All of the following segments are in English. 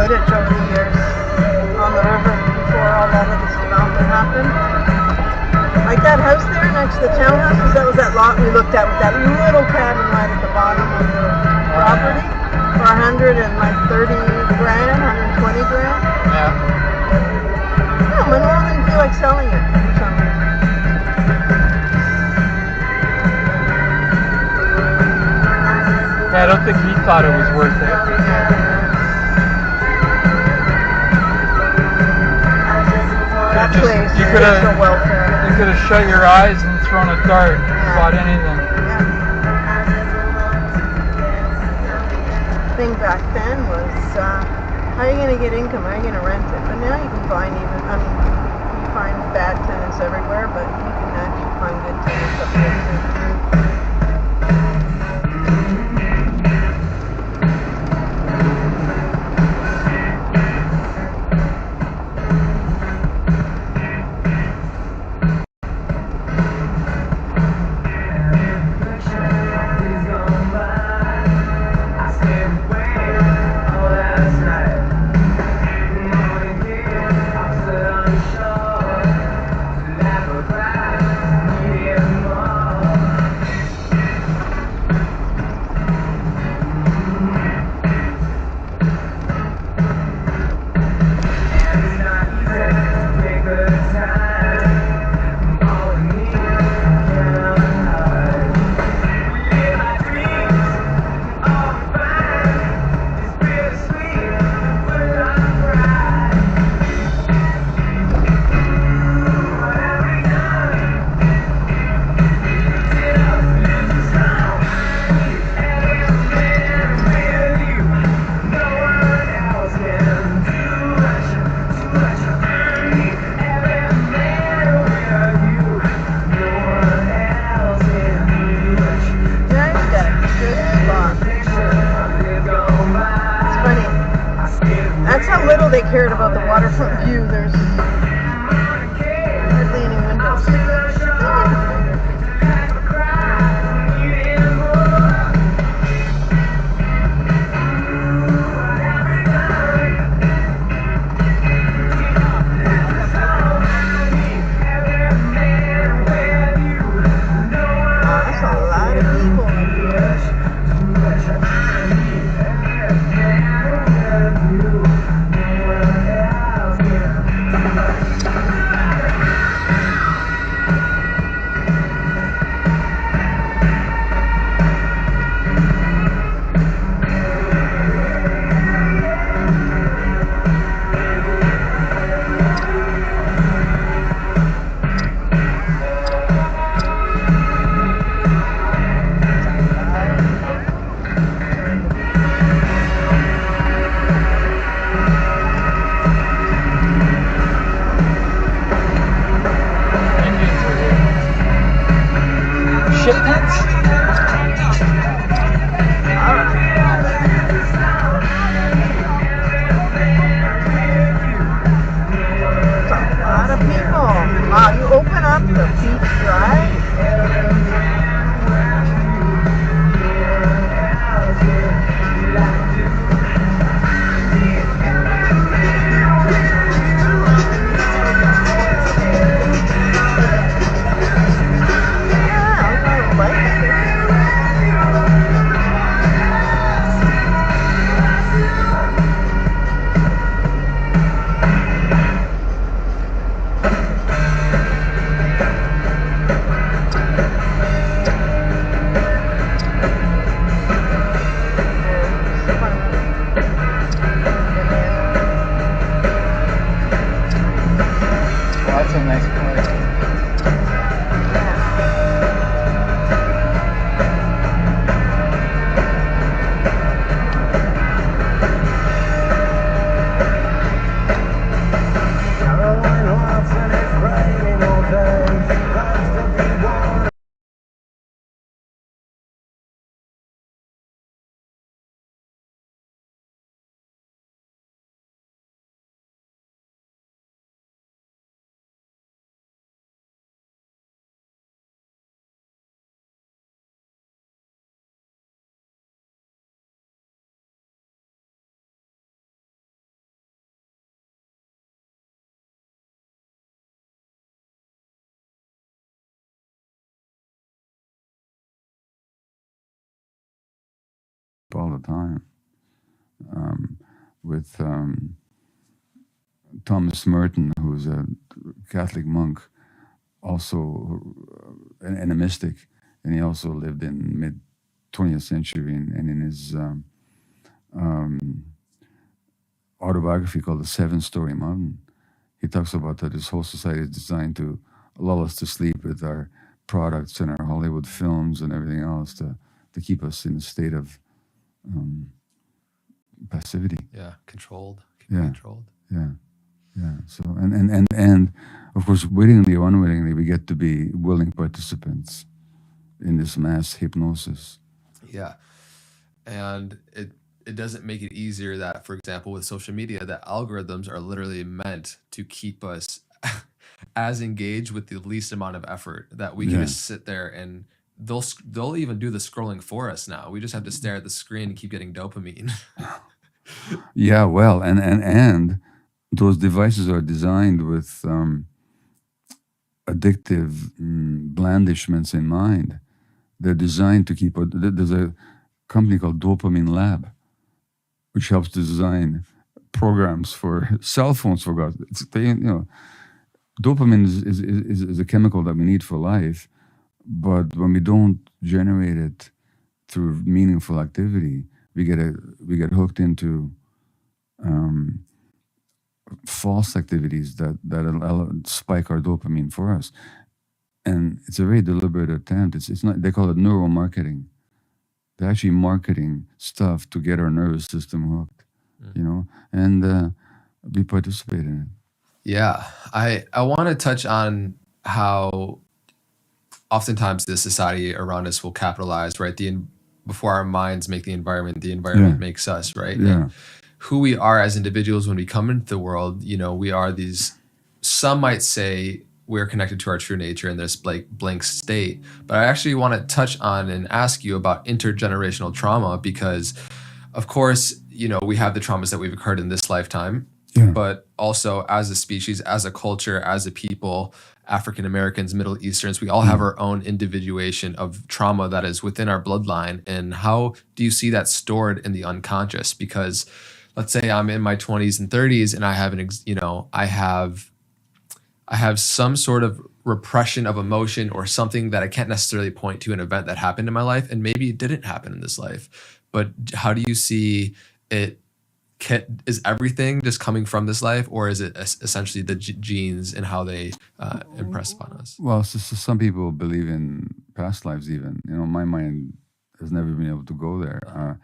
footage over the years on the river before all that other development happened. Like that house there next to the townhouses, that was that lot we looked at with that little cabin right at the bottom of the property for 130 grand, 120 grand. Yeah. No, my mom didn't feel like selling it for some reason. Yeah, I don't think he thought it was worth it. That place is so welfare. You could have shut your eyes and thrown a dart and bought anything. Yeah. The thing back then was, how are you going to get income? How are you going to rent it? But now you can find you find bad tenants everywhere, but you can actually find good tenants up there too. That's how little they cared about the waterfront view. There's hardly any windows. That's a lot of people up here. Wow, you open up the beach drive. the time. With Thomas Merton, who's a Catholic monk, also and a mystic, and he also lived in mid 20th century, and in his um, autobiography called The Seven-Story Mountain, he talks about that this whole society is designed to lull us to sleep with our products and our Hollywood films and everything else to keep us in a state of um, passivity. Yeah, controlled. Yeah. Controlled. Yeah, yeah. So and of course, wittingly or unwittingly, we get to be willing participants in this mass hypnosis. Yeah. And it doesn't make it easier that, for example, with social media, that algorithms are literally meant to keep us as engaged with the least amount of effort, that we can Yeah. just sit there and they'll even do the scrolling for us now. We just have to stare at the screen and keep getting dopamine. Yeah, well, and those devices are designed with addictive blandishments in mind. They're designed to keep. There's a company called Dopamine Lab, which helps to design programs for cell phones. For God, dopamine is a chemical that we need for life, but when we don't generate it through meaningful activity, we get hooked into false activities that spike our dopamine for us, and it's a very deliberate attempt. It's not. They call it neuromarketing. They're actually marketing stuff to get our nervous system hooked, and we participate in it. Yeah. I want to touch on how oftentimes the society around us will capitalize, right? Before our minds make the environment makes us, right? Yeah. And who we are as individuals when we come into the world, we are these, some might say we're connected to our true nature in this blank state. But I actually want to touch on and ask you about intergenerational trauma, because of course, we have the traumas that we've occurred in this lifetime, but also as a species, as a culture, as a people, African Americans, Middle Easterns, we all have our own individuation of trauma that is within our bloodline. And how do you see that stored in the unconscious? Because let's say I'm in my 20s and 30s and I have I have some sort of repression of emotion or something that I can't necessarily point to an event that happened in my life, and maybe it didn't happen in this life. But how do you see it? Is everything just coming from this life, or is it essentially the genes and how they impress upon us? Well, so some people believe in past lives. Even my mind has never been able to go there.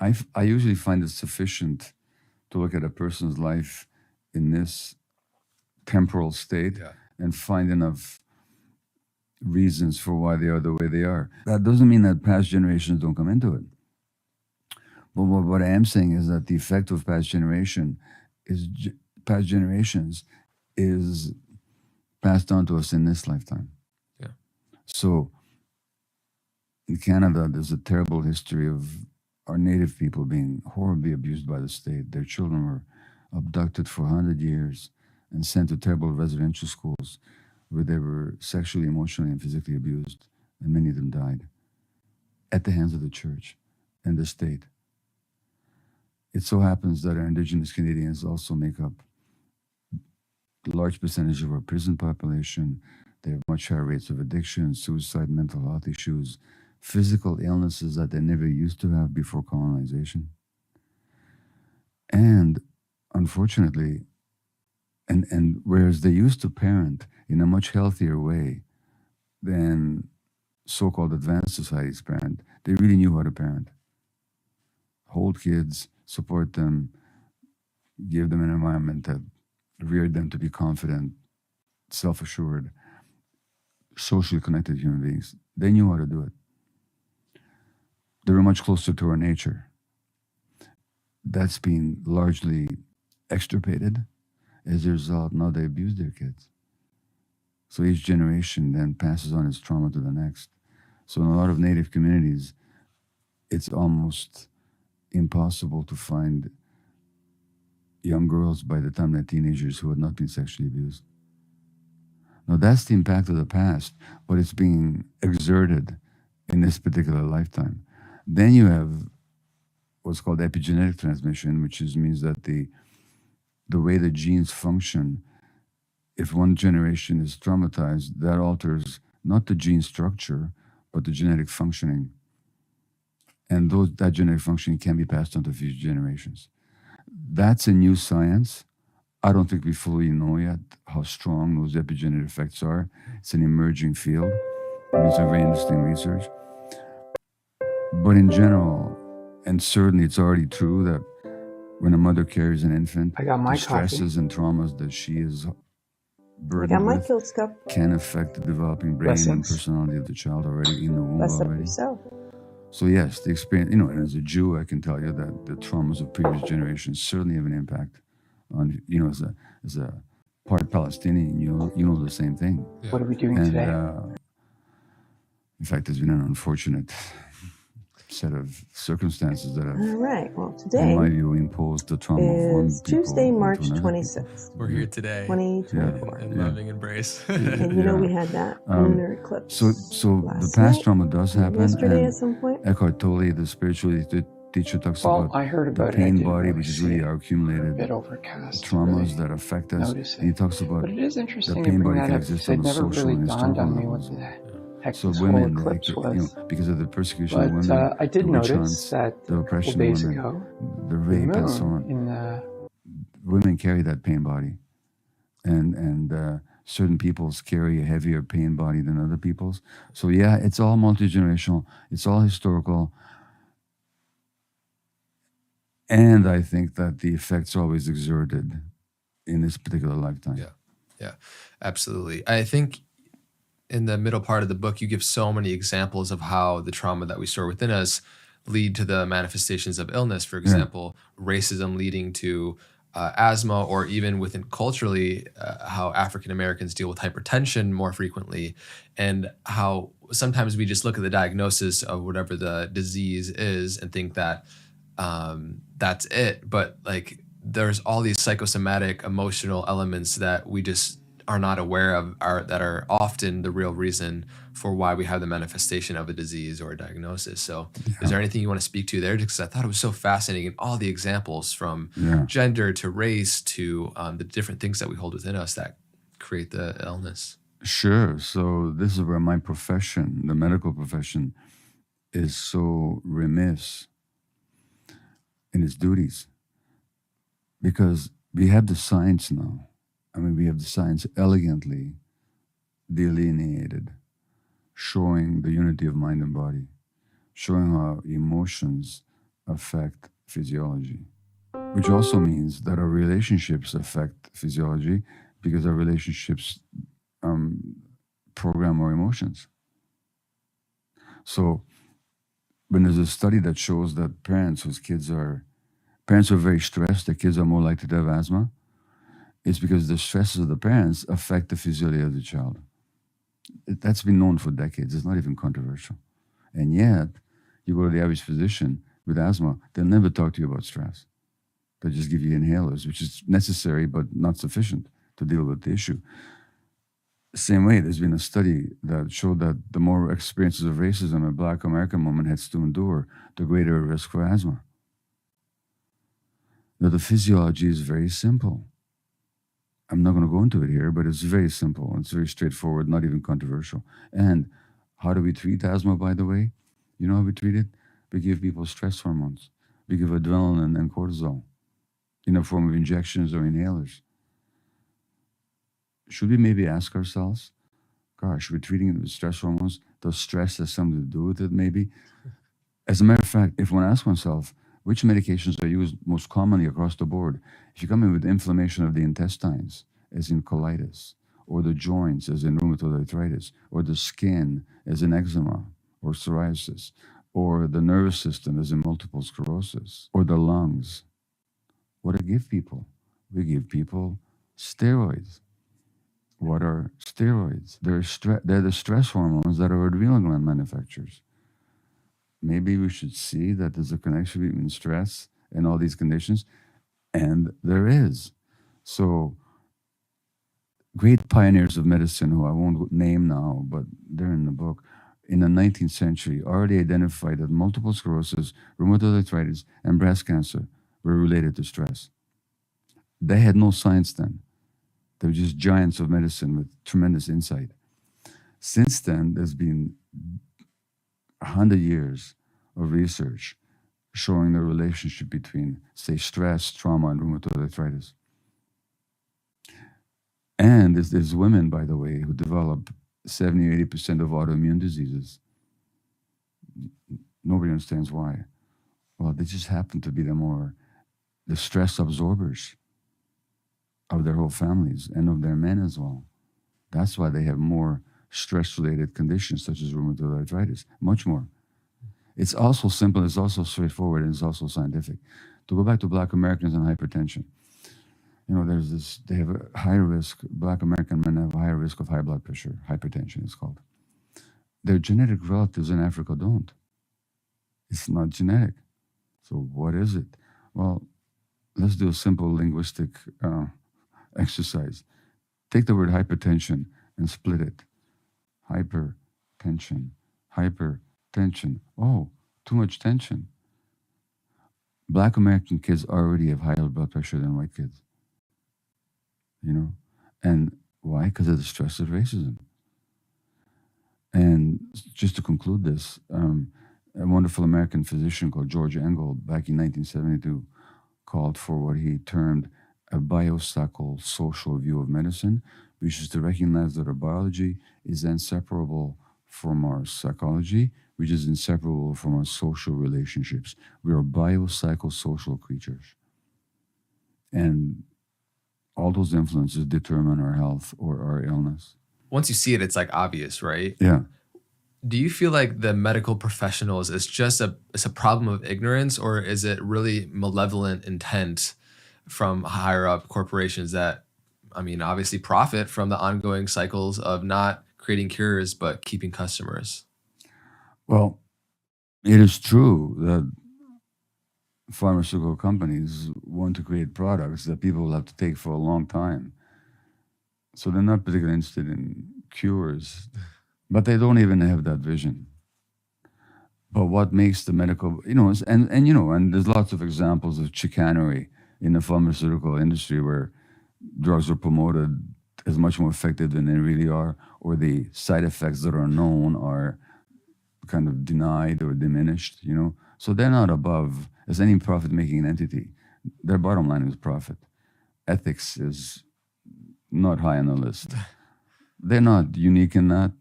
I usually find it sufficient to look at a person's life in this temporal state and find enough reasons for why they are the way they are. That doesn't mean that past generations don't come into it. But what I am saying is that the effect of past generations is passed on to us in this lifetime. Yeah. So in Canada, there's a terrible history of our native people being horribly abused by the state. Their children were abducted for 100 years and sent to terrible residential schools where they were sexually, emotionally, and physically abused, and many of them died at the hands of the church and the state. It so happens that our Indigenous Canadians also make up a large percentage of our prison population. They have much higher rates of addiction, suicide, mental health issues, physical illnesses that they never used to have before colonization. And unfortunately, and whereas they used to parent in a much healthier way than so-called advanced societies parent, they really knew how to parent. Hold kids, support them, give them an environment that reared them to be confident, self-assured, socially connected human beings. They knew how to do it. They were much closer to our nature. That's been largely extirpated. As a result, now they abuse their kids. So each generation then passes on its trauma to the next. So in a lot of Native communities, it's almost impossible to find young girls by the time they're teenagers who had not been sexually abused. Now that's the impact of the past, but it's being exerted in this particular lifetime. Then you have what's called epigenetic transmission, which means that the way the genes function, if one generation is traumatized, that alters not the gene structure, but the genetic functioning. And that genetic functioning can be passed on to future generations. That's a new science. I don't think we fully know yet how strong those epigenetic effects are. It's an emerging field. It's a very interesting research. But in general, and certainly it's already true that when a mother carries an infant, I got my the stresses and traumas that she is I burdened got my with Kilt's cup. can affect the developing brain and Blessings. personality of the child already in the womb Bless up already. yourself. So yes, the experience, and as a Jew, I can tell you that the traumas of previous generations certainly have an impact on, as a part Palestinian, you know the same thing. Yeah. What are we doing And today? in fact, there's been an unfortunate set of circumstances that have, All right. Well, in today my view, imposed the trauma of one is people Tuesday, onto March another people. 26th, We're here today 2024. in Yeah. loving embrace. And Yeah. we had that lunar eclipse. So the last past night, trauma does happen, yesterday and at some point. Eckhart Tolle, the spiritual teacher, talks Well, about I heard the about it. I pain didn't body, really which is see really it. our A accumulated bit overcast. to traumas really that affect us. notice And he it. talks about But it is the interesting to pain bring body that can up exist because it on the never social really and dawned historical on me levels. what the heck So this whole women, eclipse was. because of the persecution of But women, I did the witch notice hunts, that the a couple oppression of days women, ago, the the rape and so moon on. in the Women carry that pain body, and certain peoples carry a heavier pain body than other peoples. So yeah, it's all multi-generational. It's all historical. And I think that the effects are always exerted in this particular lifetime. Yeah, absolutely. I think in the middle part of the book, you give so many examples of how the trauma that we store within us lead to the manifestations of illness. For example, racism leading to asthma, or even within culturally, how African Americans deal with hypertension more frequently, and how sometimes we just look at the diagnosis of whatever the disease is and think that that's it. But like, there's all these psychosomatic emotional elements that we just are not aware of, that are often the real reason for why we have the manifestation of a disease or a diagnosis. So is there anything you want to speak to there? Because I thought it was so fascinating, and all the examples from gender to race to the different things that we hold within us that create the illness. Sure. So this is where my profession, the medical profession, is so remiss in its duties, because we have the science now. I mean, we have the science elegantly delineated, showing the unity of mind and body, showing how emotions affect physiology, which also means that our relationships affect physiology, because our relationships program our emotions. So when there's a study that shows that parents are very stressed, their kids are more likely to have asthma, it's because the stresses of the parents affect the physiology of the child. That's been known for decades. It's not even controversial. And yet, you go to the average physician with asthma, they'll never talk to you about stress. They'll just give you inhalers, which is necessary but not sufficient to deal with the issue. Same way, there's been a study that showed that the more experiences of racism a Black American woman has to endure, the greater risk for asthma. Now, the physiology is very simple. I'm not going to go into it here, but it's very simple. It's very straightforward, not even controversial. And how do we treat asthma, by the way? You know how we treat it? We give people stress hormones. We give adrenaline and cortisol in the form of injections or inhalers. Should we maybe ask ourselves, gosh, we're treating it with stress hormones? Does stress have something to do with it, maybe? As a matter of fact, if one asks oneself, which medications are used most commonly across the board? If you come in with inflammation of the intestines, as in colitis, or the joints, as in rheumatoid arthritis, or the skin, as in eczema or psoriasis, or the nervous system, as in multiple sclerosis, or the lungs, what do we give people? We give people steroids. What are steroids? They're the stress hormones that are adrenal gland manufacturers. Maybe we should see that there's a connection between stress and all these conditions, and there is. So, great pioneers of medicine, who I won't name now, but they're in the book, in the 19th century already identified that multiple sclerosis, rheumatoid arthritis, and breast cancer were related to stress. They had no science then. They were just giants of medicine with tremendous insight. Since then, there's been 100 years of research showing the relationship between, say, stress, trauma, and rheumatoid arthritis. And there's women, by the way, who develop 70 or 80% of autoimmune diseases. Nobody understands why. Well, they just happen to be the stress absorbers of their whole families and of their men as well. That's why they have more stress-related conditions such as rheumatoid arthritis, much more. It's also simple, it's also straightforward, and it's also scientific. To go back to Black Americans and hypertension, they have a higher risk, Black American men have a higher risk of high blood pressure, hypertension it's called. Their genetic relatives in Africa don't. It's not genetic. So what is it? Well, let's do a simple linguistic exercise. Take the word hypertension and split it. Hypertension, hypertension. Oh, too much tension. Black American kids already have higher blood pressure than white kids. And why? Because of the stress of racism. And just to conclude this, a wonderful American physician called George Engel, back in 1972, called for what he termed a biopsychosocial view of medicine, which is to recognize that our biology is inseparable from our psychology, which is inseparable from our social relationships. We are biopsychosocial creatures. And all those influences determine our health or our illness. Once you see it, it's like obvious, right? Yeah. Do you feel like the medical professionals is just it's a problem of ignorance, or is it really malevolent intent from higher up corporations that, obviously profit from the ongoing cycles of not creating cures, but keeping customers? Well, it is true that pharmaceutical companies want to create products that people will have to take for a long time. So they're not particularly interested in cures, but they don't even have that vision. But what makes the medical, and there's lots of examples of chicanery in the pharmaceutical industry where drugs are promoted as much more effective than they really are, or the side effects that are known are kind of denied or diminished, So they're not above as any profit-making entity. Their bottom line is profit. Ethics is not high on the list. They're not unique in that,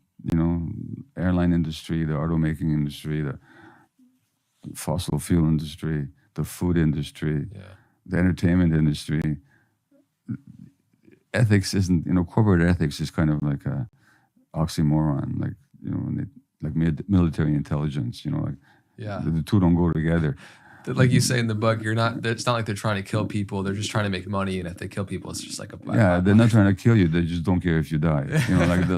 airline industry, the automaking industry, the fossil fuel industry, the food industry, the entertainment industry. Ethics isn't, corporate ethics is kind of like a oxymoron, like military intelligence, the two don't go together. Like you say in the book, it's not like they're trying to kill people. They're just trying to make money. And if they kill people, it's just like a they're not trying to kill you. They just don't care if you die.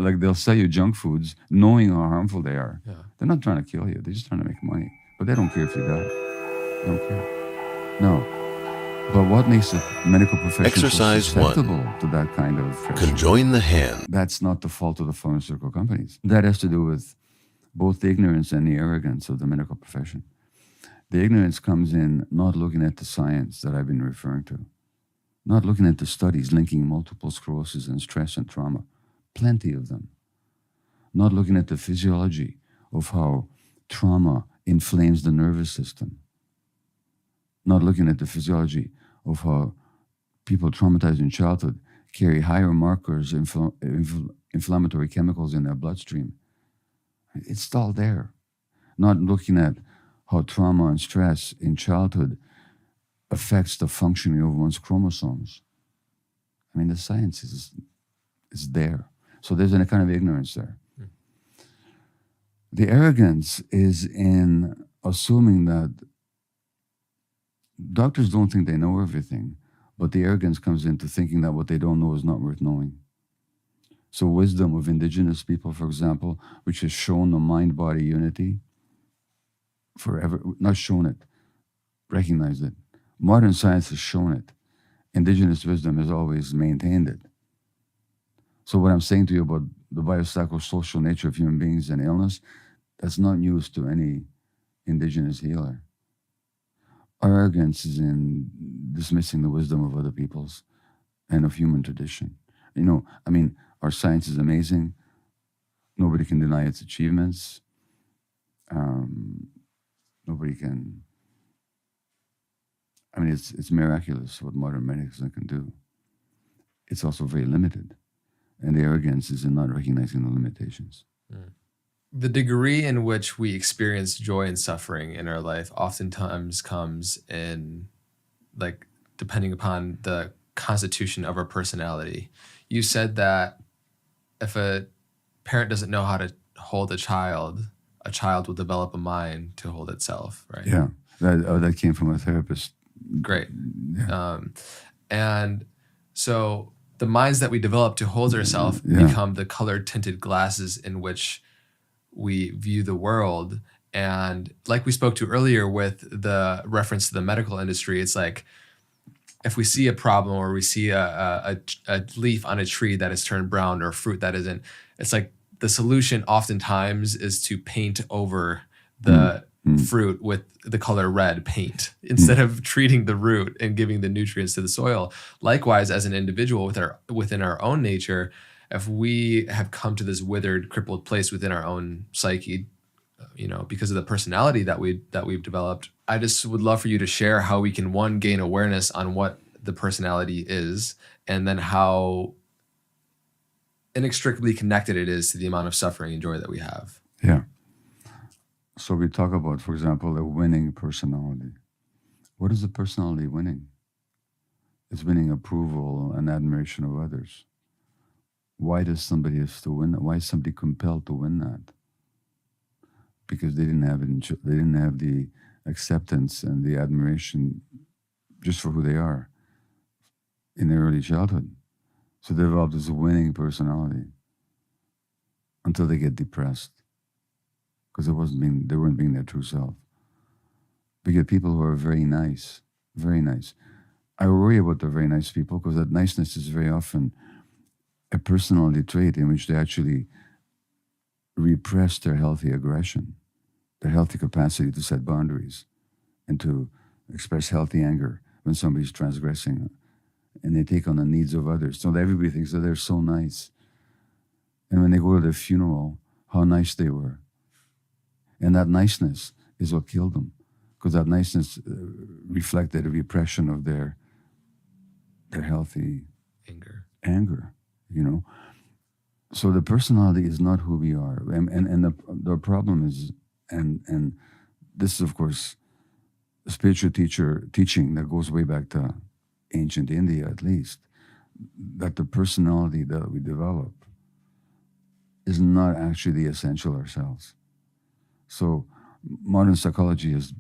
Like they'll sell you junk foods knowing how harmful they are. Yeah. They're not trying to kill you. They're just trying to make money. But they don't care if you die. They don't care. No. But what makes the medical profession Exercise so susceptible to that kind of pressure? Conjoin the hand. That's not the fault of the pharmaceutical companies. That has to do with both the ignorance and the arrogance of the medical profession. The ignorance comes in not looking at the science that I've been referring to, not looking at the studies linking multiple sclerosis and stress and trauma, plenty of them, not looking at the physiology of how trauma inflames the nervous system, not looking at the physiology of how people traumatized in childhood carry higher markers, inflammatory chemicals in their bloodstream. It's all there. Not looking at how trauma and stress in childhood affects the functioning of one's chromosomes. The science is there. So there's a kind of ignorance there. The arrogance is in assuming that doctors don't think they know everything, but the arrogance comes into thinking that what they don't know is not worth knowing. So wisdom of indigenous people, for example, which has shown the mind-body unity forever, not shown it, recognized it. Modern science has shown it. Indigenous wisdom has always maintained it. So what I'm saying to you about the biopsychosocial nature of human beings and illness, That's not news to any indigenous healer. Our arrogance is in dismissing the wisdom of other peoples and of human tradition. Our science is amazing. Nobody can deny its achievements. Nobody can. It's miraculous what modern medicine can do. It's also very limited. And the arrogance is in not recognizing the limitations. The degree in which we experience joy and suffering in our life oftentimes comes in, depending upon the constitution of our personality. You said that if a parent doesn't know how to hold a child will develop a mind to hold itself, right? Yeah, that came from a therapist. Great. Yeah. And so the minds that we develop to hold ourselves become the color-tinted glasses in which we view the world. And like we spoke to earlier with the reference to the medical industry, it's like if we see a problem or we see a leaf on a tree that has turned brown or fruit that isn't, it's like the solution oftentimes is to paint over the fruit with the color red paint instead of treating the root and giving the nutrients to the soil. Likewise, as an individual within our own nature, if we have come to this withered, crippled place within our own psyche, because of the personality that we've developed, I just would love for you to share how we can, one, gain awareness on what the personality is, and then how inextricably connected it is to the amount of suffering and joy that we have. Yeah. So we talk about, for example, a winning personality. What is the personality winning? It's winning approval and admiration of others. Why does somebody have to win that? Why is somebody compelled to win that? Because they didn't have it. They didn't have the acceptance and the admiration just for who they are in their early childhood. So they develop this winning personality until they get depressed because they weren't being their true self. We get people who are very nice, very nice. I worry about the very nice people because that niceness is very often a personality trait in which they actually repress their healthy aggression, their healthy capacity to set boundaries and to express healthy anger when somebody's transgressing, and they take on the needs of others. So that everybody thinks that they're so nice. And when they go to their funeral, how nice they were. And that niceness is what killed them, because that niceness reflected a repression of their healthy anger. So the personality is not who we are, and the problem is, and this is of course a spiritual teaching that goes way back to ancient India, at least, that the personality that we develop is not actually the essential ourselves. So modern psychology has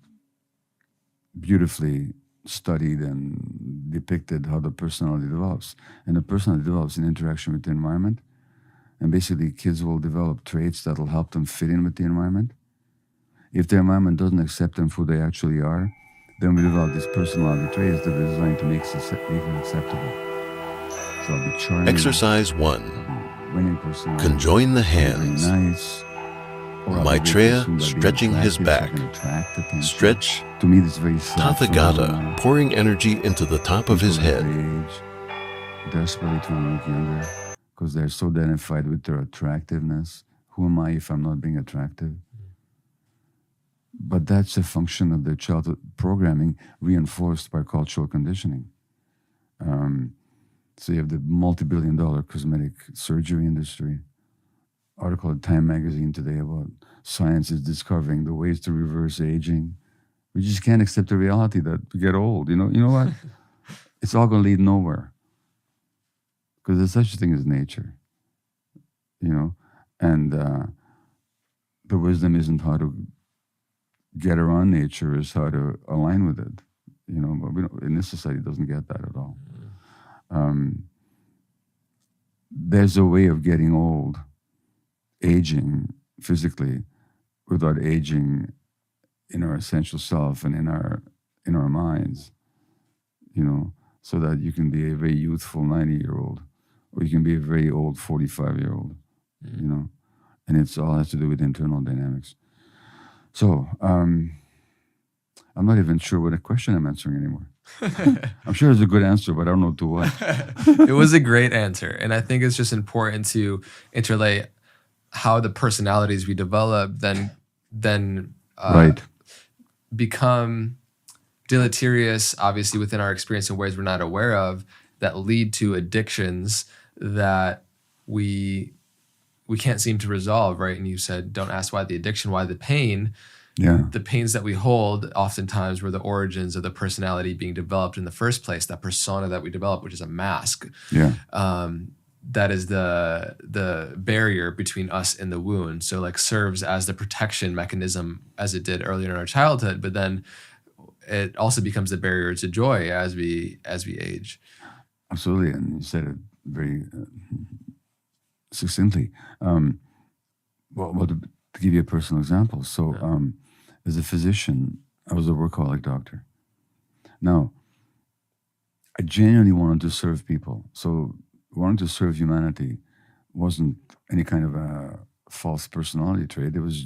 beautifully studied and depicted how the personality develops, and the personality develops in interaction with the environment. And basically, kids will develop traits that will help them fit in with the environment. If the environment doesn't accept them for who they actually are, then we develop these personality traits that are designed to make it acceptable. So I'll be charming. Exercise 1. Winning personality. Conjoin the Very hands. nice. Or I'll be Maitreya very assumed by being stretching his attractive, so I back. can attract attention. Stretch To me, this is very self. Tathagata, pouring energy into the top of his head. Desperately trying to look younger because they're so identified with their attractiveness. Who am I if I'm not being attractive? But that's a function of their childhood programming reinforced by cultural conditioning. So you have the multi-billion-dollar cosmetic surgery industry. Article in Time magazine today about science is discovering the ways to reverse aging. We just can't accept the reality that we get old. You know what? It's all going to lead nowhere. Because there's such a thing as nature. And the wisdom isn't how to get around nature, is how to align with it. But we don't, in this society, it doesn't get that at all. There's a way of getting old, aging physically, without aging in our essential self and in our minds, so that you can be a very youthful 90-year-old, or you can be a very old 45-year-old, and it's all has to do with internal dynamics. So I'm not even sure what a question I'm answering anymore. I'm sure it's a good answer, but I don't know to what. It was a great answer. And I think it's just important to interlay how the personalities we develop then Right. become deleterious, obviously, within our experience in ways we're not aware of, that lead to addictions that we can't seem to resolve, right? And you said, don't ask why the addiction, why the pain. Yeah. The pains that we hold oftentimes were the origins of the personality being developed in the first place, that persona that we develop, which is a mask. Yeah. That is the barrier between us and the wound. So like serves as the protection mechanism as it did earlier in our childhood, but then it also becomes the barrier to joy as we age. Absolutely. And you said it very succinctly. Well, to give you a personal example. So as a physician, I was a workaholic doctor. Now, I genuinely wanted to serve people. So wanting to serve humanity wasn't any kind of a false personality trait. It was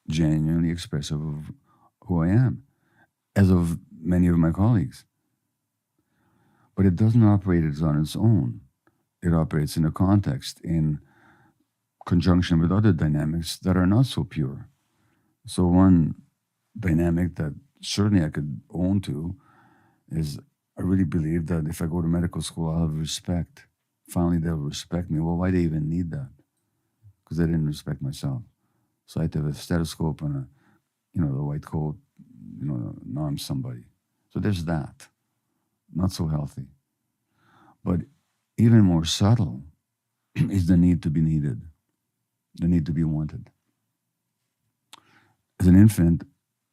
genuinely expressive of who I am, as of many of my colleagues. But it doesn't operate on its own. It operates in a context, in conjunction with other dynamics that are not so pure. So one dynamic that certainly I could own to is I really believe that if I go to medical school, I'll have respect. Finally, they'll respect me. Well, why do they even need that? Because I didn't respect myself. So I had to have a stethoscope and the white coat, now I'm somebody. So there's that. Not so healthy. But even more subtle is the need to be needed, the need to be wanted. As an infant,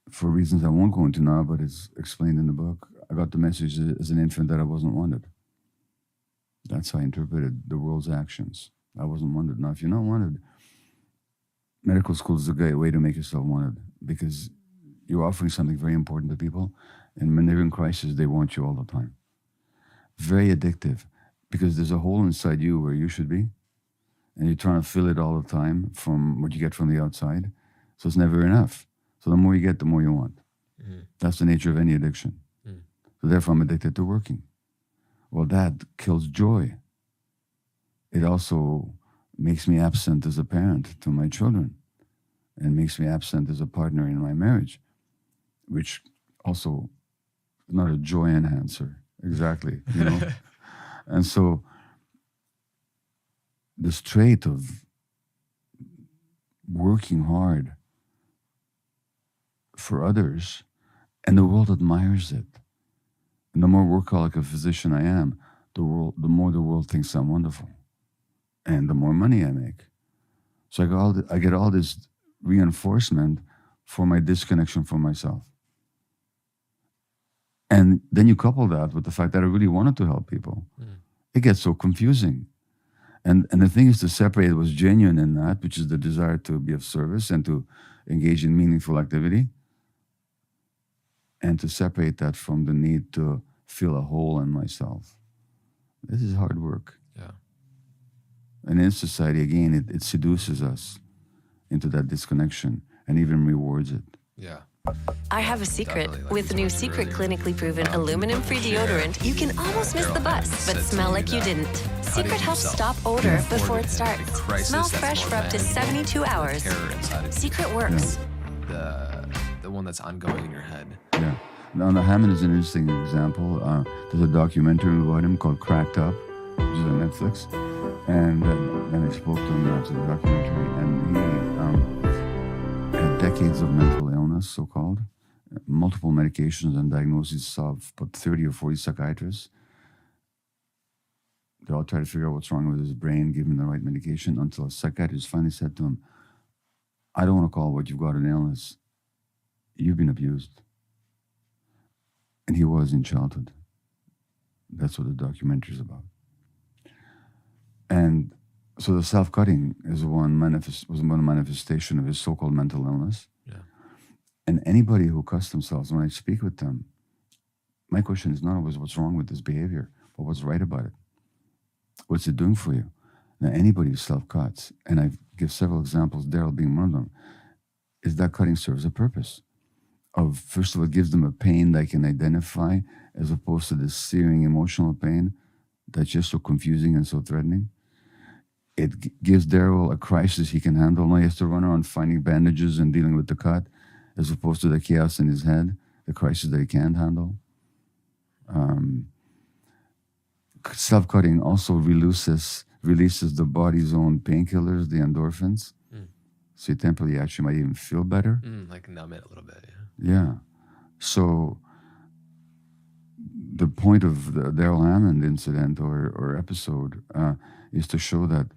for reasons I won't go into now, but it's explained in the book, I got the message as an infant that I wasn't wanted. That's how I interpreted the world's actions. I wasn't wanted. Now, if you're not wanted, medical school is a great way to make yourself wanted, because you're offering something very important to people, and when they're in crisis, they want you all the time. Very addictive, because there's a hole inside you where you should be, and you're trying to fill it all the time from what you get from the outside. So it's never enough. So the more you get, the more you want. Mm-hmm. That's the nature of any addiction. Mm. So therefore, I'm addicted to working. Well, that kills joy. It also makes me absent as a parent to my children, and makes me absent as a partner in my marriage, which also is not a joy enhancer. Exactly, And so this trait of working hard for others, and the world admires it. And the more workaholic a physician I am, the more the world thinks I'm wonderful, and the more money I make. So I get all this reinforcement for my disconnection from myself. And then you couple that with the fact that I really wanted to help people. Mm. It gets so confusing. And the thing is to separate what's genuine in that, which is the desire to be of service and to engage in meaningful activity, and to separate that from the need to fill a hole in myself. This is hard work. Yeah. And in society, again, it seduces us into that disconnection and even rewards it. Yeah. I have a secret. With new Secret clinically proven aluminum-free deodorant, you can almost miss the bus, but smell like you didn't. Secret helps stop odor before it starts. Smell fresh for up to 72 hours. Secret works. The one that's ongoing in your head. Yeah. Now, Hammond is an interesting example. There's a documentary about him called Cracked Up, which is on Netflix. And then I spoke to him after the documentary, and he had decades of mental illness, so-called, multiple medications and diagnoses of about 30 or 40 psychiatrists. They all try to figure out what's wrong with his brain, give him the right medication, until a psychiatrist finally said to him, I don't want to call what you've got an illness. You've been abused. And he was in childhood. That's what the documentary is about. And so the self-cutting was one manifestation of his so-called mental illness. Yeah. And anybody who cuts themselves, when I speak with them, my question is not always what's wrong with this behavior, but what's right about it. What's it doing for you? Now, anybody who self-cuts, and I give several examples, Daryl being one of them, is that cutting serves a purpose of, first of all, it gives them a pain they can identify, as opposed to this searing emotional pain that's just so confusing and so threatening. It gives Daryl a crisis he can handle. Now he has to run around finding bandages and dealing with the cut, as opposed to the chaos in his head, the crisis that he can't handle. Self-cutting also releases the body's own painkillers, the endorphins. So you temporarily actually might even feel better. Like numb it a little bit, Yeah. So the point of the Daryl Hammond incident or episode is to show that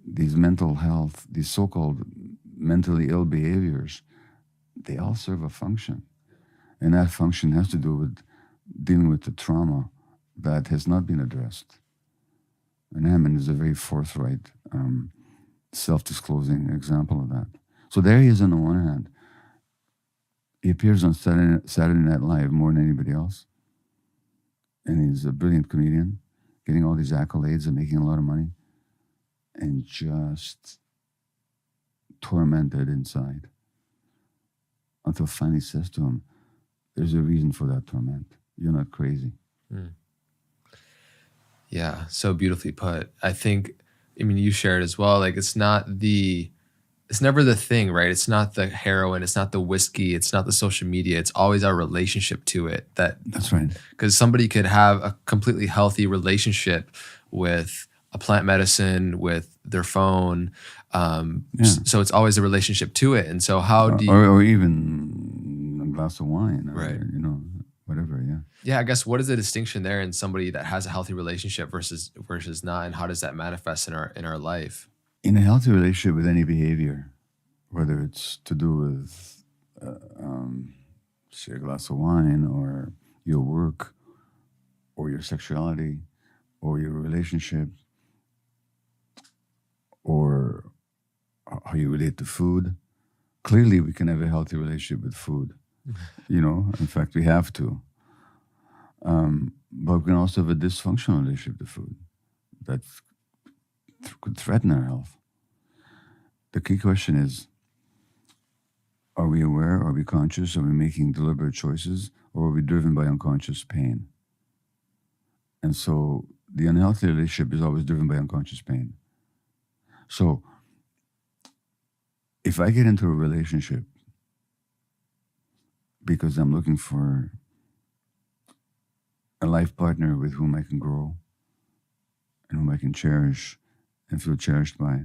these mental health, these so-called mentally ill behaviors, they all serve a function. And that function has to do with dealing with the trauma that has not been addressed. And Hammond is a very forthright, self-disclosing example of that. So there he is on the one hand. He appears on Saturday Night Live more than anybody else. And he's a brilliant comedian, getting all these accolades and making a lot of money. And just tormented inside. Until finally says to him, there's a reason for that torment. You're not crazy. Yeah, so beautifully put. I think, I mean, you shared as well, like it's never the thing, right? It's not the heroin, it's not the whiskey, it's not the social media, it's always our relationship to it. That's right. Because somebody could have a completely healthy relationship with a plant medicine, with their phone. So it's always a relationship to it. And so how do you... Or even a glass of wine. Right. Or, whatever, yeah. Yeah, I guess what is the distinction there in somebody that has a healthy relationship versus not, and how does that manifest in our life? In a healthy relationship with any behavior, whether it's to do with, say, a glass of wine, or your work, or your sexuality, or your relationship, or how you relate to food, clearly we can have a healthy relationship with food. In fact, we have to. But we can also have a dysfunctional relationship to food that could threaten our health. The key question is, are we aware? Are we conscious? Are we making deliberate choices? Or are we driven by unconscious pain? And so the unhealthy relationship is always driven by unconscious pain. So if I get into a relationship because I'm looking for a life partner with whom I can grow and whom I can cherish and feel cherished by,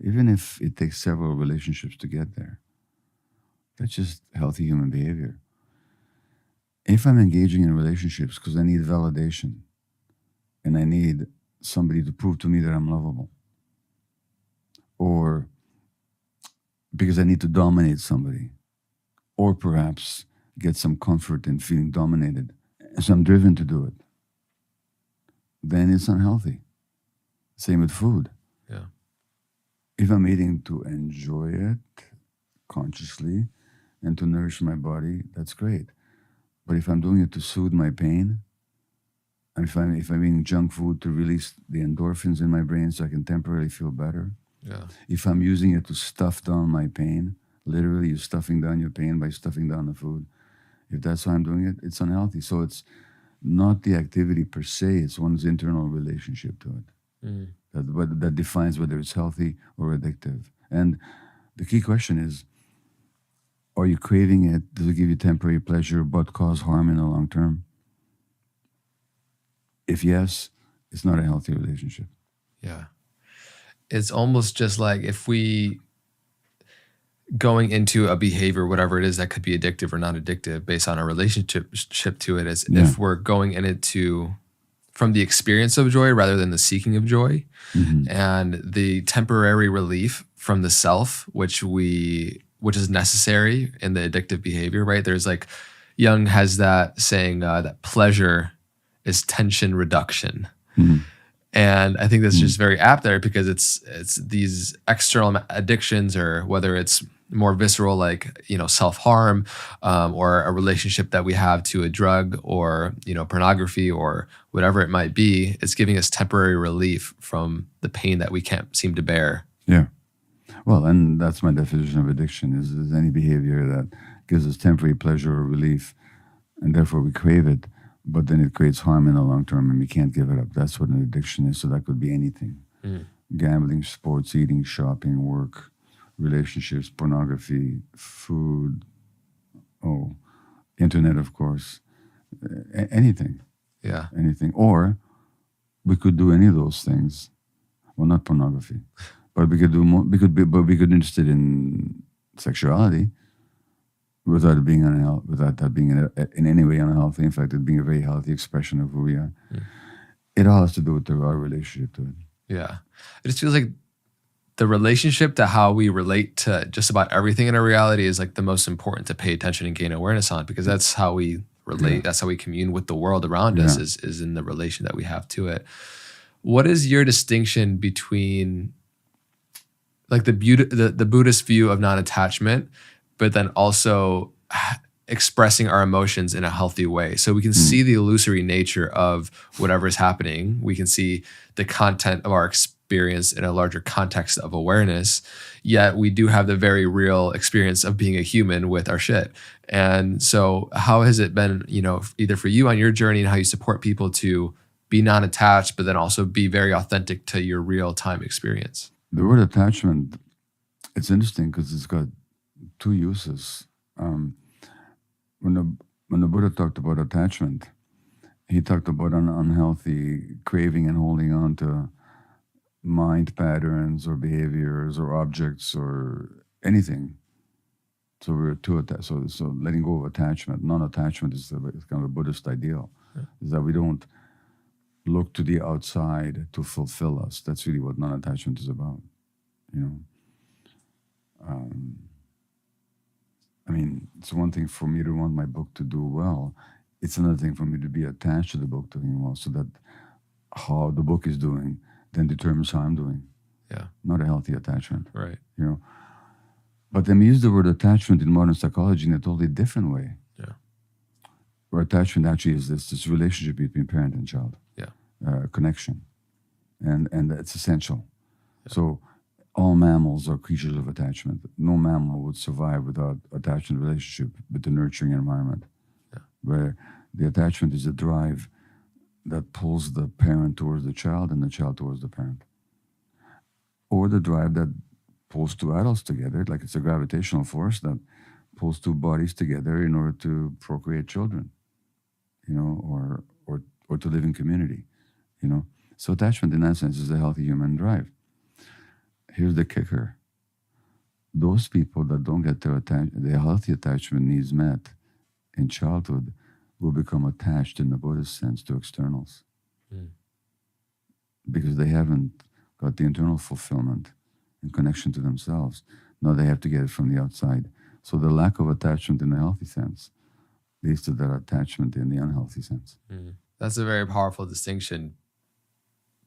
even if it takes several relationships to get there, that's just healthy human behavior. If I'm engaging in relationships because I need validation and I need somebody to prove to me that I'm lovable, or because I need to dominate somebody, or perhaps get some comfort in feeling dominated, so I'm driven to do it, then it's unhealthy. Same with food. Yeah. If I'm eating to enjoy it consciously and to nourish my body, that's great. But if I'm doing it to soothe my pain, and if I'm eating junk food to release the endorphins in my brain so I can temporarily feel better, if I'm using it to stuff down my pain, literally you're stuffing down your pain by stuffing down the food, if that's how I'm doing it, it's unhealthy. So it's not the activity per se, it's one's internal relationship to it. That defines whether it's healthy or addictive. And the key question is, are you craving it? Does it give you temporary pleasure but cause harm in the long term? If yes, it's not a healthy relationship. Yeah. It's almost just like if we going into a behavior, whatever it is that could be addictive or not addictive based on our relationship to it, as if we're going in it from the experience of joy rather than the seeking of joy, and the temporary relief from the self, which is necessary in the addictive behavior, right? There's like, Jung has that saying that pleasure is tension reduction. And I think that's just very apt there, because it's these external addictions, or whether it's more visceral, like, self-harm, or a relationship that we have to a drug, or, pornography, or whatever it might be, it's giving us temporary relief from the pain that we can't seem to bear. Yeah. Well, and that's my definition of addiction: is any behavior that gives us temporary pleasure or relief, and therefore we crave it, but then it creates harm in the long term, and we can't give it up. That's what an addiction is. So that could be anything: gambling, sports, eating, shopping, work, relationships, pornography, food, internet, of course, anything, Yeah. anything. Or we could do any of those things. Well, not pornography, but we could do more. But we could be interested in sexuality without it being without that being in any way unhealthy. In fact, it being a very healthy expression of who we are. It all has to do with our relationship to it. Yeah. It just feels like the relationship to how we relate to just about everything in our reality is like the most important to pay attention and gain awareness on, because that's how we relate. Yeah. That's how we commune with the world around us is in the relation that we have to it. What is your distinction between like the Buddhist view of non-attachment, but then also expressing our emotions in a healthy way? So we can see the illusory nature of whatever is happening. We can see the content of our experience in a larger context of awareness, yet we do have the very real experience of being a human with our shit. And so how has it been, either for you on your journey and how you support people to be non-attached, but then also be very authentic to your real-time experience? The word attachment, it's interesting because it's got two uses. When the Buddha talked about attachment, he talked about an unhealthy craving and holding on to mind patterns or behaviors or objects or anything. So we're too attached. So letting go of attachment, non-attachment is kind of a Buddhist ideal. Is that we don't look to the outside to fulfill us. That's really what non-attachment is about. It's one thing for me to want my book to do well. It's another thing for me to be attached to the book doing well, so that how the book is doing then determines how I'm doing. Yeah. Not a healthy attachment. Right. But then we use the word attachment in modern psychology in a totally different way. Yeah. Where attachment actually is this relationship between parent and child. Yeah. Connection. And it's essential. Yeah. So all mammals are creatures of attachment. No mammal would survive without attachment relationship with the nurturing environment. Yeah. Where the attachment is a drive that pulls the parent towards the child and the child towards the parent. Or the drive that pulls two adults together, like it's a gravitational force that pulls two bodies together in order to procreate children, or to live in community, So attachment in that sense is a healthy human drive. Here's the kicker. Those people that don't get their healthy attachment needs met in childhood will become attached in the Buddhist sense to externals. Because they haven't got the internal fulfillment and connection to themselves. Now they have to get it from the outside. So the lack of attachment in the healthy sense leads to that attachment in the unhealthy sense. That's a very powerful distinction,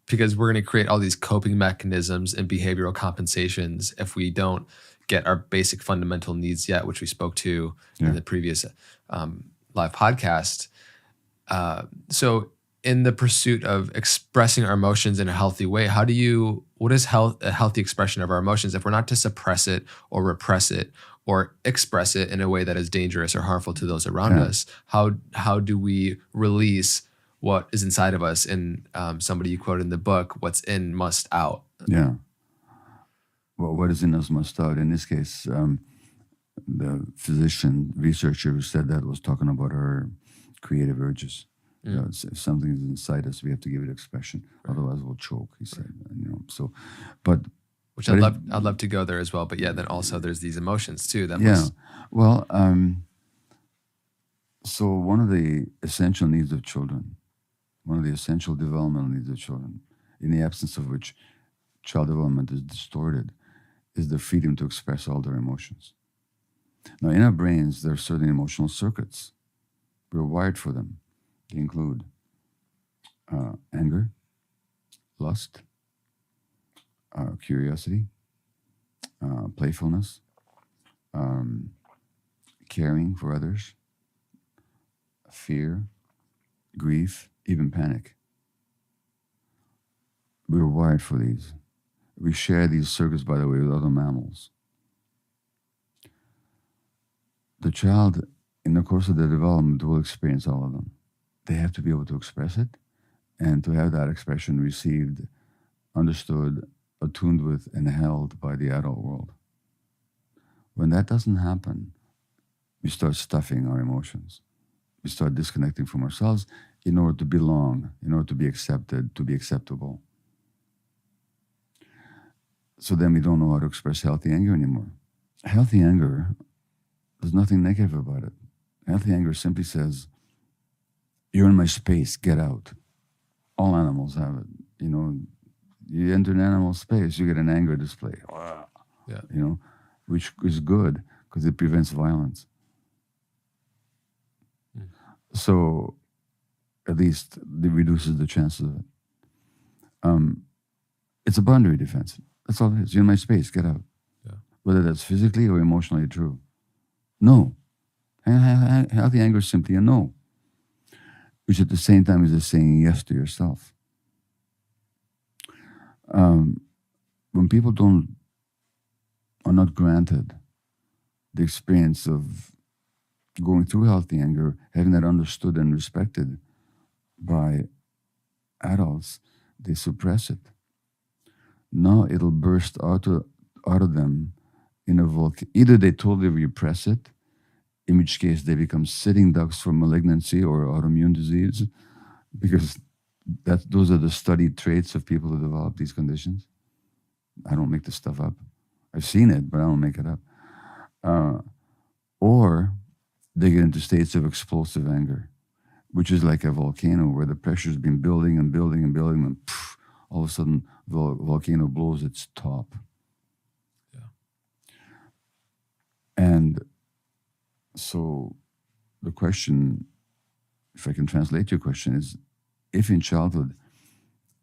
because we're going to create all these coping mechanisms and behavioral compensations if we don't get our basic fundamental needs yet, which we spoke to in the previous live podcast. So in the pursuit of expressing our emotions in a healthy way, what is a healthy expression of our emotions if we're not to suppress it or repress it or express it in a way that is dangerous or harmful to those around us? How do we release what is inside of us? And somebody you quoted in the book, what's in must out. Yeah. Well, what is in us must out. In this case, the physician researcher who said that was talking about our creative urges. If something is inside us, we have to give it expression. Otherwise, we'll choke. He said, Which I'd love to go there as well. But then also there's these emotions too. Well, so one of the essential needs of children, one of the essential developmental needs of children, in the absence of which child development is distorted, is the freedom to express all their emotions. Now, in our brains, there are certain emotional circuits. We're wired for them. They include anger, lust, curiosity, playfulness, caring for others, fear, grief, even panic. We're wired for these. We share these circuits, by the way, with other mammals. The child, in the course of their development, will experience all of them. They have to be able to express it, and to have that expression received, understood, attuned with, and held by the adult world. When that doesn't happen, we start stuffing our emotions. We start disconnecting from ourselves in order to belong, in order to be accepted, to be acceptable. So then we don't know how to express healthy anger anymore. Healthy anger, there's nothing negative about it. Healthy anger simply says, you're in my space, get out. All animals have it. You know, you enter an animal space, you get an anger display. Yeah. You know, which is good because it prevents violence. So at least it reduces the chances of it. It's a boundary defense. That's all it is. You're in my space, get out. Yeah. Whether that's physically or emotionally true. No. Healthy anger is simply a no, which at the same time is a saying yes to yourself. When people are not granted the experience of going through healthy anger, having that understood and respected by adults, they suppress it. Now it'll burst out of them in a volcano. Either they totally repress it, in which case they become sitting ducks for malignancy or autoimmune disease, because those are the studied traits of people who develop these conditions. I don't make this stuff up. I've seen it, but I don't make it up. Or they get into states of explosive anger, which is like a volcano where the pressure's been building and building and building, and poof, all of a sudden the volcano blows its top. Yeah. And so the question, if I can translate your question, is if in childhood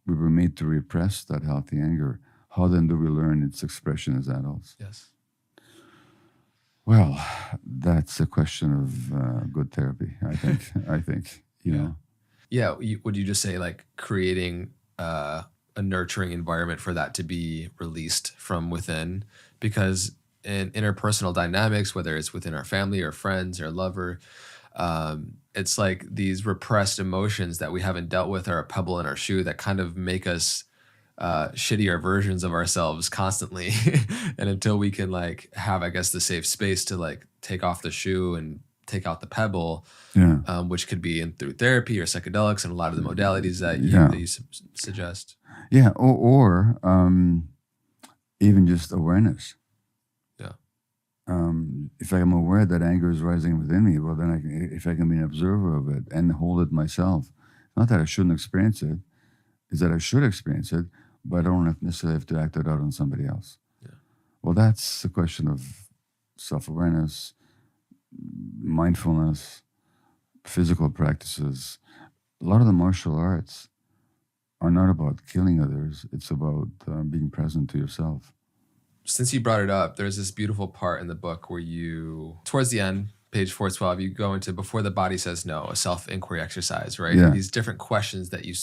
we were made to repress that healthy anger, how then do we learn its expression as adults? Yes. Well, that's a question of good therapy, I think. I think, you know. Yeah. Would you just say like creating a nurturing environment for that to be released from within? Because in interpersonal dynamics, whether it's within our family or friends or lover, it's like these repressed emotions that we haven't dealt with are a pebble in our shoe that kind of make us shittier versions of ourselves constantly. And until we can like have, I guess, the safe space to like take off the shoe and take out the pebble, which could be through therapy or psychedelics and a lot of the modalities that you suggest. Yeah, or even just awareness. Yeah. If I'm aware that anger is rising within me, well, then if I can be an observer of it and hold it myself, not that I shouldn't experience it, is that I should experience it, but I don't necessarily have to act it out on somebody else. Yeah. Well, that's a question of self-awareness, mindfulness, physical practices. A lot of the martial arts are not about killing others. It's about being present to yourself. Since you brought it up, there's this beautiful part in the book where you, towards the end, page 412, you go into before the body says no, a self-inquiry exercise, right? Yeah. These different questions that you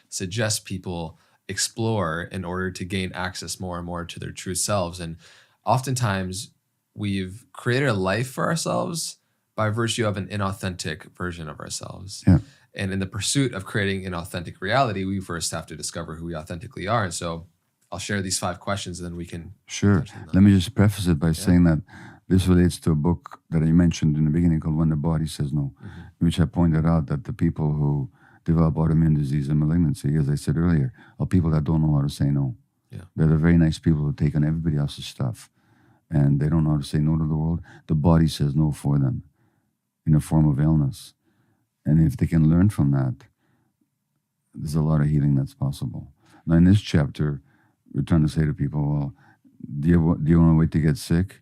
suggest people explore in order to gain access more and more to their true selves. And oftentimes we've created a life for ourselves by virtue of an inauthentic version of ourselves. Yeah. And in the pursuit of creating an authentic reality, we first have to discover who we authentically are. And so I'll share these 5 questions and then we can touch on them. Let me just preface it by saying that this relates to a book that I mentioned in the beginning called When the Body Says No, which I pointed out that the people who develop autoimmune disease and malignancy, as I said earlier, are people that don't know how to say no. Yeah. They're the very nice people who take on everybody else's stuff, and they don't know how to say no to the world. The body says no for them in a form of illness. And if they can learn from that, there's a lot of healing that's possible. Now, in this chapter, we're trying to say to people, well, do you want to wait to get sick?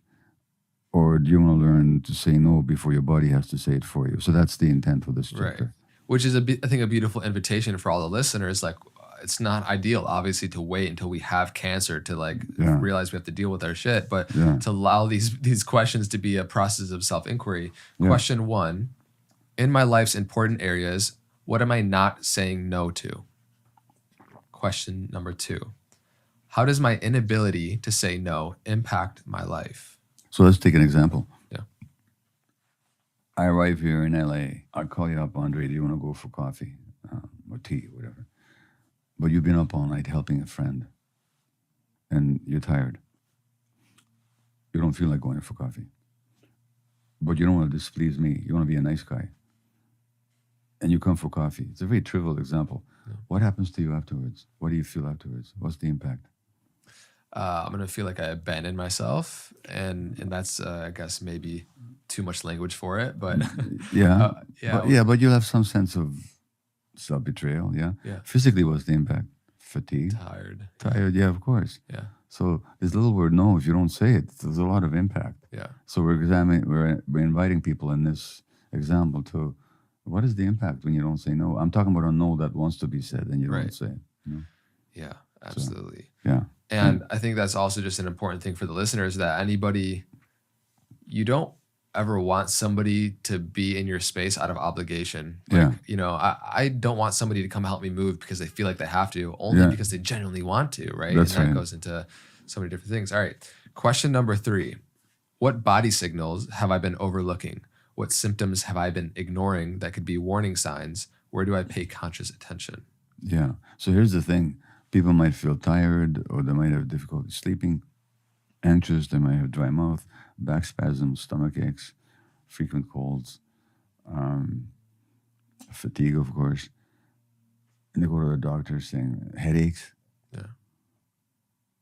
Or do you want to learn to say no before your body has to say it for you? So that's the intent of this chapter. Right. Which is, I think, a beautiful invitation for all the listeners. Like, it's not ideal, obviously, to wait until we have cancer to realize we have to deal with our shit, but to allow these questions to be a process of self-inquiry. Yeah. Question 1, in my life's important areas, what am I not saying no to? Question number 2, How does my inability to say no impact my life? So let's take an example. Yeah. I arrive here in LA. I call you up, Andre. Do you want to go for coffee or tea, whatever? But you've been up all night helping a friend, and you're tired. You don't feel like going for coffee, but you don't want to displease me. You want to be a nice guy, and you come for coffee. It's a very trivial example. Yeah. What happens to you afterwards? What do you feel afterwards? What's the impact? I'm gonna feel like I abandoned myself, and that's I guess maybe too much language for it, but yeah, yeah, but you'll have some sense of self-betrayal. Yeah. Physically, what's the impact? Fatigue, tired. Yeah, of course. Yeah. So this little word "no," if you don't say it, there's a lot of impact. Yeah. So we're inviting people in this example to, what is the impact when you don't say no? I'm talking about a no that wants to be said and you don't say it. You know? Yeah, absolutely. So, yeah. And I think that's also just an important thing for the listeners, that anybody, you don't ever want somebody to be in your space out of obligation. Like, you know, I don't want somebody to come help me move because they feel like they have to, only because they genuinely want to, right? That's and that goes into so many different things. All right. Question number 3. What body signals have I been overlooking? What symptoms have I been ignoring that could be warning signs? Where do I pay conscious attention? Yeah. So here's the thing. People might feel tired, or they might have difficulty sleeping, anxious, they might have dry mouth, back spasms, stomach aches, frequent colds, fatigue, of course. And they go to the doctor saying, headaches. Yeah.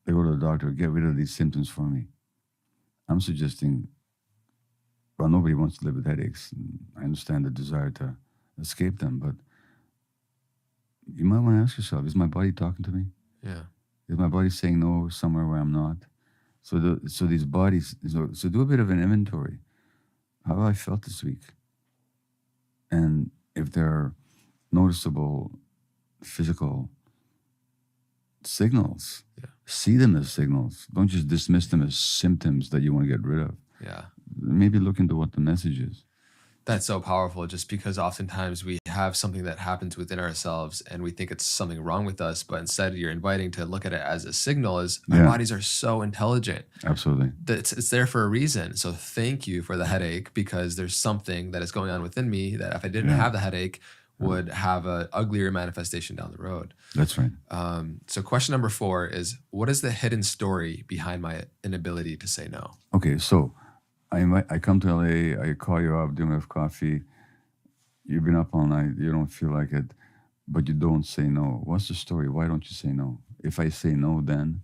They go to the doctor, get rid of these symptoms for me. I'm suggesting, well, nobody wants to live with headaches. I understand the desire to escape them, but you might want to ask yourself, is my body talking to me? Yeah. Is my body saying no somewhere where I'm not? So these bodies, so do a bit of an inventory. How have I felt this week? And if there are noticeable physical signals, see them as signals. Don't just dismiss them as symptoms that you want to get rid of. Yeah. Maybe look into what the message is. That's so powerful, just because oftentimes we have something that happens within ourselves and we think it's something wrong with us, but instead you're inviting to look at it as a signal, as our bodies are so intelligent. Absolutely. It's there for a reason. So thank you for the headache, because there's something that is going on within me that if I didn't have the headache would have an uglier manifestation down the road. That's right. So question number 4 is, what is the hidden story behind my inability to say no? Okay, so I come to LA, I call you up, do we have coffee? You've been up all night, you don't feel like it, but you don't say no. What's the story? Why don't you say no? If I say no, then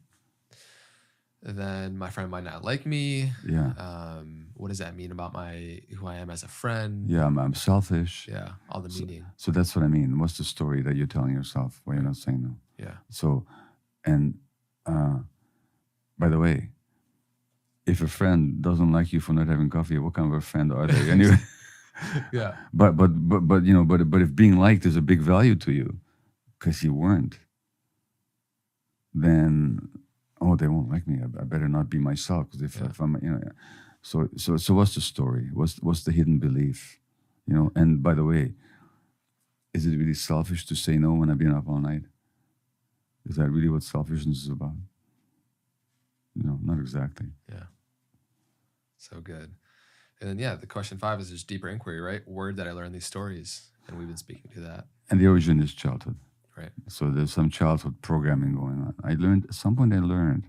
my friend might not like me. Yeah. What does that mean about who I am as a friend? Yeah, I'm selfish. Yeah, all the meaning. So that's what I mean. What's the story that you're telling yourself why you're not saying no? Yeah. So, and by the way, if a friend doesn't like you for not having coffee, what kind of a friend are they anyway? Yeah. But you know, but if being liked is a big value to you, because you weren't, then they won't like me. I better not be myself, because if I'm, you know, so what's the story? What's the hidden belief? You know, and by the way, is it really selfish to say no when I've been up all night? Is that really what selfishness is about? No, not exactly. Yeah. So good. And then, the question 5 is just deeper inquiry, right? Where did I learn these stories? And we've been speaking to that. And the origin is childhood. Right. So there's some childhood programming going on. At some point I learned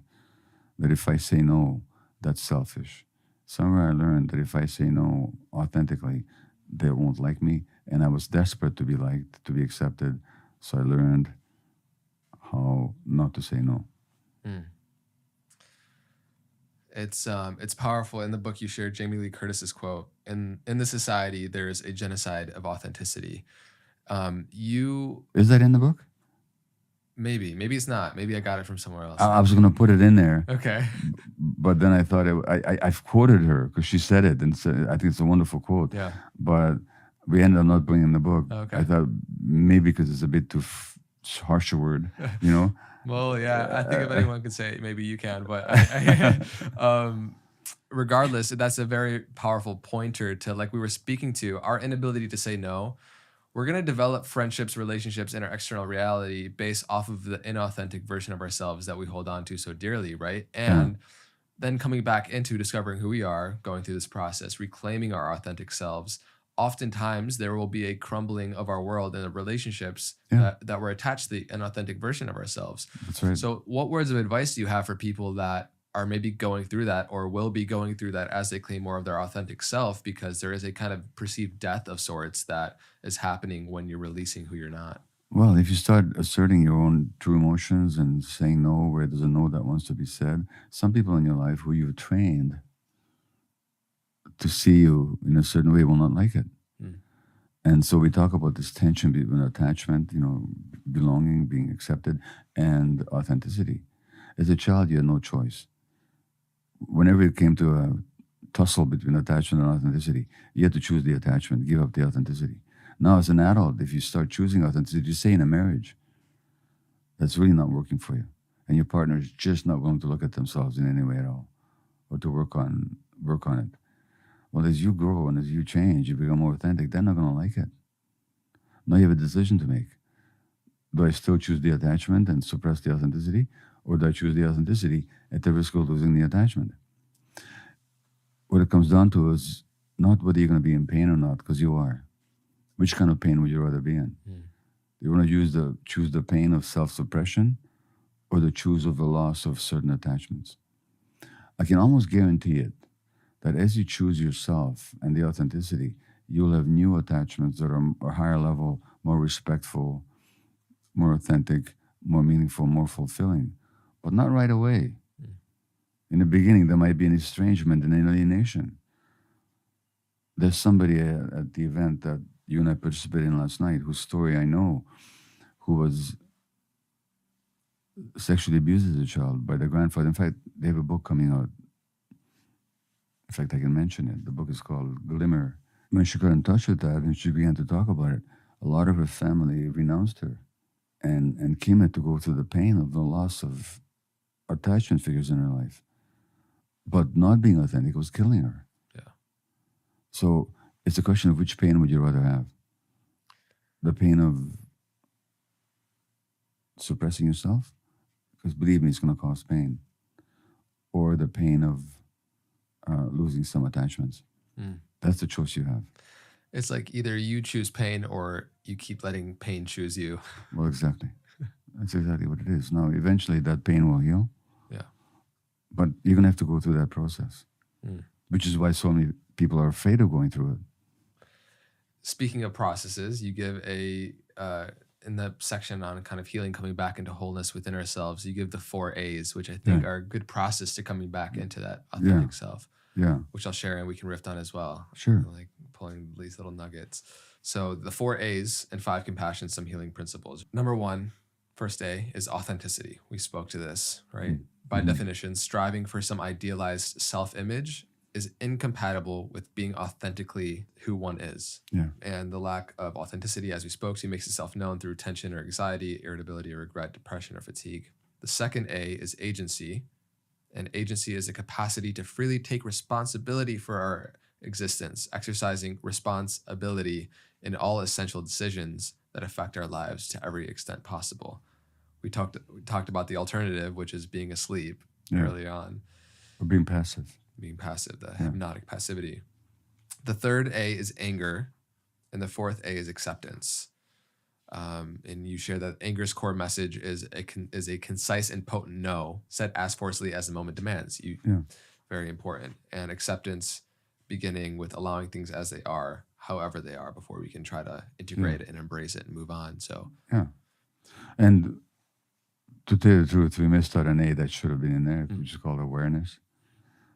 that if I say no, that's selfish. Somewhere I learned that if I say no authentically, they won't like me. And I was desperate to be liked, to be accepted. So I learned how not to say no. Mm. It's powerful. In the book you shared Jamie Lee Curtis's quote, in this society, there is a genocide of authenticity. Is that in the book? Maybe it's not. Maybe I got it from somewhere else. I was going to put it in there. Okay. But then I thought I've quoted her because she said it, and I think it's a wonderful quote. Yeah. But we ended up not putting it in the book. Okay. I thought maybe because it's a bit too harsh a word, you know. Well, yeah, I think if anyone could say it, maybe you can. But regardless, that's a very powerful pointer to, like we were speaking to, our inability to say no. we're going to develop friendships, relationships, and our external reality based off of the inauthentic version of ourselves that we hold on to so dearly, right? And then coming back into discovering who we are, going through this process, reclaiming our authentic selves, oftentimes there will be a crumbling of our world and the relationships that were attached to the inauthentic version of ourselves. That's right. So what words of advice do you have for people that are maybe going through that or will be going through that as they claim more of their authentic self, because there is a kind of perceived death of sorts that is happening when you're releasing who you're not? Well, if you start asserting your own true emotions and saying no where there's a no that wants to be said, some people in your life who you've trained to see you in a certain way will not like it. And so we talk about this tension between attachment, belonging, being accepted, and authenticity. As a child, you had no choice. Whenever it came to a tussle between attachment and authenticity, you had to choose the attachment, give up the authenticity. Now, as an adult, if you start choosing authenticity, you say in a marriage, that's really not working for you. And your partner is just not willing to look at themselves in any way at all or to work on it. Well, as you grow and as you change, you become more authentic, they're not going to like it. Now you have a decision to make. Do I still choose the attachment and suppress the authenticity? Or do I choose the authenticity at the risk of losing the attachment? What it comes down to is not whether you're going to be in pain or not, because you are. Which kind of pain would you rather be in? Do you want to choose the pain of self-suppression or the choose of the loss of certain attachments? I can almost guarantee it that as you choose yourself and the authenticity, you'll have new attachments that are higher level, more respectful, more authentic, more meaningful, more fulfilling, but not right away. In the beginning, there might be an estrangement and alienation. There's somebody at the event that you and I participated in last night, whose story I know, who was sexually abused as a child by their grandfather. In fact, they have a book coming out. In fact, I can mention it. The book is called Glimmer. When she got in touch with that and she began to talk about it, a lot of her family renounced her. And Kim had to go through the pain of the loss of attachment figures in her life. But not being authentic was killing her. Yeah. So it's a question of which pain would you rather have? The pain of suppressing yourself? Because believe me, it's going to cause pain. Or the pain of losing some attachments. That's the choice you have. It's like either you choose pain or you keep letting pain choose you. Well, exactly. That's exactly what it is. Now, eventually that pain will heal. Yeah. But you're going to have to go through that process, which is why so many people are afraid of going through it. Speaking of processes, you give in the section on kind of healing, coming back into wholeness within ourselves, you give the 4 A's, which I think are a good process to coming back into that authentic self. Yeah. Which I'll share and we can riff on as well. Sure. Like pulling these little nuggets. So the 4 A's and 5 compassion, some healing principles. Number 1, first A, is authenticity. We spoke to this, right? By definition, striving for some idealized self-image is incompatible with being authentically who one is. Yeah. And the lack of authenticity, as we spoke to, makes itself known through tension or anxiety, irritability or regret, depression or fatigue. The second A is agency. And agency is a capacity to freely take responsibility for our existence, exercising responsibility in all essential decisions that affect our lives to every extent possible. We talked about the alternative, which is being asleep early on. Or being passive. Being passive, the hypnotic passivity. The third A is anger, and the fourth A is acceptance. And you share that anger's core message is a concise and potent no, said as forcefully as the moment demands. Very important. And acceptance, beginning with allowing things as they are, however they are, before we can try to integrate it and embrace it and move on. So and to tell you the truth, we missed out an A that should have been in there, which is called awareness.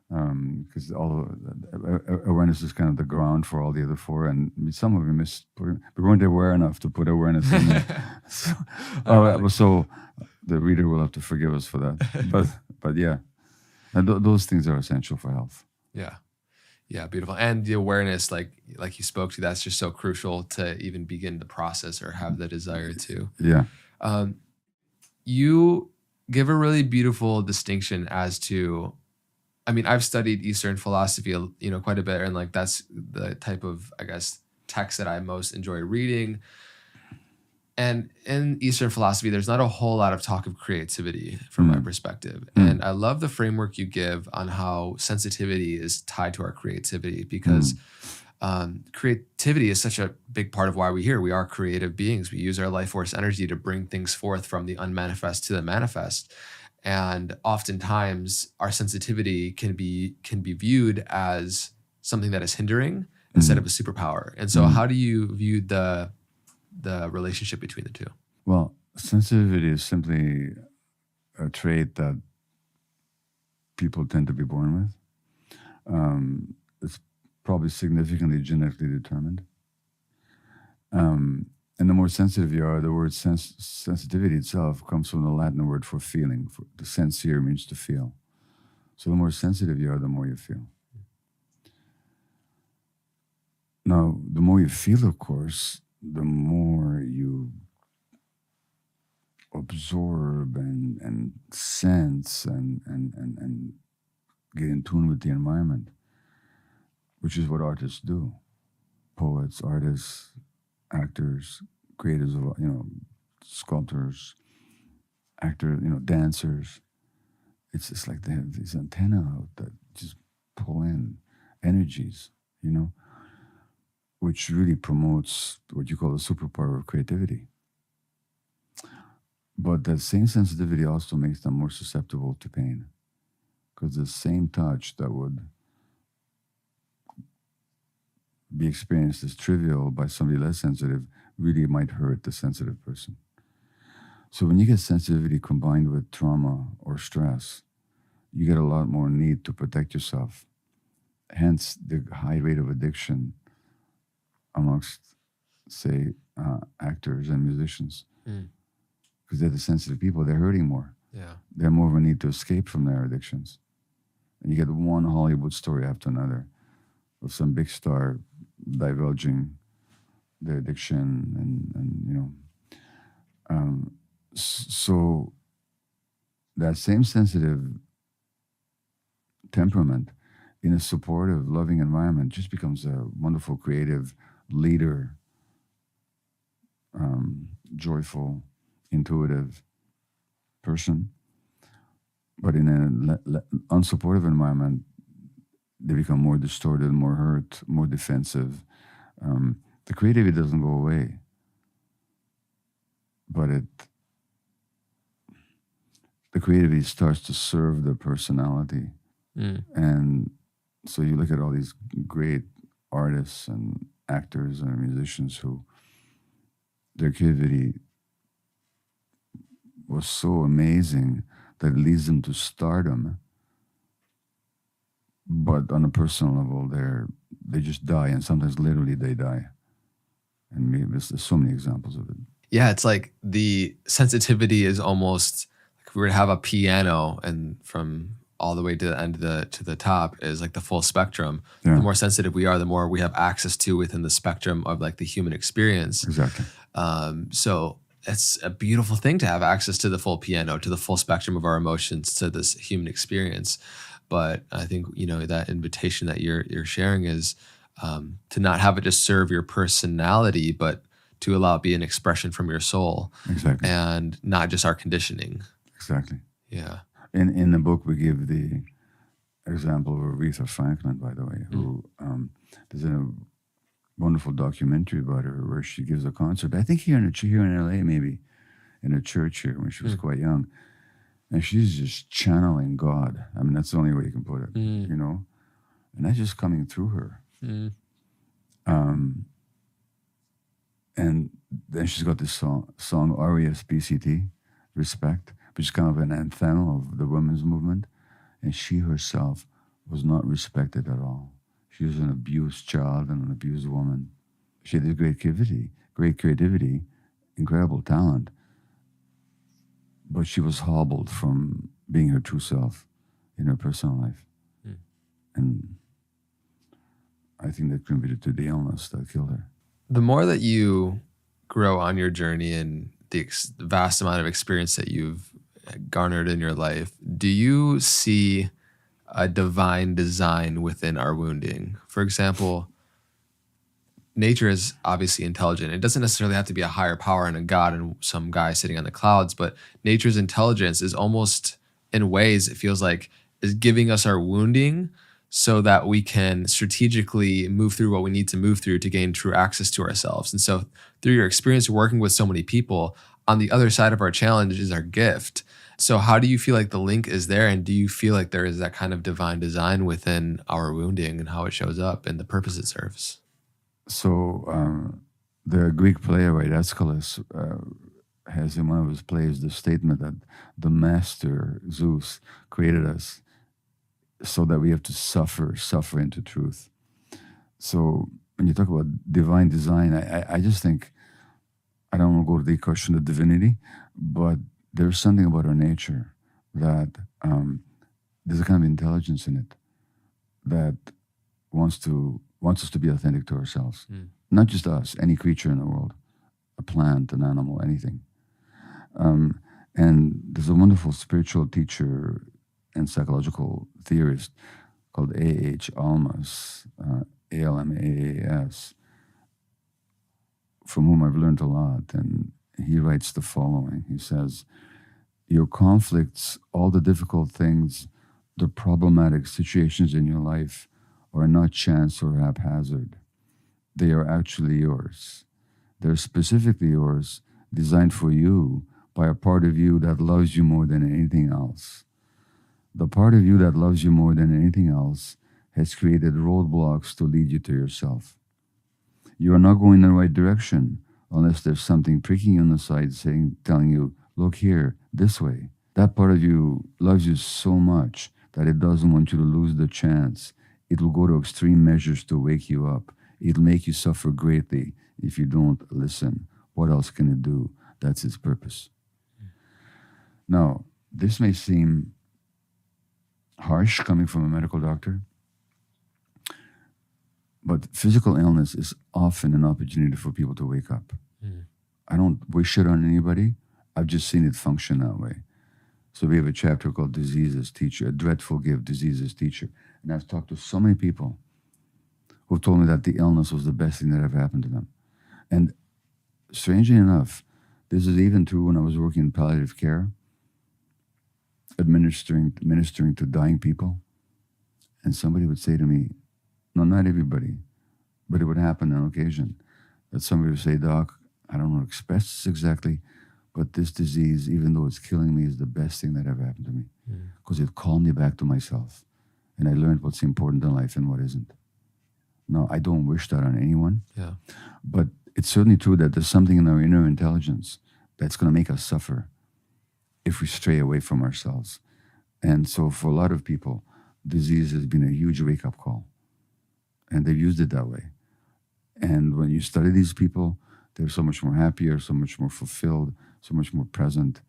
Because awareness is kind of the ground for all the other 4, and some of you missed. We weren't aware enough to put awareness in there. So the reader will have to forgive us for that. But yeah, those things are essential for health. Yeah, beautiful. And the awareness, like you spoke to, that's just so crucial to even begin the process or have the desire to. Yeah. You give a really beautiful distinction as to, I mean, I've studied Eastern philosophy, quite a bit, and like that's the type of, I guess, texts that I most enjoy reading. And in Eastern philosophy, there's not a whole lot of talk of creativity from my perspective. And I love the framework you give on how sensitivity is tied to our creativity, because creativity is such a big part of why we're here. We are creative beings. We use our life force energy to bring things forth from the unmanifest to the manifest. And oftentimes our sensitivity can be viewed as something that is hindering instead of a superpower. And so how do you view the relationship between the two? Well, sensitivity is simply a trait that people tend to be born with. It's probably significantly genetically determined. And the more sensitive you are, the word sensitivity itself comes from the Latin word for feeling. The sensere means to feel. So the more sensitive you are, the more you feel. Now, the more you feel, of course, the more you absorb and sense and get in tune with the environment, which is what artists do. Poets, artists, actors, creators of, sculptors, actors, dancers. It's like they have these antennae out that just pull in energies, which really promotes what you call the superpower of creativity. But that same sensitivity also makes them more susceptible to pain, because the same touch that would be experienced as trivial by somebody less sensitive really might hurt the sensitive person. So when you get sensitivity combined with trauma or stress, you get a lot more need to protect yourself. Hence the high rate of addiction amongst, say, actors and musicians. Because they're the sensitive people, they're hurting more. Yeah. They have more of a need to escape from their addictions. And you get one Hollywood story after another of some big star divulging their addiction so that same sensitive temperament in a supportive, loving environment just becomes a wonderful, creative leader, joyful, intuitive person. But in an unsupportive environment, they become more distorted, more hurt, more defensive. The creativity doesn't go away, but the creativity starts to serve the personality. And so you look at all these great artists and actors and musicians who their creativity was so amazing that it leads them to stardom. But on a personal level, they just die, and sometimes literally they die. And maybe there's so many examples of it. Yeah, it's like the sensitivity is almost like if we were to have a piano, and from all the way to the end to the top is like the full spectrum. Yeah. The more sensitive we are, the more we have access to within the spectrum of like the human experience. Exactly. So it's a beautiful thing to have access to the full piano, to the full spectrum of our emotions, to this human experience. But I think, that invitation that you're sharing is to not have it just serve your personality, but to allow it be an expression from your soul. Exactly. And not just our conditioning. Exactly. Yeah. In the book, we give the example of Aretha Franklin, by the way, who there's a wonderful documentary about her where she gives a concert. I think here in LA, maybe in a church here when she was quite young. And she's just channeling God. I mean, that's the only way you can put it, And that's just coming through her. And then she's got this song R-E-S-P-C-T, Respect, which is kind of an anthem of the women's movement. And she herself was not respected at all. She was an abused child and an abused woman. She had this great creativity, incredible talent. But she was hobbled from being her true self in her personal life. And I think that contributed to the illness that killed her. The more that you grow on your journey and the vast amount of experience that you've garnered in your life, do you see a divine design within our wounding? For example, nature is obviously intelligent. It doesn't necessarily have to be a higher power and a god and some guy sitting on the clouds, but nature's intelligence is almost, in ways, it feels like, is giving us our wounding so that we can strategically move through what we need to move through to gain true access to ourselves. And so through your experience working with so many people, on the other side of our challenge is our gift. So how do you feel like the link is there? And do you feel like there is that kind of divine design within our wounding and how it shows up and the purpose it serves? So the Greek playwright Aeschylus has in one of his plays the statement that the master Zeus created us so that we have to suffer into truth. So when you talk about divine design, I just think, I don't want to go to the question of divinity, but there's something about our nature that there's a kind of intelligence in it that wants us to be authentic to ourselves. Not just us, any creature in the world, a plant, an animal, anything. And there's a wonderful spiritual teacher and psychological theorist called A.H. Almaas, A-L-M-A-A-S, from whom I've learned a lot. And he writes the following. He says, your conflicts, all the difficult things, the problematic situations in your life are not chance or haphazard. They are actually yours. They're specifically yours, designed for you by a part of you that loves you more than anything else. The part of you that loves you more than anything else has created roadblocks to lead you to yourself. You are not going in the right direction unless there's something pricking you on the side telling you, look here, this way. That part of you loves you so much that it doesn't want you to lose the chance. It will go to extreme measures to wake you up. It'll make you suffer greatly if you don't listen. What else can it do? That's its purpose. Now, this may seem harsh coming from a medical doctor, but physical illness is often an opportunity for people to wake up. I don't wish it on anybody. I've just seen it function that way. So we have a chapter called Diseases Teacher, a dreadful gift, Diseases Teacher. And I've talked to so many people who told me that the illness was the best thing that ever happened to them. And strangely enough, this is even true when I was working in palliative care, ministering to dying people. And somebody would say to me, no, not everybody, but it would happen on occasion, that somebody would say, Doc, I don't know what to express this exactly, but this disease, even though it's killing me, is the best thing that ever happened to me. Because it called me back to myself. And I learned what's important in life and what isn't. Now, I don't wish that on anyone. But it's certainly true that there's something in our inner intelligence that's going to make us suffer if we stray away from ourselves. And so for a lot of people, disease has been a huge wake-up call. And they've used it that way. And when you study these people, they're so much more happier, so much more fulfilled, so much more present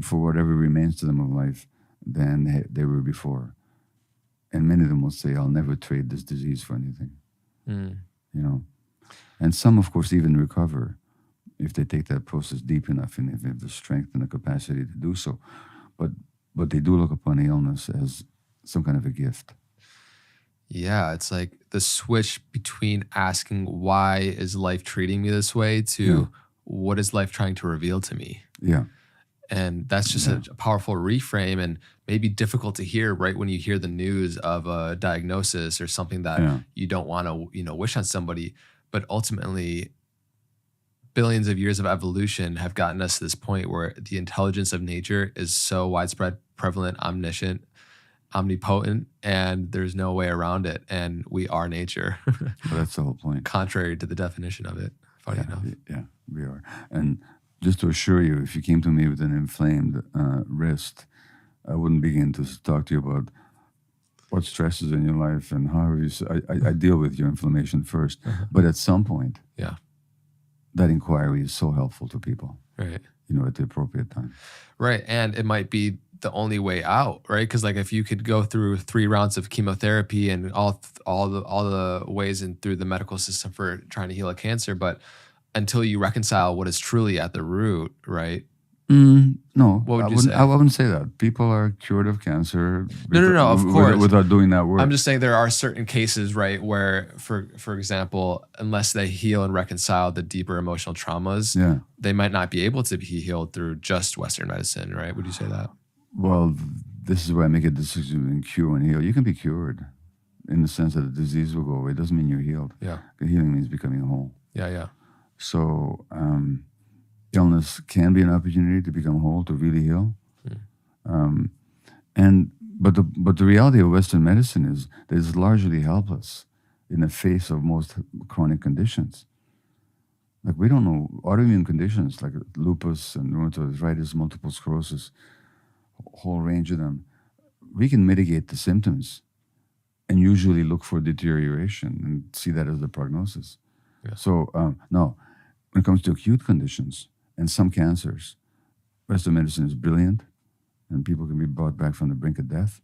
for whatever remains to them of life than they were before. And many of them will say, I'll never trade this disease for anything. You know? And some, of course, even recover if they take that process deep enough and if they have the strength and the capacity to do so. But they do look upon the illness as some kind of a gift. Yeah, it's like the switch between asking why is life treating me this way to what is life trying to reveal to me? Yeah. And that's just a powerful reframe and maybe difficult to hear right when you hear the news of a diagnosis or something that you don't want to, wish on somebody. But ultimately, billions of years of evolution have gotten us to this point where the intelligence of nature is so widespread, prevalent, omniscient, omnipotent, and there's no way around it. And we are nature. Well, that's the whole point. Contrary to the definition of it, funny enough. Yeah, we are. And just to assure you, if you came to me with an inflamed wrist, I wouldn't begin to talk to you about what stresses in your life and how I deal with your inflammation first. But at some point, that inquiry is so helpful to people. Right. At the appropriate time. Right. And it might be the only way out, right? Because like if you could go through 3 rounds of chemotherapy and all the ways and through the medical system for trying to heal a cancer, but until you reconcile what is truly at the root, right? No, What would I you wouldn't. say? I wouldn't say that. People are cured of cancer. No, of course. Without doing that work. I'm just saying there are certain cases, right, where, for example, unless they heal and reconcile the deeper emotional traumas, Yeah. they might not be able to be healed through just Western medicine, right? Would you say that? Well, this is where I make a decision between cure and heal. You can be cured in the sense that the disease will go away. It doesn't mean you're healed. Yeah. Healing means becoming whole. Yeah. So illness can be an opportunity to become whole, to really heal. But the reality of Western medicine is that it's largely helpless in the face of most chronic conditions. Like we don't know autoimmune conditions like lupus and rheumatoid arthritis, multiple sclerosis, a whole range of them. We can mitigate the symptoms and usually look for deterioration and see that as the prognosis. Yeah. So no, when it comes to acute conditions and some cancers, Western medicine is brilliant, and people can be brought back from the brink of death,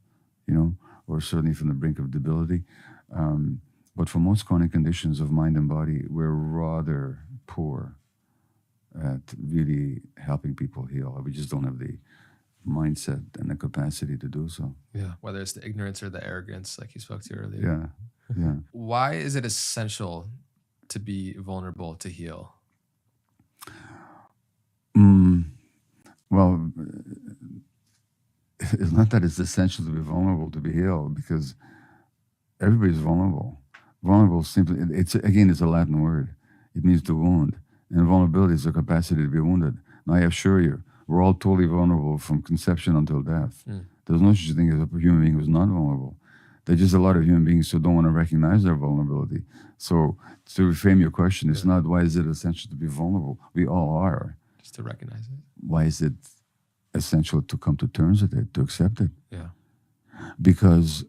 or certainly from the brink of debility. But for most chronic conditions of mind and body, we're rather poor at really helping people heal. We just don't have the mindset and the capacity to do so. Yeah. Whether it's the ignorance or the arrogance, like you spoke to earlier. Yeah. Why is it essential to be vulnerable to heal? Well, it's not that it's essential to be vulnerable to be healed, because everybody's vulnerable. Vulnerable simply, it's a Latin word. It means to wound. And vulnerability is the capacity to be wounded. Now, I assure you, we're all totally vulnerable from conception until death. There's no such thing as a human being who's not vulnerable. There's just a lot of human beings who don't want to recognize their vulnerability. So to reframe your question, it's not why is it essential to be vulnerable? We all are. Just to recognize it. Why is it essential to come to terms with it, to accept it? Yeah. Because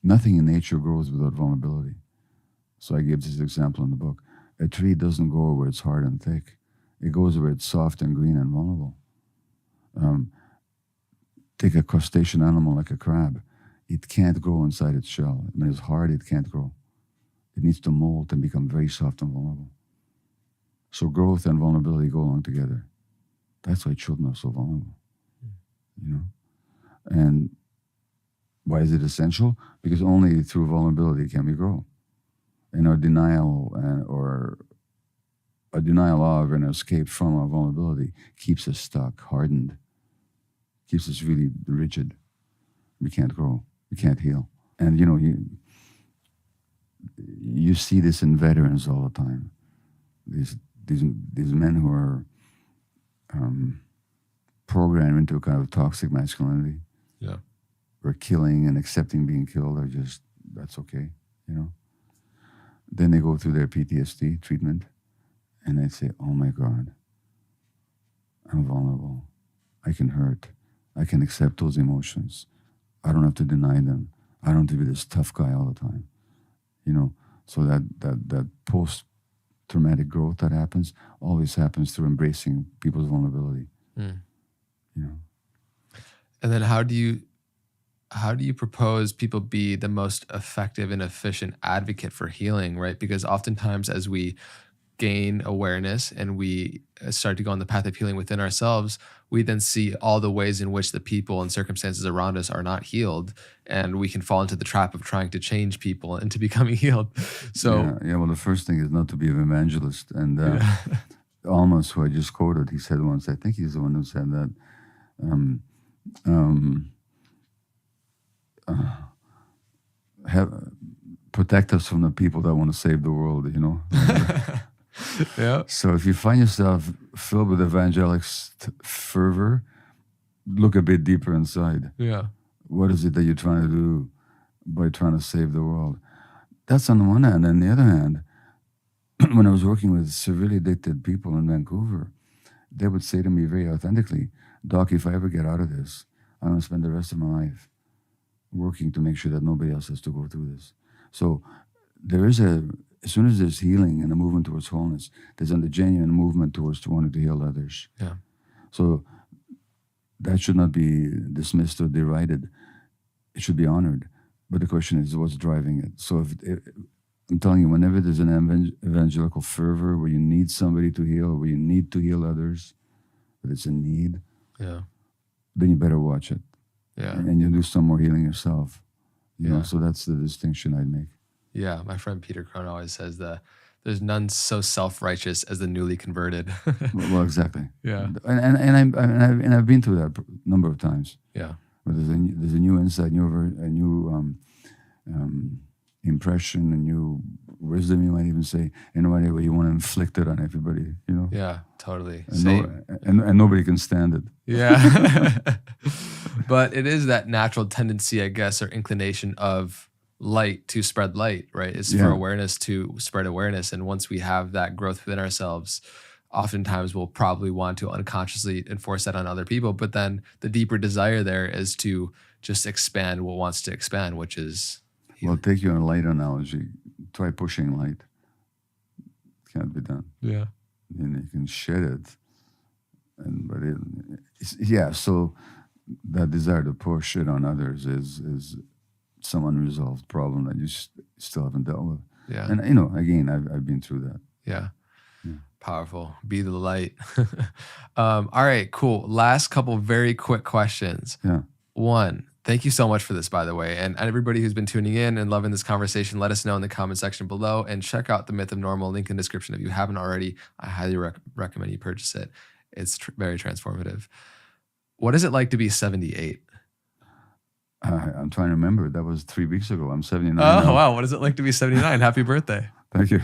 nothing in nature grows without vulnerability. So I gave this example in the book. A tree doesn't grow where it's hard and thick. It goes where it's soft and green and vulnerable. Take a crustacean animal like a crab. It can't grow inside its shell. When it's hard, it can't grow. It needs to molt and become very soft and vulnerable. So growth and vulnerability go along together. That's why children are so vulnerable. And why is it essential? Because only through vulnerability can we grow. And our denial or a denial of and escape from our vulnerability keeps us stuck, hardened, keeps us really rigid. We can't grow. We can't heal. And you see this in veterans all the time. These men who are programmed into a kind of toxic masculinity. Yeah. Or killing and accepting being killed, or just that's okay, Then they go through their PTSD treatment, and they say, "Oh my God, I'm vulnerable. I can hurt. I can accept those emotions. I don't have to deny them. I don't have to be this tough guy all the time." So that post-traumatic growth that happens always happens through embracing people's vulnerability. And then how do you propose people be the most effective and efficient advocate for healing, right? Because oftentimes as we gain awareness and we start to go on the path of healing within ourselves, we then see all the ways in which the people and circumstances around us are not healed, and we can fall into the trap of trying to change people into becoming healed. So well, the first thing is not to be an evangelist. And Almas, who I just quoted, he said once, I think he's the one who said that, protect us from the people that want to save the world, Yeah. So if you find yourself filled with evangelic fervor, look a bit deeper inside. Yeah. What is it that you're trying to do by trying to save the world? That's on the one hand. On the other hand, when I was working with severely addicted people in Vancouver, they would say to me very authentically, "Doc, if I ever get out of this, I'm going to spend the rest of my life working to make sure that nobody else has to go through this." So as soon as there's healing and a movement towards wholeness, there's a genuine movement towards wanting to heal others. Yeah. So that should not be dismissed or derided. It should be honored. But the question is, what's driving it? So I'm telling you, whenever there's an evangelical fervor where you need somebody to heal, or where you need to heal others, but it's a need, Yeah. then you better watch it. Yeah. And you do some more healing yourself. You know, Yeah. so that's the distinction I'd make. Yeah. My friend Peter Crone always says that there's none so self-righteous as the newly converted. Well, exactly. Yeah. And I've been through that a number of times. Yeah. Where there's a new insight, a new impression, a new wisdom, you might even say, in a way where you want to inflict it on everybody, you know? Yeah, totally. And, Same. and nobody can stand it. Yeah. But it is that natural tendency, I guess, or inclination of light to spread light, right? It's for awareness to spread awareness. And once we have that growth within ourselves, oftentimes we'll probably want to unconsciously enforce that on other people. But then the deeper desire there is to just expand what wants to expand, which is... Well, take your light analogy. Try pushing light. It can't be done. Yeah. And you can shed it. So that desire to push it on others is some unresolved problem that you still haven't dealt with. Yeah. And, you know, again, I've been through that. Yeah. Powerful. Be the light. All right, cool. Last couple very quick questions. Yeah. One, thank you so much for this, by the way. And everybody who's been tuning in and loving this conversation, let us know in the comment section below, and check out The Myth of Normal, link in the description. If you haven't already, I highly recommend you purchase it. It's very transformative. What is it like to be 78? I'm trying to remember. That was 3 weeks ago. I'm 79 Oh, now. wow. What is it like to be 79? Happy birthday. Thank you.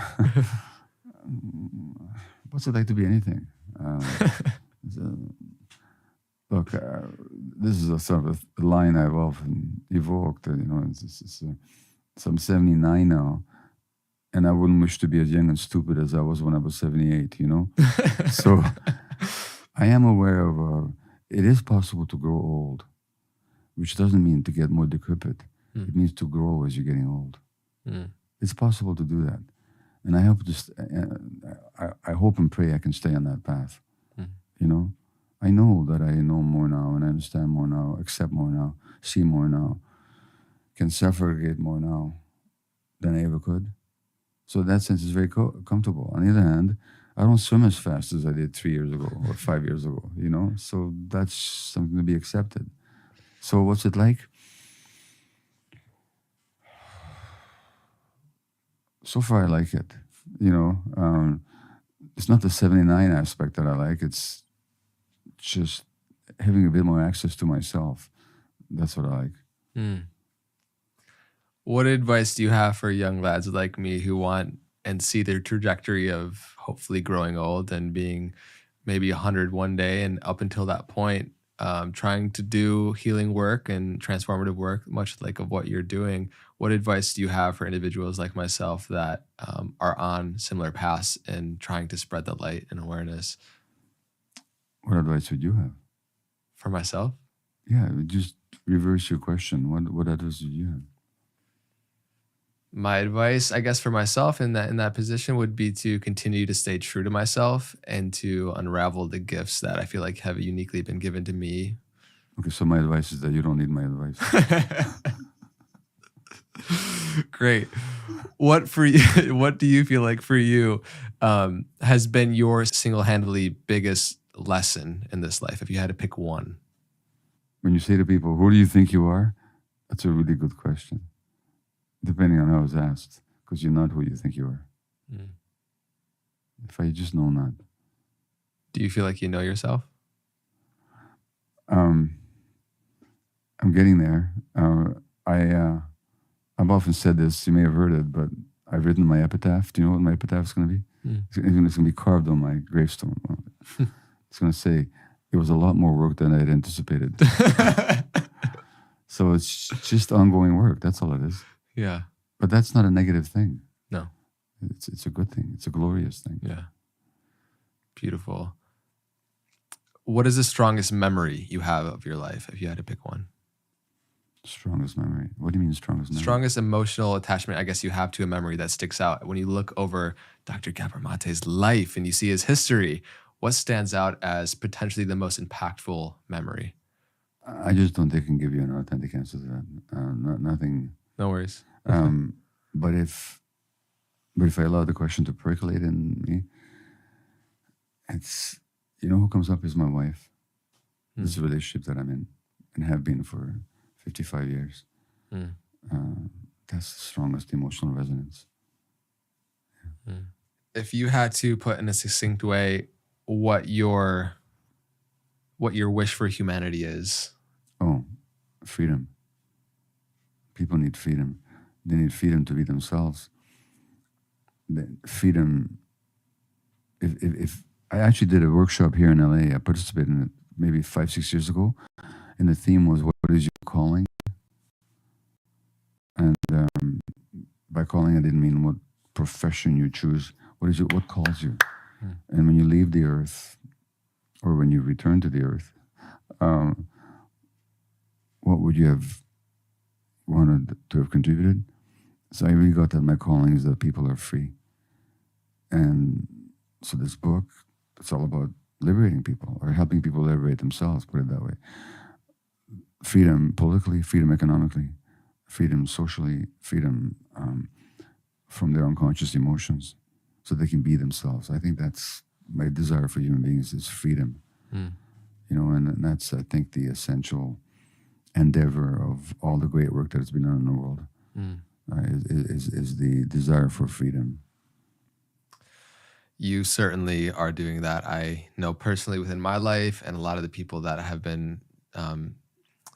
What's it like to be anything? Look, this is a sort of a line I've often evoked. You know, so I'm 79 now, and I wouldn't wish to be as young and stupid as I was when I was 78. You know, so I am aware of it is possible to grow old, which doesn't mean to get more decrepit. It means to grow as you're getting old. It's possible to do that, and I hope I hope and pray I can stay on that path. You know. I know that I know more now, and I understand more now, accept more now, see more now, can suffragate more now than I ever could. So in that sense, it's very comfortable. On the other hand, I don't swim as fast as I did 3 years ago or 5 years ago, you know? So that's something to be accepted. So what's it like? So far, I like it. You know, it's not the 79 aspect that I like. It's just having a bit more access to myself. That's what I like. What advice do you have for young lads like me who want and see their trajectory of hopefully growing old and being maybe 100 one day, and up until that point, trying to do healing work and transformative work, much like of what you're doing? What advice do you have for individuals like myself that are on similar paths and trying to spread the light and awareness? What advice would you have? For myself? Yeah, just reverse your question. What advice would you have? My advice, I guess, for myself in that position would be to continue to stay true to myself and to unravel the gifts that I feel like have uniquely been given to me. Okay, so my advice is that you don't need my advice. Great. What do you feel like for you has been your single-handedly biggest lesson in this life, if you had to pick one? When you say to people, who do you think you are? That's a really good question, depending on how it's asked, because you're not who you think you are. If I just know that. Do you feel like you know yourself? I'm getting there. I've often said this, you may have heard it, but I've written my epitaph. Do you know what my epitaph is going to be? It's going to be carved on my gravestone. It's going to say, it was a lot more work than I had anticipated. So it's just ongoing work. That's all it is. Yeah. But that's not a negative thing. No. It's a good thing. It's a glorious thing. Yeah. Beautiful. What is the strongest memory you have of your life, if you had to pick one? Strongest memory? What do you mean strongest memory? Strongest emotional attachment, I guess, you have to a memory that sticks out. When you look over Dr. Gabor Mate's life and you see his history, what stands out as potentially the most impactful memory? I just don't think I can give you an authentic answer to that. Nothing. No worries. But if But if I allow the question to percolate in me, it's, who comes up is my wife. This is a relationship that I'm in and have been for 55 years. That's the strongest emotional resonance. Yeah. If you had to put in a succinct way what your wish for humanity is. Oh, freedom. People need freedom. They need freedom to be themselves. Freedom. If I actually did a workshop here in LA, I participated in it maybe 5-6 years ago, and the theme was, what is your calling? And by calling, I didn't mean what profession you choose. What calls you? And when you leave the earth, or when you return to the earth, what would you have wanted to have contributed? So I really got that my calling is that people are free. And so this book, it's all about liberating people, or helping people liberate themselves, put it that way. Freedom politically, freedom economically, freedom socially, freedom from their unconscious emotions, so they can be themselves. I think that's my desire for human beings, is freedom. And that's, I think, the essential endeavor of all the great work that has been done in the world, is the desire for freedom. You certainly are doing that. I know personally within my life, and a lot of the people that have been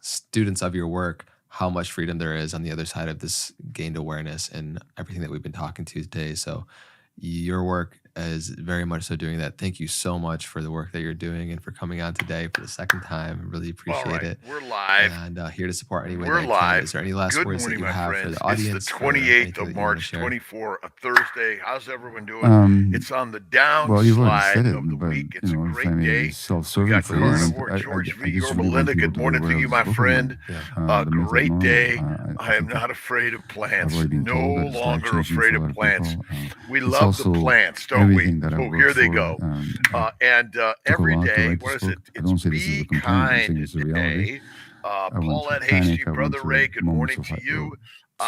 students of your work, how much freedom there is on the other side of this gained awareness and everything that we've been talking to today. So your work is very much so doing that. Thank you so much for the work that you're doing and for coming on today for the second time. Really appreciate it. We're live. And here to support any way We're that I live. can. Is there any last Good words morning, that you have friends. for the audience? It's the 28th of March, 24, a Thursday. How's everyone doing? It's on the downslide well, you've already said it, of the but, week. It's a if I great may be day. self-serving got for you, Carnivore George V. just Yorba really want Linda. people Good to be morning aware to of you, this my book of friend. mine. The Myth of Great Normal. day. I I am think not afraid of plants. I've already been No told that it's longer life-changing afraid for a lot of plants. people. We It's love the also plants, don't we? everything that I Oh, work here they for. go. Took a Every lot to day, write what this is book. it? I It's don't say this is a Be complaint. I'm saying Kind it's a reality. Day. I went Paulette through Hasty, panic. I went Brother through Ray, good moments morning of to you.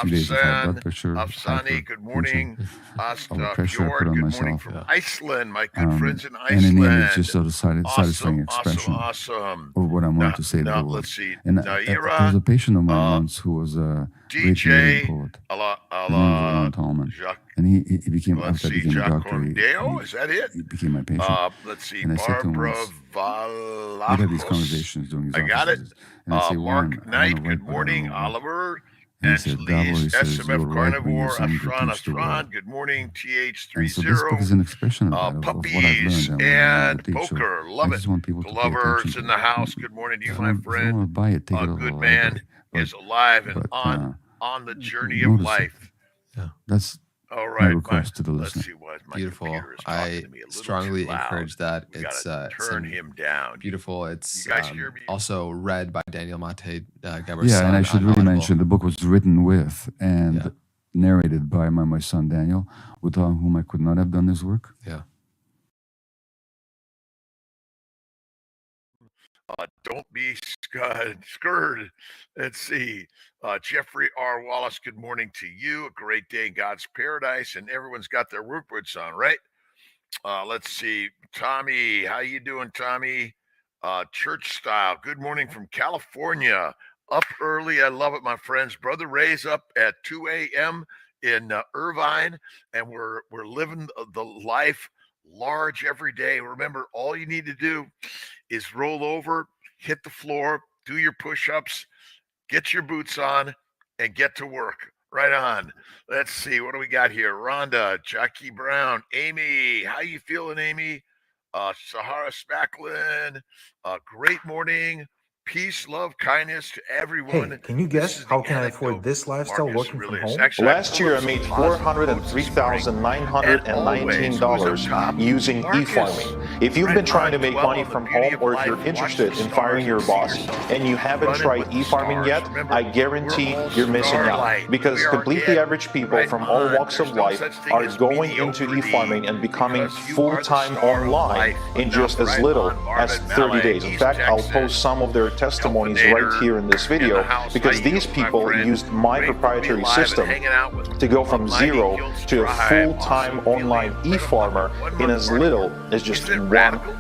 3 days of high blood Afsan, pressure, Afsani, good morning. all the Asta pressure I put Fjord, on good morning myself. from Iceland, my good friends in And the name is Iceland. just a satisfying expression Awesome. of what I wanted to say to the world. Let's see. And there Naira, was a patient of mine once who was a great Canadian DJ, poet. His name was Alan Tallman. And he became, let's after I see, became a doctor, Jacondeo, is that it? he became my patient. Let's see, And I said to him Barbara once, we'd have these Valajos. conversations during his I got it. offices. And I'd say, Warren, Mark I Knight, want to write, good but I morning. don't know what. Oliver, And he said, Davo, he Angelis, says, you'll SMF write when Carnivore, you're something to Ashran, teach the world. Ashran, good morning. And so this book is TH30, an expression of that, of what I've Puppies, learned and what I want and to teach. So Poker, I love it. just want people The to pay attention lovers to in it. the house, good morning to you, If my you don't want friend. to buy it, take it A out of the good man library. is alive and but, on the journey of notice it. life. That's All my right, request to the let's listener. see what my Beautiful. computer is I talking to me a little strongly too loud. encourage that. We It's gotta turn some him down. beautiful. It's You guys hear me? also read by Daniel Mate Gabar's Yeah, and I son should on really Audible. mention the book was written with and Yeah. narrated by my son Daniel, without whom I could not have done this work. Yeah. Don't be scared. Let's see. Jeffrey R. Wallace, good morning to you. A great day in God's paradise, and everyone's got their work boots on, right? Let's see. Tommy, how you doing, Tommy? Church style. Good morning from California. Up early. I love it, my friends. Brother Ray's up at 2 a.m. in Irvine, and we're living the life large every day. Remember, all you need to do is roll over, hit the floor, do your push-ups, get your boots on, and get to work. Right on. Let's see. What do we got here? Rhonda, Jackie Brown, Amy. How you feeling, Amy? Sahara Spacklin. Great morning. Peace, love, kindness to everyone. Hey, can you guess how can I afford this lifestyle working from home? Last year, I made $403,919 using e-farming. If you've been trying to make money from home, or if you're interested in firing your boss and you haven't tried e-farming yet, I guarantee you're missing out. Because completely average people from all walks of life are going into e-farming and becoming full-time online in just as little as 30 days. In fact, I'll post some of their testimonies right here in this video, because these people used my proprietary system to go from 0 to a full-time online e-farmer in as little as just 1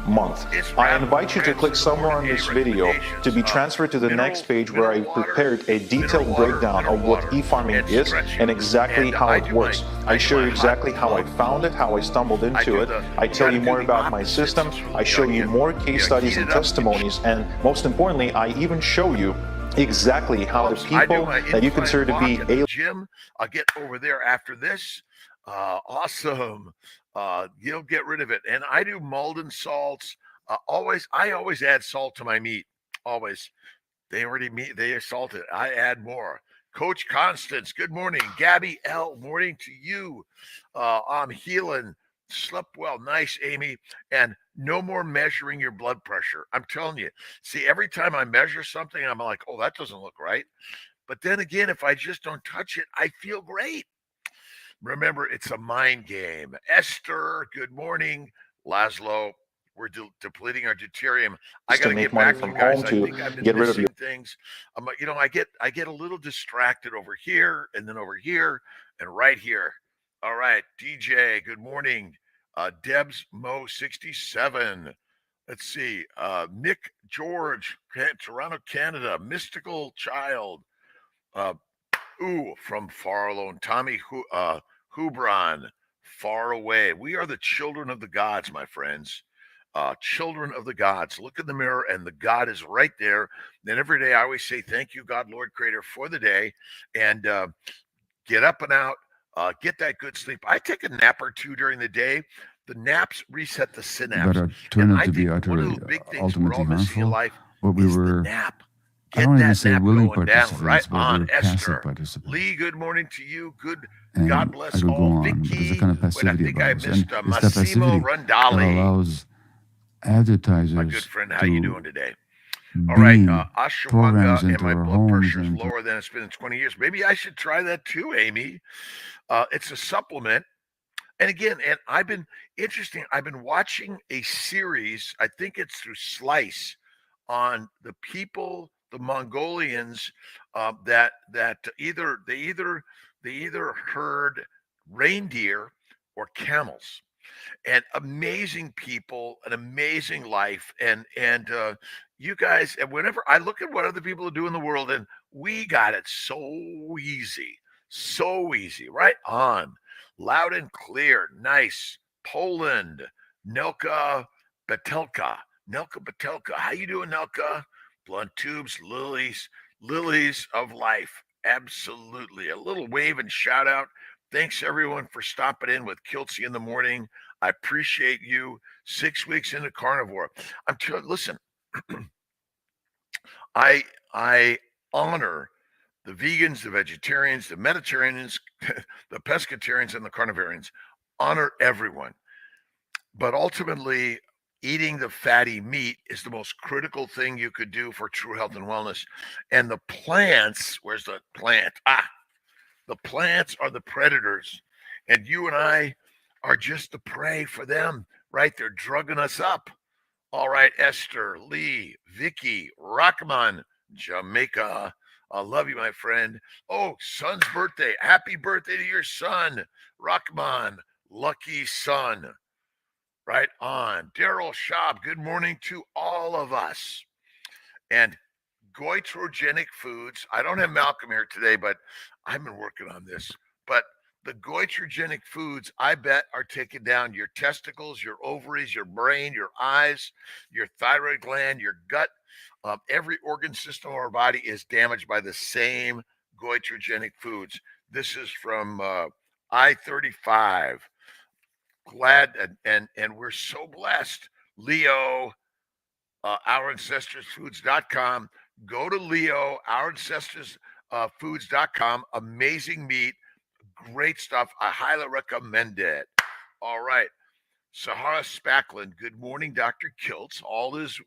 month. I invite you to click somewhere on this video to be transferred to the next page, where I prepared a detailed breakdown of what e-farming is and exactly how it works. I show you exactly how I found it, how I stumbled into it. I tell you more about my system. I show you more case studies and testimonies, and most importantly, I even show you exactly how the people that you consider to be a Jim, I'll get over there after this. Awesome. You'll get rid of it. And I do Malden salts. I always add salt to my meat. Always. They salt it. I add more. Coach Constance, good morning. Gabby L, morning to you. I'm healing. Slept well. Nice, Amy. And no more measuring your blood pressure. I'm telling you. See, every time I measure something, I'm like, oh, that doesn't look right. But then again, if I just don't touch it, I feel great. Remember, it's a mind game. Esther, good morning. Laszlo, we're depleting our deuterium. I got to get back to you guys. I think I've been missing things. I get a little distracted over here and then over here and right here. All right, DJ, good morning. Debs Mo 67. Let's see. Nick George, Toronto, Canada. Mystical Child. From far alone. Tommy Hubron, far away. We are the children of the gods, my friends. Children of the gods. Look in the mirror and the God is right there. Then every day I always say, thank you, God, Lord, Creator, for the day. And get up and out. Get that good sleep. I take a nap or two during the day. The naps reset the synapse. But turn out to be utterly, ultimately harmful. What we were, I don't even say willing participants, but we're passive participants. Lee, good morning to you. Good. And God bless I could go all. on because the kind of passivity about us. And it's that Massimo passivity that allows advertisers my good friend, how to you doing today? All right, programs ashwagandha, and into my our blood homes pressure is and lower than it's been in 20 years. Maybe I should try that too, Amy. It's a supplement. And again, I've been watching a series, I think it's through Slice, on the people, the Mongolians, that they either herd reindeer or camels. And amazing people, an amazing life. And you guys, and whenever I look at what other people are doing in the world, and we got it so easy, right on, loud and clear, nice. Poland, Nelka Betelka. How you doing, Nelka? Blunt tubes, lilies of life. Absolutely. A little wave and shout out. Thanks everyone for stopping in with Kiltsy in the morning. I appreciate you. 6 weeks into carnivore. Listen, I honor the vegans, the vegetarians, the Mediterraneans, the pescatarians, and the carnivarians. Honor everyone. But ultimately, eating the fatty meat is the most critical thing you could do for true health and wellness. And the plants, where's the plant? The plants are the predators. And you and I are just the prey for them, right? They're drugging us up. All right, Esther, Lee, Vicky, Rockman, Jamaica. I love you, my friend. Oh, son's birthday. Happy birthday to your son, Rockman. Lucky son. Right on. Daryl Schaub, good morning to all of us. And goitrogenic foods. I don't have Malcolm here today, but I've been working on this. But the goitrogenic foods, I bet, are taking down your testicles, your ovaries, your brain, your eyes, your thyroid gland, your gut. Every organ system of our body is damaged by the same goitrogenic foods. This is from I-35. Glad and we're so blessed. Leo, ourancestorsfoods.com. Go to Leo, ourancestorsfoods.com. Amazing meat, great stuff. I highly recommend it. All right. Sahara Spacklin, good morning, Dr. Kiltz. All is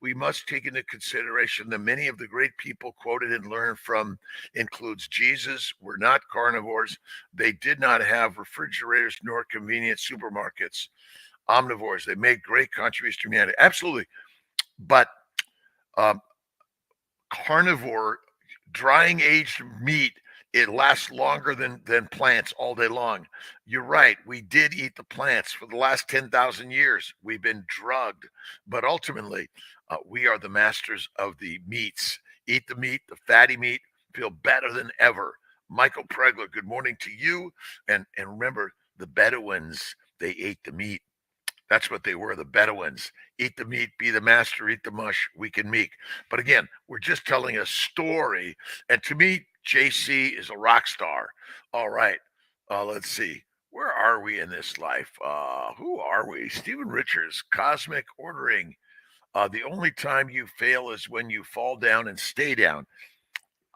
we must take into consideration that many of the great people quoted and learned from includes Jesus, were not carnivores. They did not have refrigerators nor convenient supermarkets. Omnivores, they made great contributions to humanity. Absolutely. But Carnivore, drying aged meat, it lasts longer than plants all day long. You're right. We did eat the plants for the last 10,000 years. We've been drugged, but ultimately, we are the masters of the meats. Eat the meat, the fatty meat, feel better than ever. Michael Pregler, good morning to you. And remember, the Bedouins, they ate the meat. That's what they were, the Bedouins. Eat the meat, be the master, eat the mush, we can meek. But again, we're just telling a story. And to me, JC is a rock star. All right. Let's see. Where are we in this life? Who are we? Stephen Richards, Cosmic Ordering. The only time you fail is when you fall down and stay down.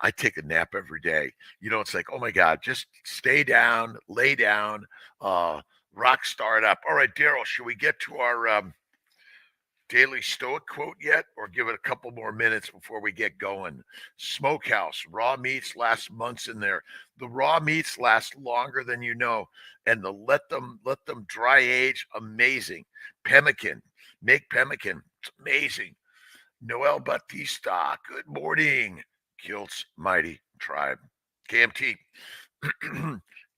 I take a nap every day. It's like, oh my God, just stay down, lay down, rock star it up. All right, Daryl, should we get to our daily Stoic quote yet, or give it a couple more minutes before we get going? Smokehouse, raw meats last months in there. The raw meats last longer than you know, and let them dry age. Amazing. Pemmican, make pemmican. It's amazing. Noel Batista, good morning. Kilt's Mighty Tribe. KMT.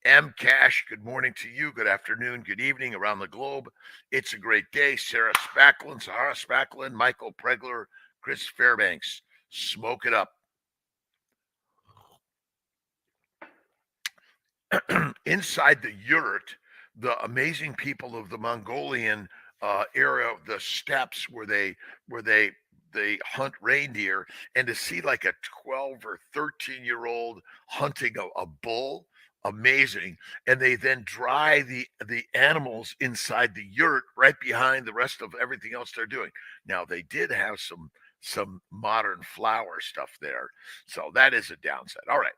M. Cash, good morning to you. Good afternoon, good evening around the globe. It's a great day. Sarah Spacklin, Sahara Spacklin, Michael Pregler, Chris Fairbanks. Smoke it up. Inside the yurt, the amazing people of the Mongolian era, the steppes where they hunt reindeer, and to see like a 12 or 13-year-old hunting a bull, amazing. And they then dry the animals inside the yurt right behind the rest of everything else they're doing. Now they did have some modern flower stuff there, so that is a downside. All right.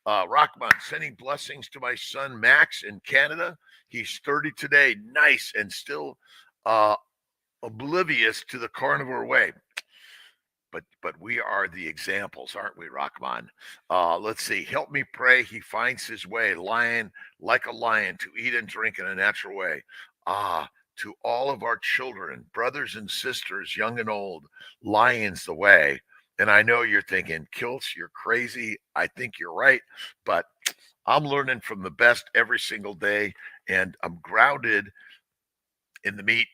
Rockman, sending blessings to my son Max in Canada. He's 30 today. Nice, and still oblivious to the carnivore way. But we are the examples, aren't we, Rockman? Let's see. Help me pray he finds his way, lion like a lion, to eat and drink in a natural way. To all of our children, brothers and sisters, young and old, lion's the way. And I know you're thinking, Kilts, you're crazy. I think you're right. But I'm learning from the best every single day, and I'm grounded in the meat.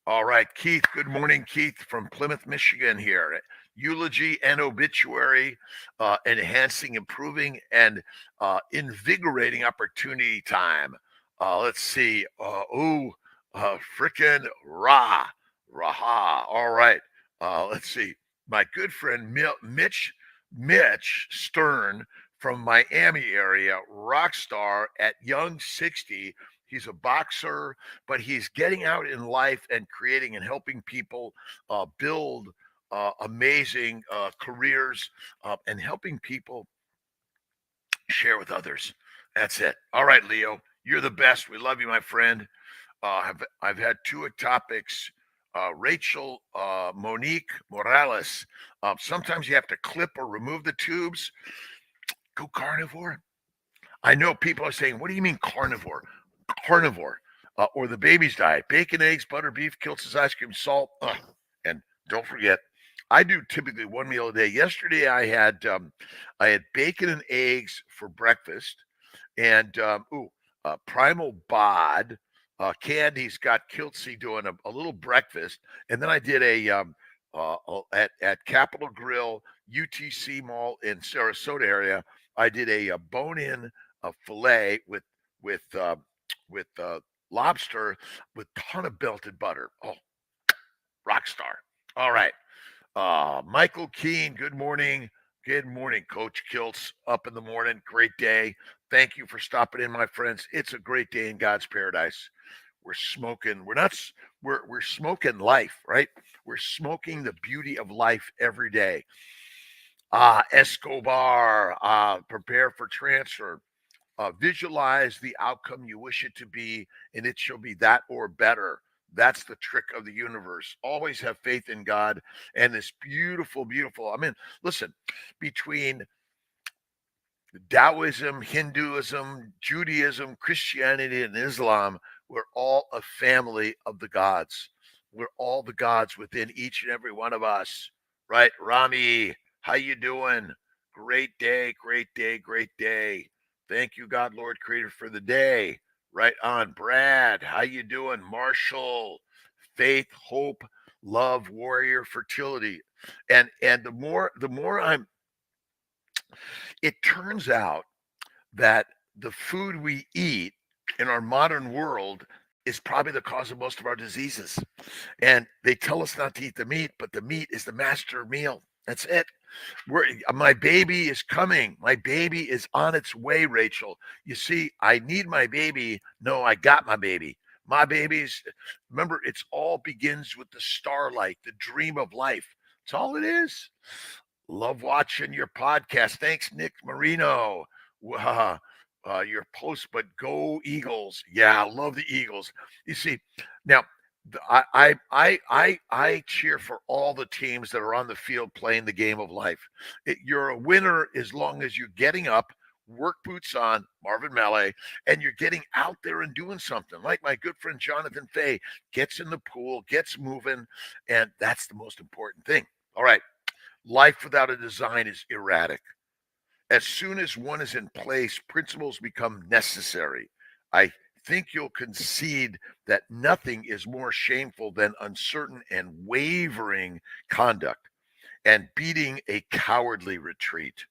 All right, Keith. Good morning, Keith, from Plymouth, Michigan here. Eulogy and obituary, enhancing, improving, and invigorating opportunity time. Let's see. Frickin' Raha. All right. Let's see. My good friend Mitch Stern from Miami area, rock star at young 60. He's a boxer, but he's getting out in life and creating and helping people build amazing careers and helping people share with others. That's it. All right, Leo, you're the best. We love you, my friend. I've had two topics. Rachel Monique Morales. Sometimes you have to clip or remove the tubes. Go carnivore. I know people are saying, what do you mean carnivore? Carnivore, or the baby's diet: bacon, eggs, butter, beef, Kilts' ice cream, salt. And don't forget, I do typically one meal a day. Yesterday I had bacon and eggs for breakfast, and Primal Bod Candy's got Kiltsy doing a little breakfast, and then I did at Capitol Grill, UTC Mall in Sarasota area. I did a bone-in fillet with lobster with ton of melted butter. Oh, rock star. All right. Michael Keene, good morning. Good morning, Coach Kilts. Up in the morning. Great day. Thank you for stopping in, my friends. It's a great day in God's paradise. We're smoking. We're smoking life, right? We're smoking the beauty of life every day. Escobar, prepare for transfer. Visualize the outcome you wish it to be, and it shall be that or better. That's the trick of the universe. Always have faith in God and this beautiful, beautiful. I mean, listen, between Taoism, Hinduism, Judaism, Christianity, and Islam, we're all a family of the gods. We're all the gods within each and every one of us, Right, Rami, how you doing? Great day, great day, great day. Thank you, God, Lord, Creator, for the day. Right on, Brad. How you doing? Marshall, faith, hope, love, warrior, fertility, and the more I'm. It turns out that the food we eat in our modern world is probably the cause of most of our diseases. And they tell us not to eat the meat, but the meat is the master meal. That's it. My baby is coming. My baby is on its way, Rachel. You see, I need my baby. No, I got my baby. My baby's, remember, it's all begins with the starlight, the dream of life. That's all it is. Love watching your podcast. Thanks, Nick Marino. Your post, but go Eagles. Yeah, I love the Eagles. You see, now I cheer for all the teams that are on the field playing the game of life. You're a winner as long as you're getting up, work boots on, Marvin Mallet, and you're getting out there and doing something. Like my good friend Jonathan Fay gets in the pool, gets moving, and that's the most important thing. All right. Life without a design is erratic. As soon as one is in place, principles become necessary. I think you'll concede that nothing is more shameful than uncertain and wavering conduct and beating a cowardly retreat.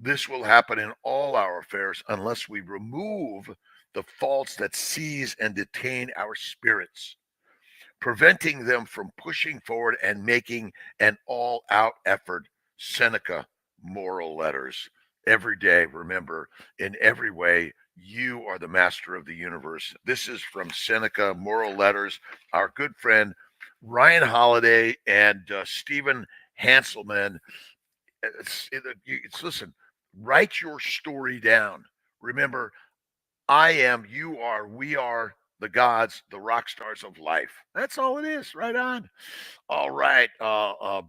This will happen in all our affairs unless we remove the faults that seize and detain our spirits, preventing them from pushing forward and making an all-out effort. Seneca, Moral Letters. Every day, remember, in every way, you are the master of the universe. This is from Seneca, Moral Letters. Our good friend Ryan Holiday and Stephen Hanselman. Listen, write your story down. Remember, I am, you are, we are the gods, the rock stars of life. That's all it is. Right on. All right.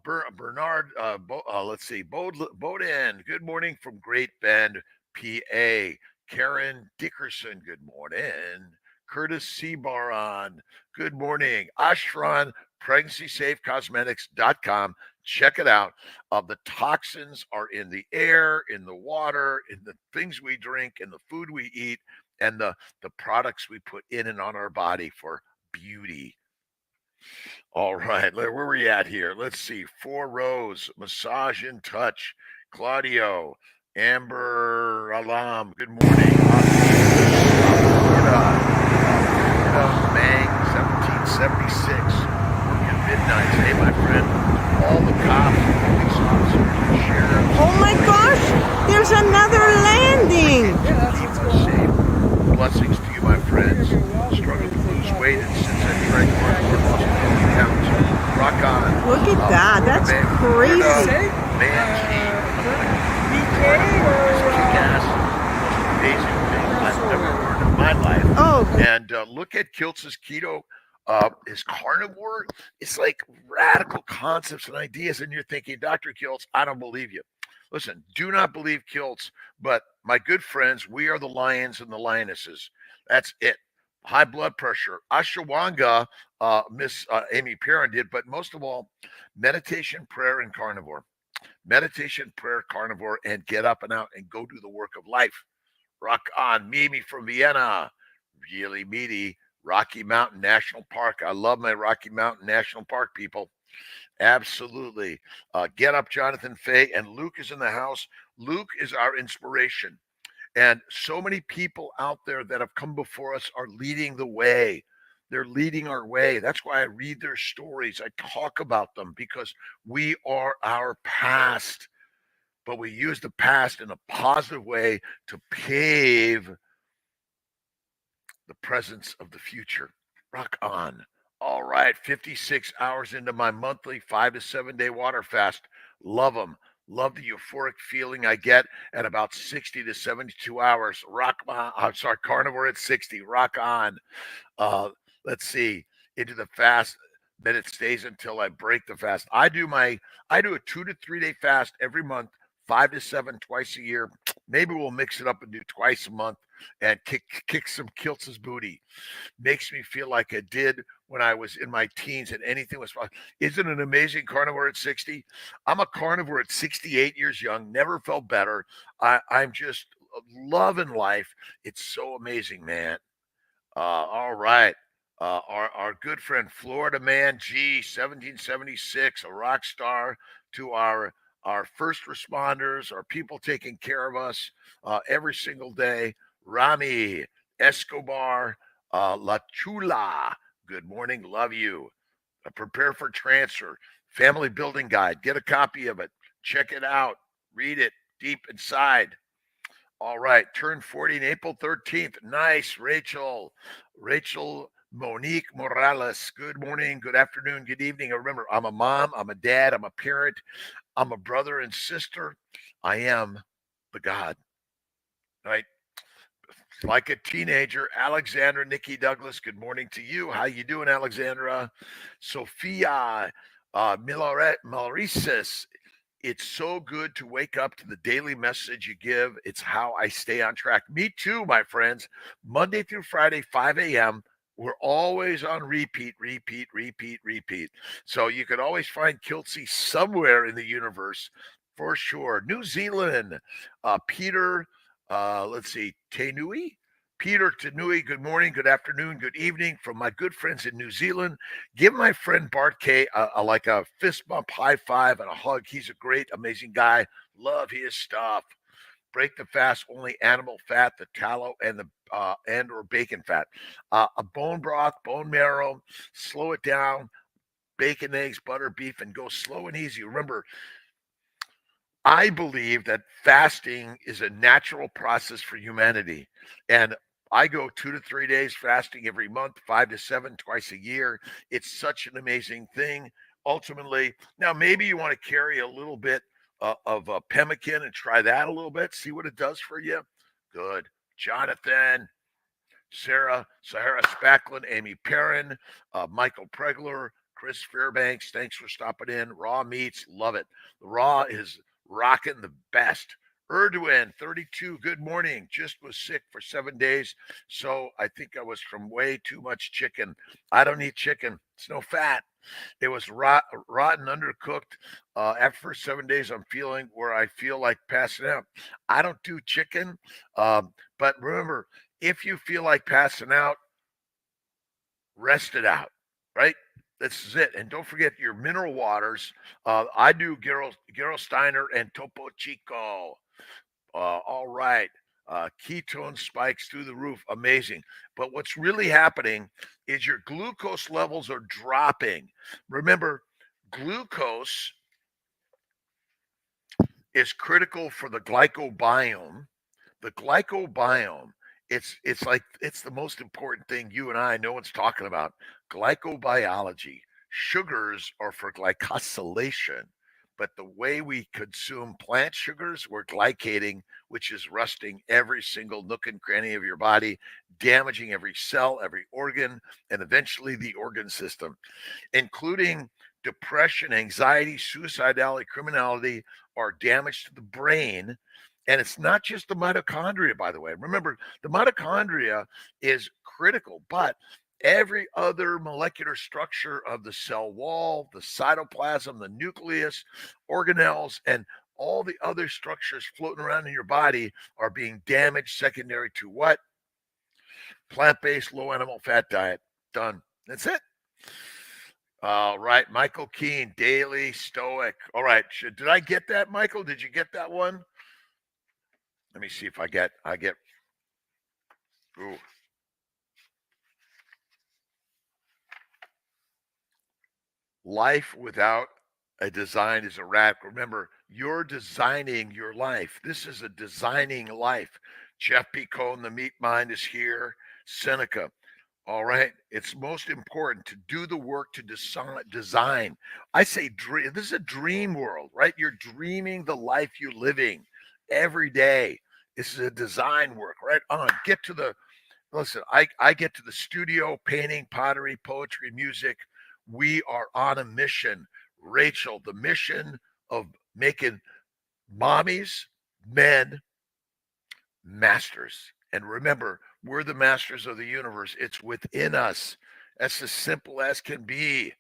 Bernard, let's see. Bowden, good morning from Great Bend, PA. Karen Dickerson, good morning. Curtis Seabaron, good morning. Ashran, pregnancySafeCosmetics.com. Check it out. The toxins are in the air, in the water, in the things we drink, in the food we eat, and the products we put in and on our body for beauty. All right, where are we at here? Let's see. 4 rows, massage and touch. Claudio, Amber Alam, good morning. Florida, Mang 1776, working midnights. Hey, my friend, all the cops, police officers, and sheriffs. Oh my gosh, there's another landing. Keep us safe. Blessings to you, my friends. Struggle to lose weight, and since I tried hard, lost 50 pounds. Rock on. Look at that. That's crazy. Amazing thing I've never learned in my life. Oh. And look at Kiltz's keto. Is carnivore. It's like radical concepts and ideas, and you're thinking, Dr. Kiltz, I don't believe you. Listen, do not believe Kiltz, but my good friends, we are the lions and the lionesses. That's it. High blood pressure, ashwagandha, Miss Amy Perrin did, but most of all, meditation, prayer, and carnivore. Meditation, prayer, carnivore, and get up and out and go do the work of life. Rock on. Mimi from Vienna. Really meaty. Rocky Mountain National Park. I love my Rocky Mountain National Park people. Absolutely. Get up, Jonathan Fay. And Luke is in the house. Luke is our inspiration. And so many people out there that have come before us are leading the way. They're leading our way. That's why I read their stories. I talk about them because we are our past. But we use the past in a positive way to pave the presence of the future. Rock on. All right, 56 hours into my monthly 5 to 7 day water fast. Love them. Love the euphoric feeling I get at about 60 to 72 hours. Carnivore at 60. Rock on. Let's see. Into the fast. Then it stays until I break the fast. I do a 2 to 3 day fast every month, 5 to 7 twice a year. Maybe we'll mix it up and do twice a month and kick some Kiltz's booty. Makes me feel like I did when I was in my teens and anything was fun. Isn't it an amazing carnivore at 60? I'm a carnivore at 68 years young, never felt better. I'm just loving life. It's so amazing, man. All right. Our good friend Florida Man G, 1776, a rock star to our first responders, our people taking care of us every single day. Rami Escobar, La Chula. Good morning, love you. Prepare for transfer. Family building guide. Get a copy of it. Check it out. Read it deep inside. All right, turned 40 on April 13th. Nice, Rachel. Rachel Monique Morales. Good morning, good afternoon, good evening. Remember, I'm a mom, I'm a dad, I'm a parent, I'm a brother and sister. I am the God, right? Like a teenager, Alexandra Nikki Douglas. Good morning to you. How you doing, Alexandra? Sophia Milarisis. It's so good to wake up to the daily message you give. It's how I stay on track. Me too, my friends. Monday through Friday, 5 a.m. We're always on repeat. So you can always find Kiltsy somewhere in the universe for sure. New Zealand, Peter, let's see, Tenui. Peter Tenui, good morning, good afternoon, good evening from my good friends in New Zealand. Give my friend Bart K like a fist bump, high five, and a hug. He's a great, amazing guy. Love his stuff. Break the fast, only animal fat, the tallow, and the and or bacon fat. A bone broth, bone marrow. Slow it down. Bacon, eggs, butter, beef, and go slow and easy. Remember, I believe that fasting is a natural process for humanity. And I go 2 to 3 days fasting every month, 5 to 7 twice a year. It's such an amazing thing. Ultimately, now maybe you want to carry a little bit of pemmican and try that a little bit, see what it does for you. Good. Jonathan, Sarah Spacklin, Amy Perrin, Michael Pregler, Chris Fairbanks, thanks for stopping in. Raw meats, love it. The raw is rocking the best. Erdwin, 32, good morning. Just was sick for 7 days, so I think I was from way too much chicken. I don't eat chicken. It's no fat. It was rotten, undercooked. After 7 days, I'm feeling where I feel like passing out. I don't do chicken, but remember, if you feel like passing out, rest it out, right? This is it. And don't forget your mineral waters. I do Gerolsteiner and Topo Chico. All right. Ketone spikes through the roof. Amazing. But what's really happening is your glucose levels are dropping. Remember, glucose is critical for the glycobiome. The glycobiome, it's like it's the most important thing you and I, no one's talking about. Glycobiology. Sugars are for glycosylation. But the way we consume plant sugars, we're glycating, which is rusting every single nook and cranny of your body, damaging every cell, every organ, and eventually the organ system, including depression, anxiety, suicidality, criminality, or damage to the brain. And it's not just the mitochondria, by the way. Remember, the mitochondria is critical, but every other molecular structure of the cell wall, the cytoplasm, the nucleus, organelles, and all the other structures floating around in your body are being damaged secondary to what? Plant-based, low animal fat diet. Done. That's it. All right. Michael Keene, Daily Stoic. All right. Did I get that, Michael? Did you get that one? Let me see if I get. Ooh. Life without a design is a wrap. Remember, you're designing your life. This is a designing life. Jeff Picone, the Meat Mind, is here. Seneca. All right. It's most important to do the work to design. I say dream. This is a dream world, right? You're dreaming the life you're living every day. This is a design work, right? Listen, I get to the studio, painting, pottery, poetry, music. We are on a mission. Rachel, the mission of making mommies, men, masters. And remember, we're the masters of the universe. It's within us. That's as simple as can be.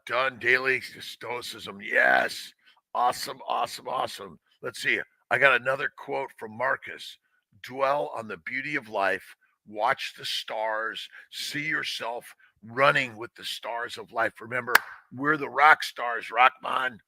Done daily stoicism. Yes. Awesome, awesome, awesome. Let's see. I got another quote from Marcus. Dwell on the beauty of life. Watch the stars. See yourself running with the stars of life. Remember, we're the rock stars, Rockman.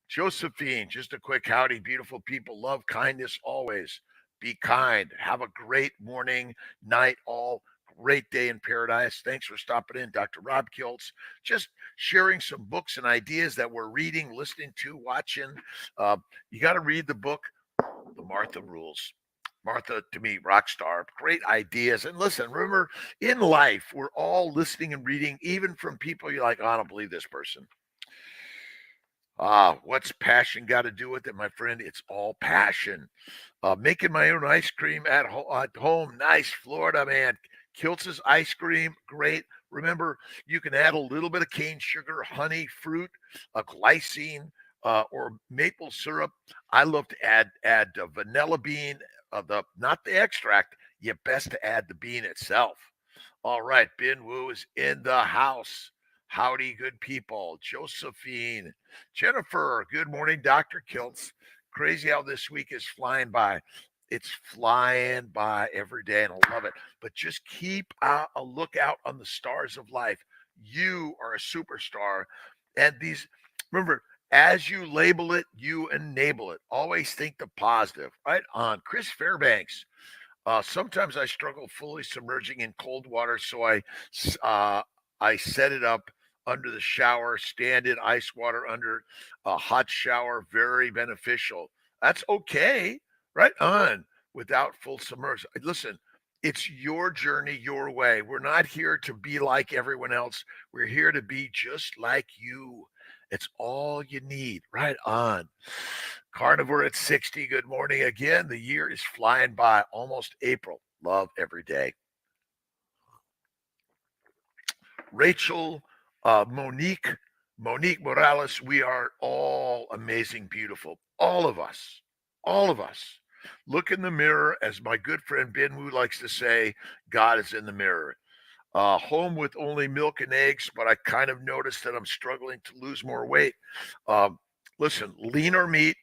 Josephine, just a quick howdy, beautiful people. Love, kindness always. Be kind. Have a great morning, night, all. Great day in paradise. Thanks for stopping in, Dr. Rob Kiltz. Just sharing some books and ideas that we're reading, listening to, watching. You got to read the book, The Martha Rules. Martha, to me, rock star, great ideas. And listen, remember, in life, we're all listening and reading, even from people you're like, oh, I don't believe this person. What's passion got to do with it, my friend? It's all passion. Making my own ice cream at home. Nice, Florida, man. Kiltz's ice cream, great. Remember, you can add a little bit of cane sugar, honey, fruit, glycine, or maple syrup. I love to add vanilla bean, not the extract. You best to add the bean itself. All right, Ben Wu is in the house. Howdy, good people. Josephine, Jennifer, good morning, Dr. Kiltz. Crazy how this week is flying by. It's flying by every day, and I love it. But just keep a lookout on the stars of life. You are a superstar. And remember, as you label it, you enable it. Always think the positive. Right on. Chris Fairbanks. Sometimes I struggle fully submerging in cold water, so I set it up under the shower, stand in ice water under a hot shower. Very beneficial. That's okay. Right on. Without full submersion. Listen, it's your journey, your way. We're not here to be like everyone else. We're here to be just like you. It's all you need. Right on. Carnivore at 60. Good morning again. The year is flying by. Almost April. Love every day. Rachel, Monique Morales. We are all amazing, beautiful. All of us. All of us. Look in the mirror, as my good friend Ben Wu likes to say, God is in the mirror. Home with only milk and eggs, but I kind of noticed that I'm struggling to lose more weight. Listen, leaner meat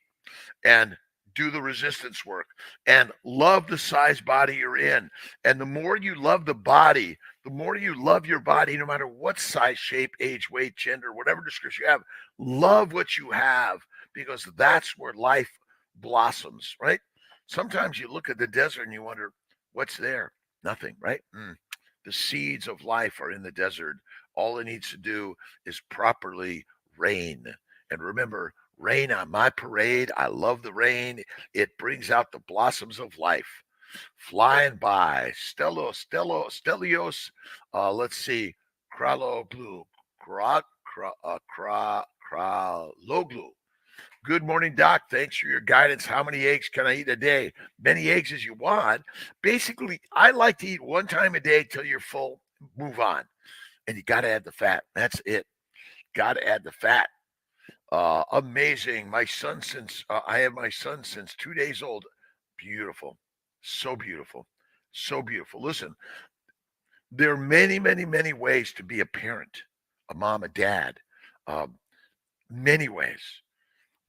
and do the resistance work and love the size body you're in. And the more you love the body, the more you love your body, no matter what size, shape, age, weight, gender, whatever description you have, love what you have, because that's where life blossoms, right? Sometimes you look at the desert and you wonder, what's there? Nothing, right? The seeds of life are in the desert. All it needs to do is properly rain. And remember, rain on my parade. I love the rain. It brings out the blossoms of life. Flying by. Stelios. Let's see. Kraloglu. Kraloglu. Good morning, Doc. Thanks for your guidance. How many eggs can I eat a day? Many eggs as you want. Basically, I like to eat one time a day till you're full. Move on. And you got to add the fat. That's it. Got to add the fat. Amazing. My son, I have my son since 2 days old. Beautiful. So beautiful. So beautiful. Listen, there are many, many, many ways to be a parent, a mom, a dad. Many ways.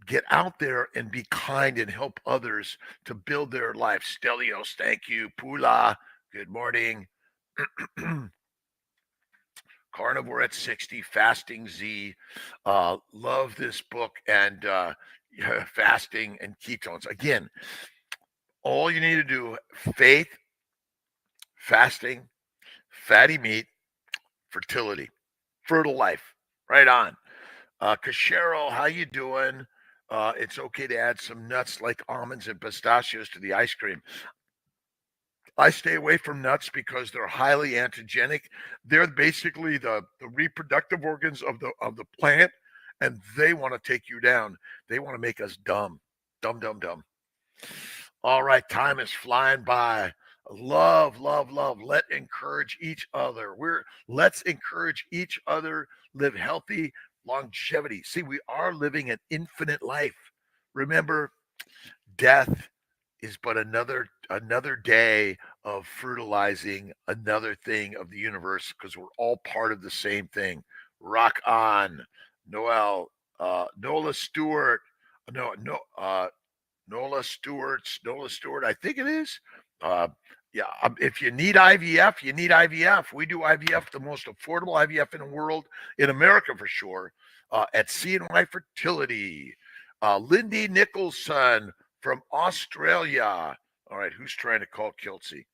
Get out there and be kind and help others to build their life. Stelios, thank you. Pula, good morning. Carnivore at 60, Fasting Z. Love this book and fasting and ketones. Again, all you need to do, faith, fasting, fatty meat, fertility, fertile life. Right on. Cashero, how you doing? It's okay to add some nuts like almonds and pistachios to the ice cream. I stay away from nuts because they're highly antigenic. They're basically the reproductive organs of the plant, and they want to take you down. They want to make us dumb. Dumb. All right, time is flying by. Love. Let's encourage each other. Let's encourage each other, live healthy, longevity. See, we are living an infinite life. Remember, death is but another another day of fertilizing another thing of the universe because we're all part of the same thing. Rock on, Noel, Nola Stewart, Nola Stewart, I think it is. Yeah, if you need IVF, you need IVF. We do IVF, the most affordable IVF in the world, in America for sure, at CNY Fertility. Lindy Nicholson from Australia. All right, who's trying to call Kiltsy?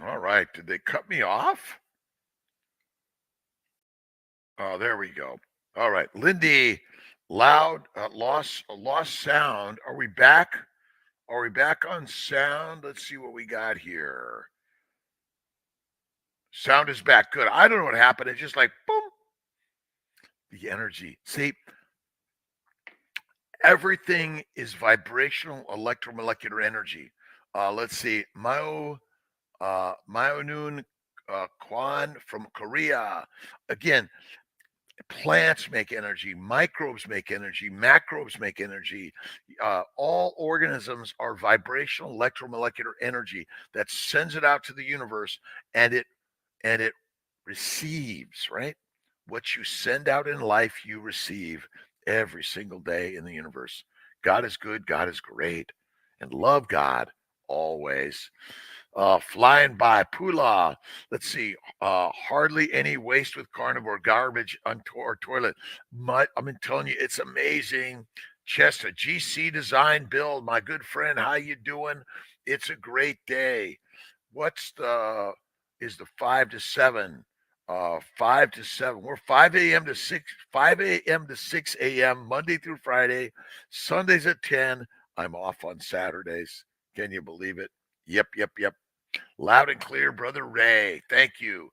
All right, did they cut me off? Oh, there we go. All right, Lindy, loud, lost sound. Are we back? Are we back on sound? Let's see what we got here. Sound is back. Good. I don't know what happened. It's just like boom. The energy. See, everything is vibrational electromolecular energy. Let's see. Mayonoon Kwan from Korea. Again, plants make energy, microbes make energy, macrobes make energy. All organisms are vibrational electromolecular energy that sends it out to the universe, and it receives, right? What you send out in life, you receive every single day in the universe. God is good, God is great, and love God always. Flying by Pula. Let's see. Hardly any waste with carnivore garbage on our toilet. I'm telling you, it's amazing. Chester, GC Design Build, my good friend, how you doing? It's a great day. What's the 5 to 7? 5 to 7. We're 5 a.m. to 6 a.m. Monday through Friday. Sundays at 10. I'm off on Saturdays. Can you believe it? Yep. Loud and clear, Brother Ray. Thank you.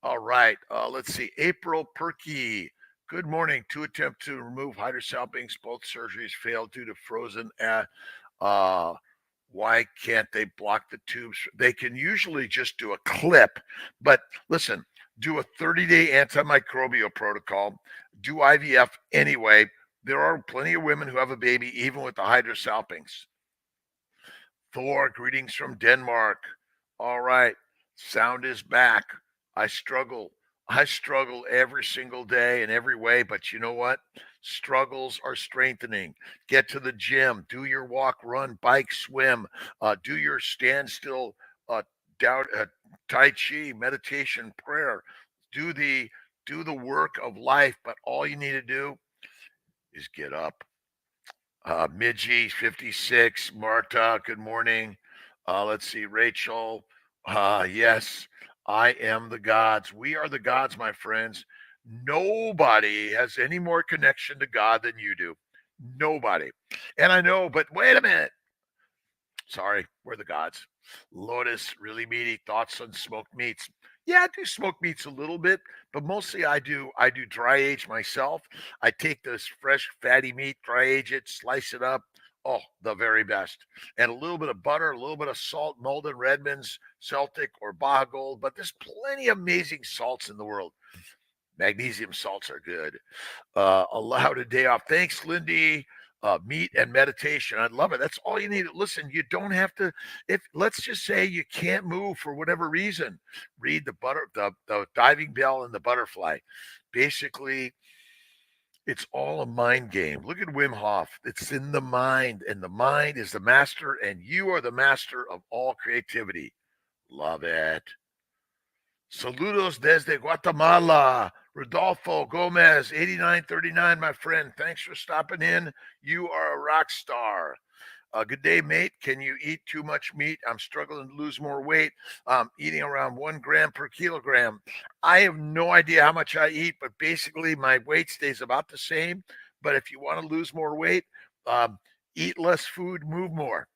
All right. Let's see. April Perky. Good morning. 2 attempts to remove hydrosalpinx. Both surgeries failed due to frozen. Why can't they block the tubes? They can usually just do a clip. But listen, do a 30-day antimicrobial protocol. Do IVF anyway. There are plenty of women who have a baby even with the hydrosalpinx. Thor, greetings from Denmark. All right, sound is back. I struggle every single day in every way, but you know what? Struggles are strengthening. Get to the gym, do your walk, run, bike, swim, do your standstill, Tai Chi, meditation, prayer. Do the work of life, but all you need to do is get up. Midgie 56, Marta, good morning. Let's see, Rachel. Yes, I am the gods. We are the gods, my friends. Nobody has any more connection to God than you do. Nobody. And I know, but wait a minute. Sorry, we're the gods. Lotus, really meaty thoughts on smoked meats. Yeah, I do smoked meats a little bit, but mostly I do dry age myself. I take this fresh fatty meat, dry age it, slice it up. Oh, the very best. And a little bit of butter, a little bit of salt, Malden Redmond's, Celtic, or Baja Gold. But there's plenty of amazing salts in the world. Magnesium salts are good. Allowed a day off. Thanks, Lindy. Meat and meditation. I love it. That's all you need. Listen, you don't have to. If let's just say you can't move for whatever reason, read the diving bell and the butterfly. Basically, it's all a mind game. Look at Wim Hof. It's in the mind, and the mind is the master, and you are the master of all creativity. Love it. Saludos desde Guatemala. Rodolfo Gomez, 8939, my friend. Thanks for stopping in. You are a rock star. Good day, mate. Can you eat too much meat? I'm struggling to lose more weight. Eating around 1 gram per kilogram. I have no idea how much I eat, but basically my weight stays about the same. But if you want to lose more weight, eat less food, move more.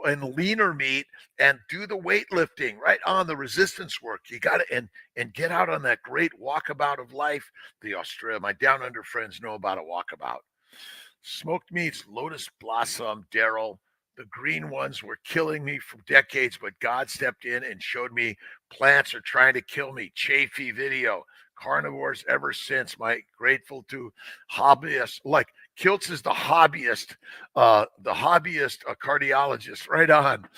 And leaner meat, and do the weightlifting, right on the resistance work. You got to and get out on that great walkabout of life. My down under friends know about a walkabout. Smoked meats, Lotus Blossom, Daryl. The green ones were killing me for decades, but God stepped in and showed me Plants are trying to kill me. Chafee video. Carnivores ever since. My grateful to hobbyists. Like Kiltz is the hobbyist cardiologist. Right on.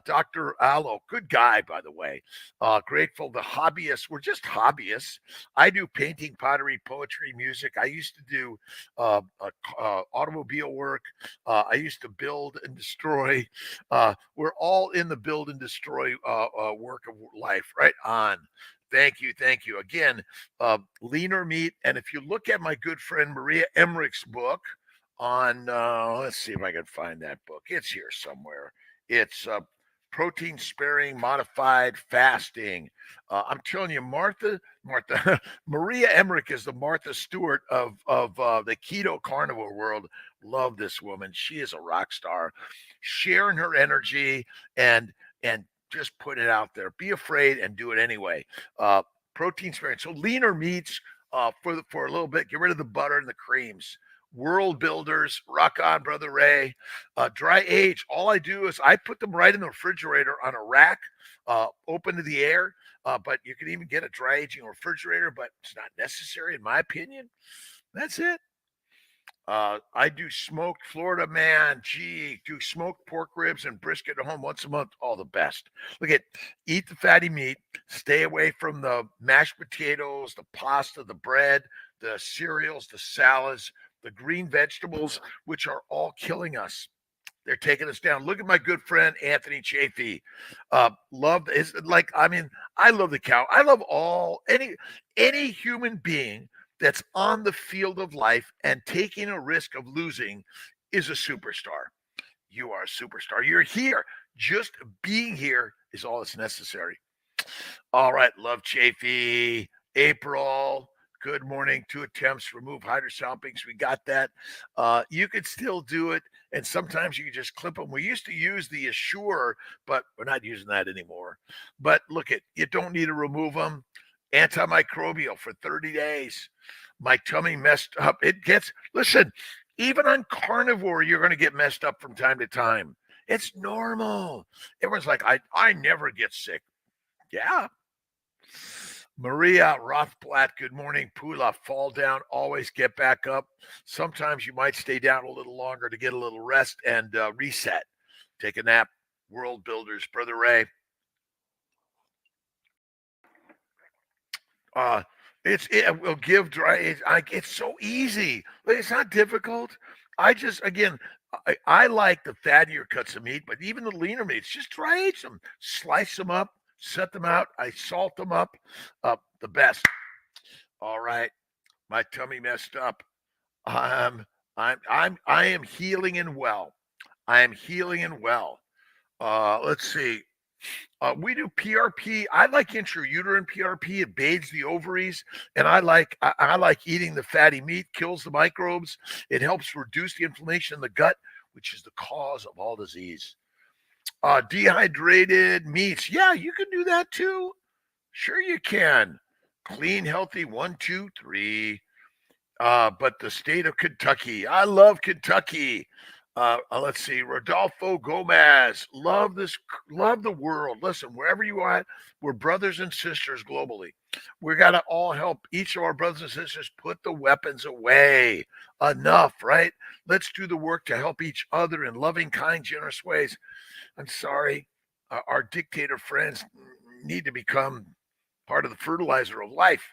Dr. Allo, good guy, by the way. Grateful. The hobbyists, we're just hobbyists. I do painting, pottery, poetry, music. I used to do automobile work. I used to build and destroy. We're all in the build and destroy work of life. Right on. Thank you. Thank you. Again, leaner meat. And if you look at my good friend Maria Emmerich's book on, let's see if I can find that book. It's here somewhere. It's protein sparing modified fasting. I'm telling you, Maria Emmerich is the Martha Stewart of the keto carnivore world. Love this woman. She is a rock star, sharing her energy and just put it out there. Be afraid and do it anyway. Protein sparing. So leaner meats for a little bit. Get rid of the butter and the creams. World builders, rock on, Brother Ray. Dry age. All I do is I put them right in the refrigerator on a rack, open to the air. But you can even get a dry aging refrigerator, but it's not necessary in my opinion. That's it. I do smoked Florida man. Do smoked pork ribs and brisket at home once a month. All the best. Look at eat the fatty meat. Stay away from the mashed potatoes, the pasta, the bread, the cereals, the salads, the green vegetables, which are all killing us. They're taking us down. Look at my good friend Anthony Chafee. I love the cow. I love any human being that's on the field of life and taking a risk of losing is a superstar. You are a superstar. You're here. Just being here is all that's necessary. All right. Love Chafee. April. Good morning. 2 attempts to remove hydrosalpinx. We got that. You could still do it. And sometimes you can just clip them. We used to use the Assure, but we're not using that anymore. But look, you don't need to remove them. Antimicrobial for 30 days. My tummy messed up. Listen, even on carnivore, you're going to get messed up from time to time. It's normal. Everyone's like, I never get sick. Yeah. Maria Rothblatt, good morning. Pula, fall down, always get back up. Sometimes you might stay down a little longer to get a little rest and reset. Take a nap. World builders, Brother Ray. It will give dry age. It's so easy. It's not difficult. I like the fattier cuts of meat, but even the leaner meats, just dry age them, slice them up, set them out. I salt them up. The best. All right, my tummy messed up. I am healing and well. I am healing and well. Let's see. We do PRP. I like intrauterine PRP. It bathes the ovaries, and I like eating the fatty meat. Kills the microbes. It helps reduce the inflammation in the gut, which is the cause of all disease. Dehydrated meats. Yeah, you can do that too. Sure, you can. Clean, healthy. 1, 2, 3. But the state of Kentucky. I love Kentucky. Let's see, Rodolfo Gomez. Love the world. Listen, wherever you are, we're brothers and sisters globally. We got to all help each of our brothers and sisters put the weapons away. Enough, right? Let's do the work to help each other in loving, kind, generous ways. I'm sorry, our dictator friends need to become part of the fertilizer of life.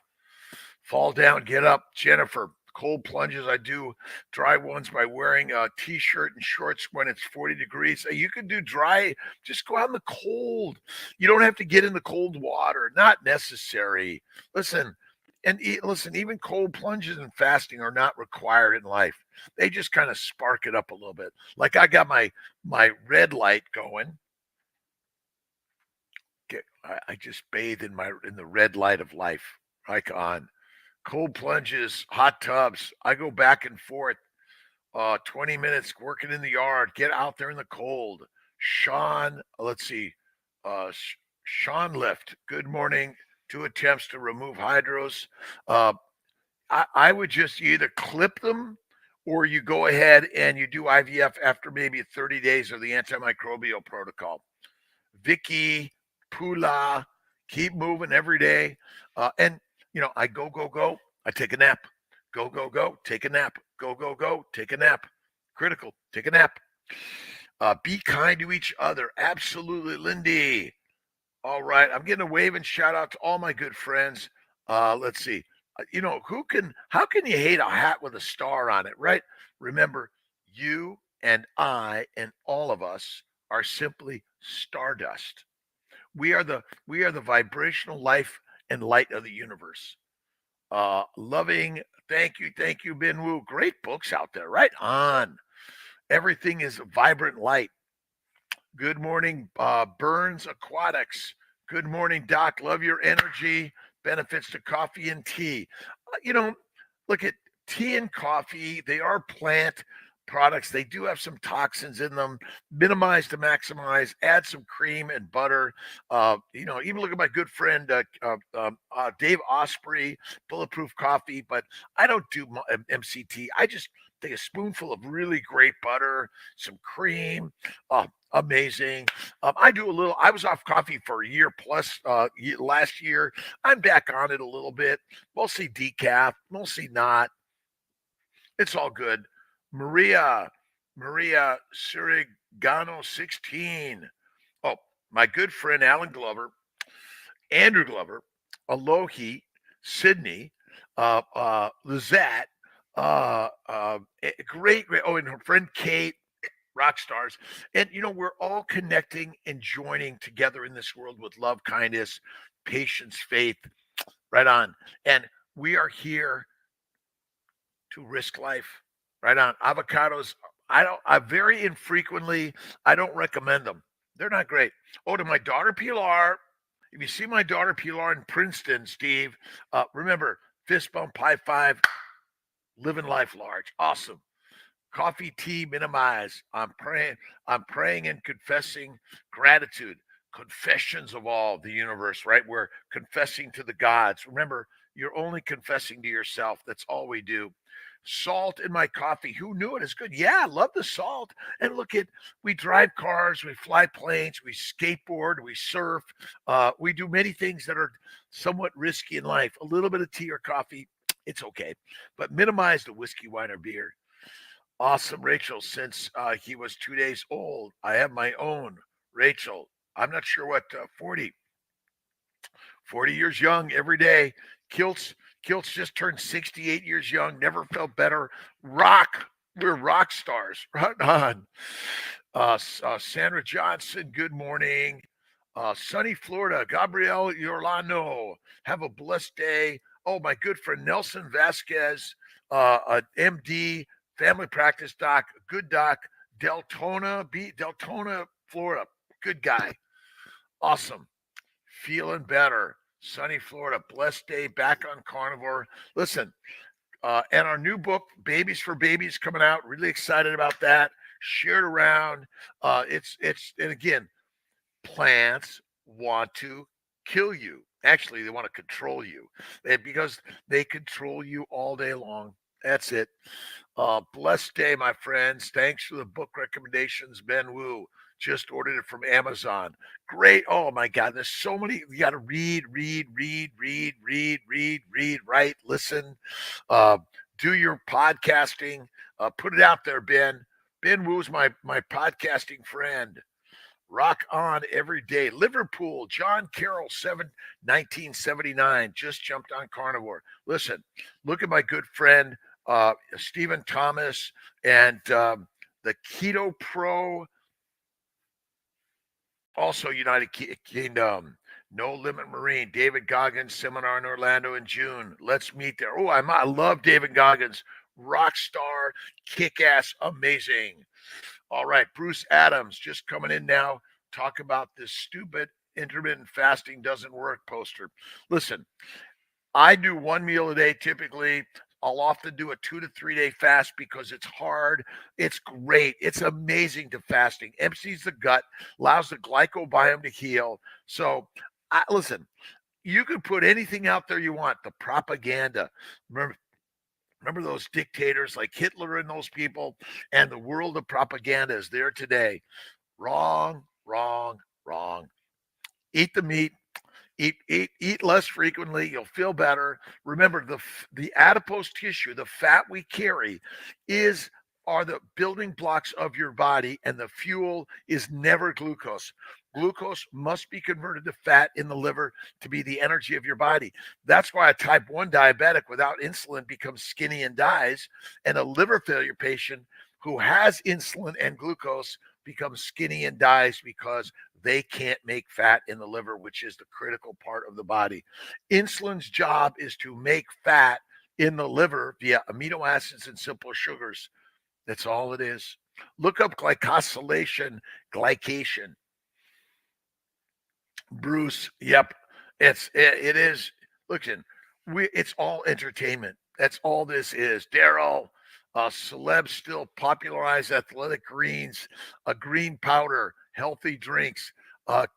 Fall down, get up, Jennifer. Cold plunges, I do dry ones by wearing a t-shirt and shorts when it's 40 degrees. You can do dry, just go out in the cold. You don't have to get in the cold water, not necessary. Listen, even cold plunges and fasting are not required in life. They just kind of spark it up a little bit. Like I got my red light going. I just bathe in the red light of life. Like on. Cold plunges, hot tubs. I go back and forth. 20 minutes working in the yard. Get out there in the cold. Sean, let's see. Sean Lift. Good morning. 2 attempts to remove hydros. I would just either clip them or you go ahead and you do IVF after maybe 30 days of the antimicrobial protocol. Vicky, Pula, Keep moving every day. And, I go, I take a nap. Go, take a nap. Go, take a nap. Critical, take a nap. Be kind to each other. Absolutely, Lindy. All right. I'm getting a wave and shout out to all my good friends. Let's see. How can you hate a hat with a star on it, right? Remember, you and I and all of us are simply stardust. We are the vibrational life and light of the universe. Loving, thank you, Ben Wu. Great books out there, right on. Everything is vibrant light. Good morning, Burns Aquatics. Good morning, Doc. Love your energy. Benefits to coffee and tea. Look at tea and coffee. They are plant products. They do have some toxins in them. Minimize to maximize. Add some cream and butter. Even look at my good friend Dave Osprey, Bulletproof Coffee. But I don't do MCT. I just take a spoonful of really great butter, some cream. Amazing. I was off coffee for a year plus last year. I'm back on it a little bit. Mostly decaf, mostly not. It's all good. Maria Surigano 16. Oh, my good friend Alan Glover, Andrew Glover, Alohi, Sydney, Lizette, great. Oh, and her friend Kate, rock stars. And, we're all connecting and joining together in this world with love, kindness, patience, faith, right on. And we are here to risk life, right on. Avocados, I very infrequently, I don't recommend them. They're not great. Oh, to my daughter Pilar, if you see my daughter Pilar in Princeton, Steve, remember, fist bump, high five, living life large. Awesome. Coffee, tea, minimize. I'm praying and confessing gratitude. Confessions of all the universe, right? We're confessing to the gods. Remember, you're only confessing to yourself. That's all we do. Salt in my coffee. Who knew it is good? Yeah, I love the salt. And look at, we drive cars, we fly planes, we skateboard, we surf. We do many things that are somewhat risky in life. A little bit of tea or coffee, it's okay. But minimize the whiskey, wine, or beer. Awesome, Rachel. Since he was 2 days old, I have my own. Rachel, I'm not sure what 40 years young every day. Kilts just turned 68 years young. Never felt better. We're rock stars. Right on. Sandra Johnson, good morning. Sunny Florida, Gabrielle Yorlano, have a blessed day. Oh, my good friend Nelson Vasquez, MD, family practice doc, good doc, Deltona, Florida, good guy. Awesome. Feeling better. Sunny Florida, blessed day, back on carnivore. Listen, and our new book, Babies for Babies, coming out. Really excited about that. Share it around. And again, plants want to kill you. Actually, they want to control you because they control you all day long. That's it. Blessed day, my friends. Thanks for the book recommendations, Ben Wu. Just ordered it from Amazon. Great. Oh my God. There's so many. You got to read, write, listen, do your podcasting, put it out there, Ben. Ben Wu's my podcasting friend. Rock on every day. Liverpool, John Carroll, 1979, just jumped on carnivore. Listen, look at my good friend, Stephen Thomas, and the Keto Pro, also United Kingdom. No Limit Marine, David Goggins seminar in Orlando in June. Let's meet there. Oh, I love David Goggins. Rock star, kick-ass, amazing. All right, Bruce Adams just coming in now. Talk about this stupid intermittent fasting doesn't work poster. Listen, I do one meal a day typically. I'll often do a 2 to 3 day fast because it's hard. It's great. It's amazing to fasting. Empties the gut, allows the glycobiome to heal. So, listen, you can put anything out there you want. The propaganda. Remember those dictators like Hitler and those people, and the world of propaganda is there today. Wrong. Eat the meat, Eat less frequently. You'll feel better. Remember, the adipose tissue, the fat we carry, are the building blocks of your body, and the fuel is never glucose. Glucose must be converted to fat in the liver to be the energy of your body. That's why a type 1 diabetic without insulin becomes skinny and dies, and a liver failure patient who has insulin and glucose becomes skinny and dies because they can't make fat in the liver, which is the critical part of the body. Insulin's job is to make fat in the liver via amino acids and simple sugars. That's all it is. Look up glycosylation, glycation. Bruce, yep. It is. Listen, it's all entertainment. That's all this is. Daryl, celebs still popularize athletic greens, a green powder, healthy drinks,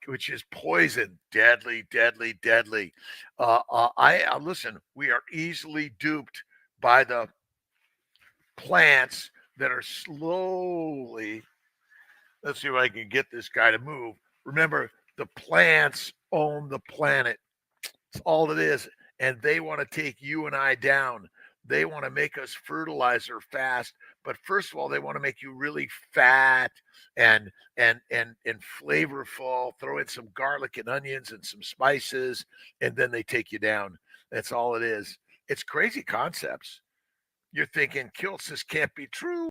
which is poison, deadly, deadly, deadly. Listen. We are easily duped by the plants that are slowly. Let's see if I can get this guy to move. Remember, the plants own the planet. That's all it is. And they want to take you and I down. They want to make us fertilizer fast. But first of all, they want to make you really fat and flavorful. Throw in some garlic and onions and some spices, and then they take you down. That's all it is. It's crazy concepts. You're thinking, Kiltz, this can't be true.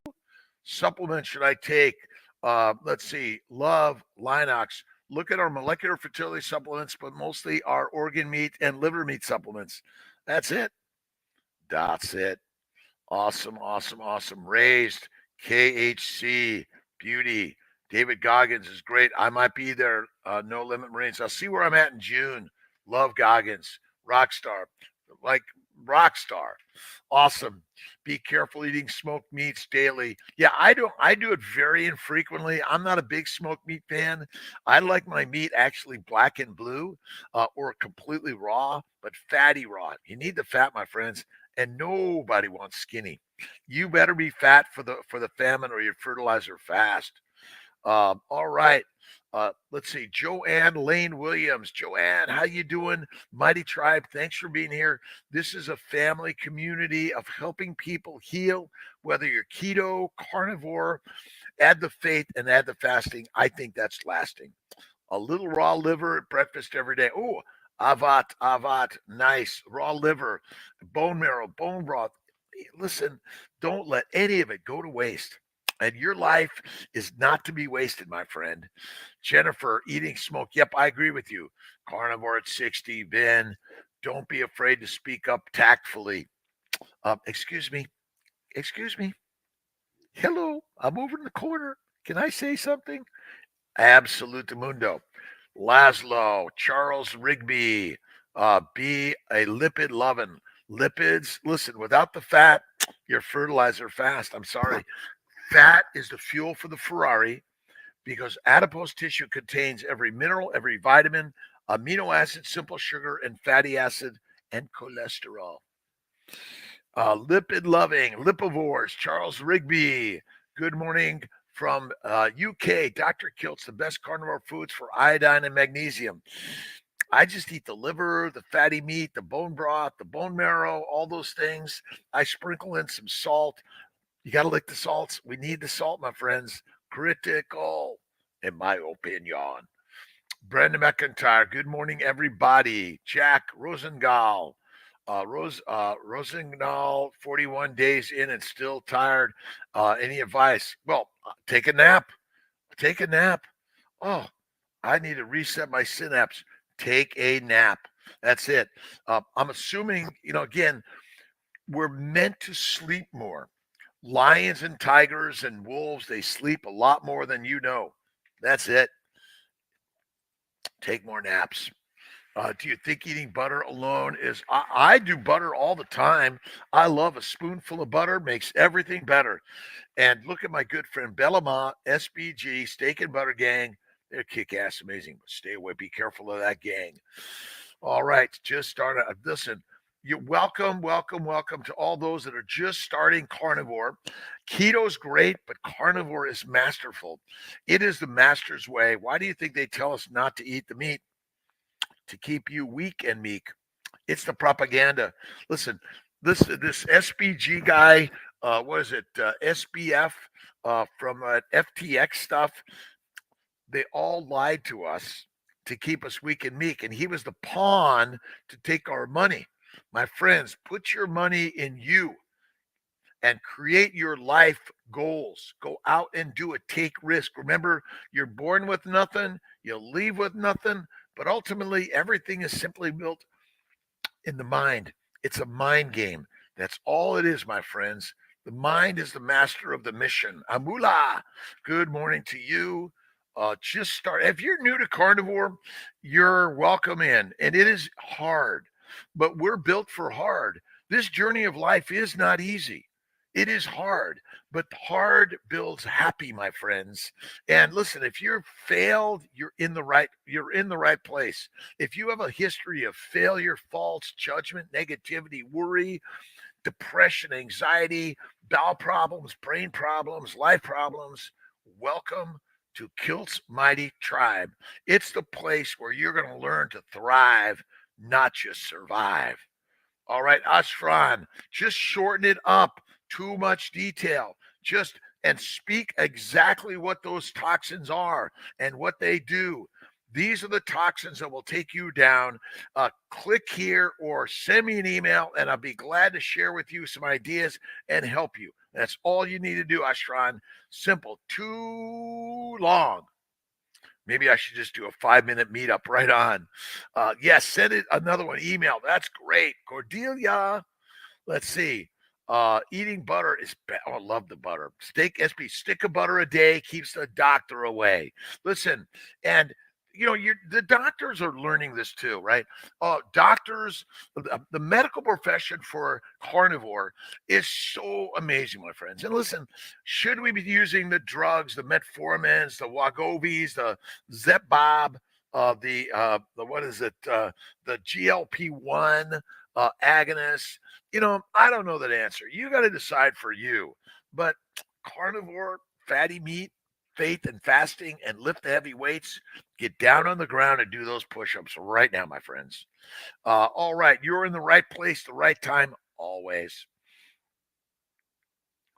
Supplement should I take? Let's see. Love, Linox. Look at our molecular fertility supplements, but mostly our organ meat and liver meat supplements. That's it. That's it. Awesome, awesome, awesome. Raised, KHC, Beauty. David Goggins is great. I might be there. No Limit Marines. I'll see where I'm at in June. Love Goggins. Rockstar. Like Rockstar. Awesome. Be careful eating smoked meats daily. Yeah, I do it very infrequently. I'm not a big smoked meat fan. I like my meat actually black and blue, or completely raw, but fatty raw. You need the fat, my friends, and nobody wants skinny. You better be fat for the famine or your fertilizer fast. All right. Let's see. Joanne Lane Williams. Joanne, how you doing? Mighty Tribe, thanks for being here. This is a family community of helping people heal, whether you're keto, carnivore. Add the faith and add the fasting. I think that's lasting. A little raw liver at breakfast every day. Oh, avat, nice. Raw liver, bone marrow, bone broth. Listen, don't let any of it go to waste. And your life is not to be wasted, my friend. Jennifer, eating smoke. Yep, I agree with you. Carnivore at 60. Ben, don't be afraid to speak up tactfully. Excuse me. Hello, I'm over in the corner. Can I say something? Absolute mundo. Laszlo, Charles Rigby, be a lipid loving. Lipids, listen, without the fat, your fertilizer fast. I'm sorry. Fat is the fuel for the Ferrari because adipose tissue contains every mineral, every vitamin, amino acid, simple sugar, and fatty acid, and cholesterol. Lipid loving, lipivores, Charles Rigby. Good morning from UK. Dr. Kiltz, the best carnivore foods for iodine and magnesium. I just eat the liver, the fatty meat, the bone broth, the bone marrow, all those things. I sprinkle in some salt. You got to lick the salts. We need the salt, my friends. Critical, in my opinion. Brenda McIntyre, good morning, everybody. Jack Rosengal. Rosengal, 41 days in and still tired. Any advice? Well, take a nap. Take a nap. Oh, I need to reset my synapse. Take a nap. That's it. I'm assuming, again, we're meant to sleep more. Lions and tigers and wolves, they sleep a lot more than you know. That's it. Take more naps. Do you think eating butter alone is... I do butter all the time. I love a spoonful of butter. Makes everything better. And look at my good friend Bellama, SBG, Steak and Butter Gang. They're kick-ass amazing. Stay away. Be careful of that gang. All right. Just started. Listen. You're welcome to all those that are just starting carnivore. Keto's great, but carnivore is masterful. It is the master's way. Why do you think they tell us not to eat the meat? to keep you weak and meek. It's the propaganda. Listen, this SBG guy, what is it, SBF from FTX stuff, they all lied to us to keep us weak and meek. And he was the pawn to take our money. My friends, put your money in you and create your life goals. Go out and do it. Take risk. Remember, you're born with nothing, you'll leave with nothing, but ultimately everything is simply built in the mind. It's a mind game. That's all it is, my friends. The mind is the master of the mission. Amula, good morning to you. Just start. If you're new to carnivore, you're welcome in. And it is hard, but we're built for hard. This journey of life is not easy. It is hard, but hard builds happy, my friends. And listen, if you're failed, you're in the right place. If you have a history of failure, false judgment, negativity, worry, depression, anxiety, bowel problems, brain problems, life problems, welcome to Kilt's Mighty Tribe. It's the place where you're going to learn to thrive, not just survive. All right, Ashran, just shorten it up. Too much detail. Just and speak exactly what those toxins are and what they do. These are the toxins that will take you down. Click here or send me an email, and I'll be glad to share with you some ideas and help you. That's all you need to do, Ashran. Simple. Too long. Maybe I should just do a 5-minute meetup right on. Yes, send it another one. Email. That's great. Cordelia. Let's see. Eating butter is bad. Oh, I love the butter. Stick of butter a day keeps the doctor away. Listen, and the doctors are learning this too, right? Doctors, the medical profession for carnivore is so amazing, my friends. And listen, should we be using the drugs, the metformins, the Wegovys, the Zepbob, the what is it, the GLP-1 agonists? I don't know that answer. You got to decide for you. But carnivore, fatty meat, faith and fasting, and lift the heavy weights, get down on the ground and do those push-ups right now, my friends. All right. You're in the right place, the right time, always.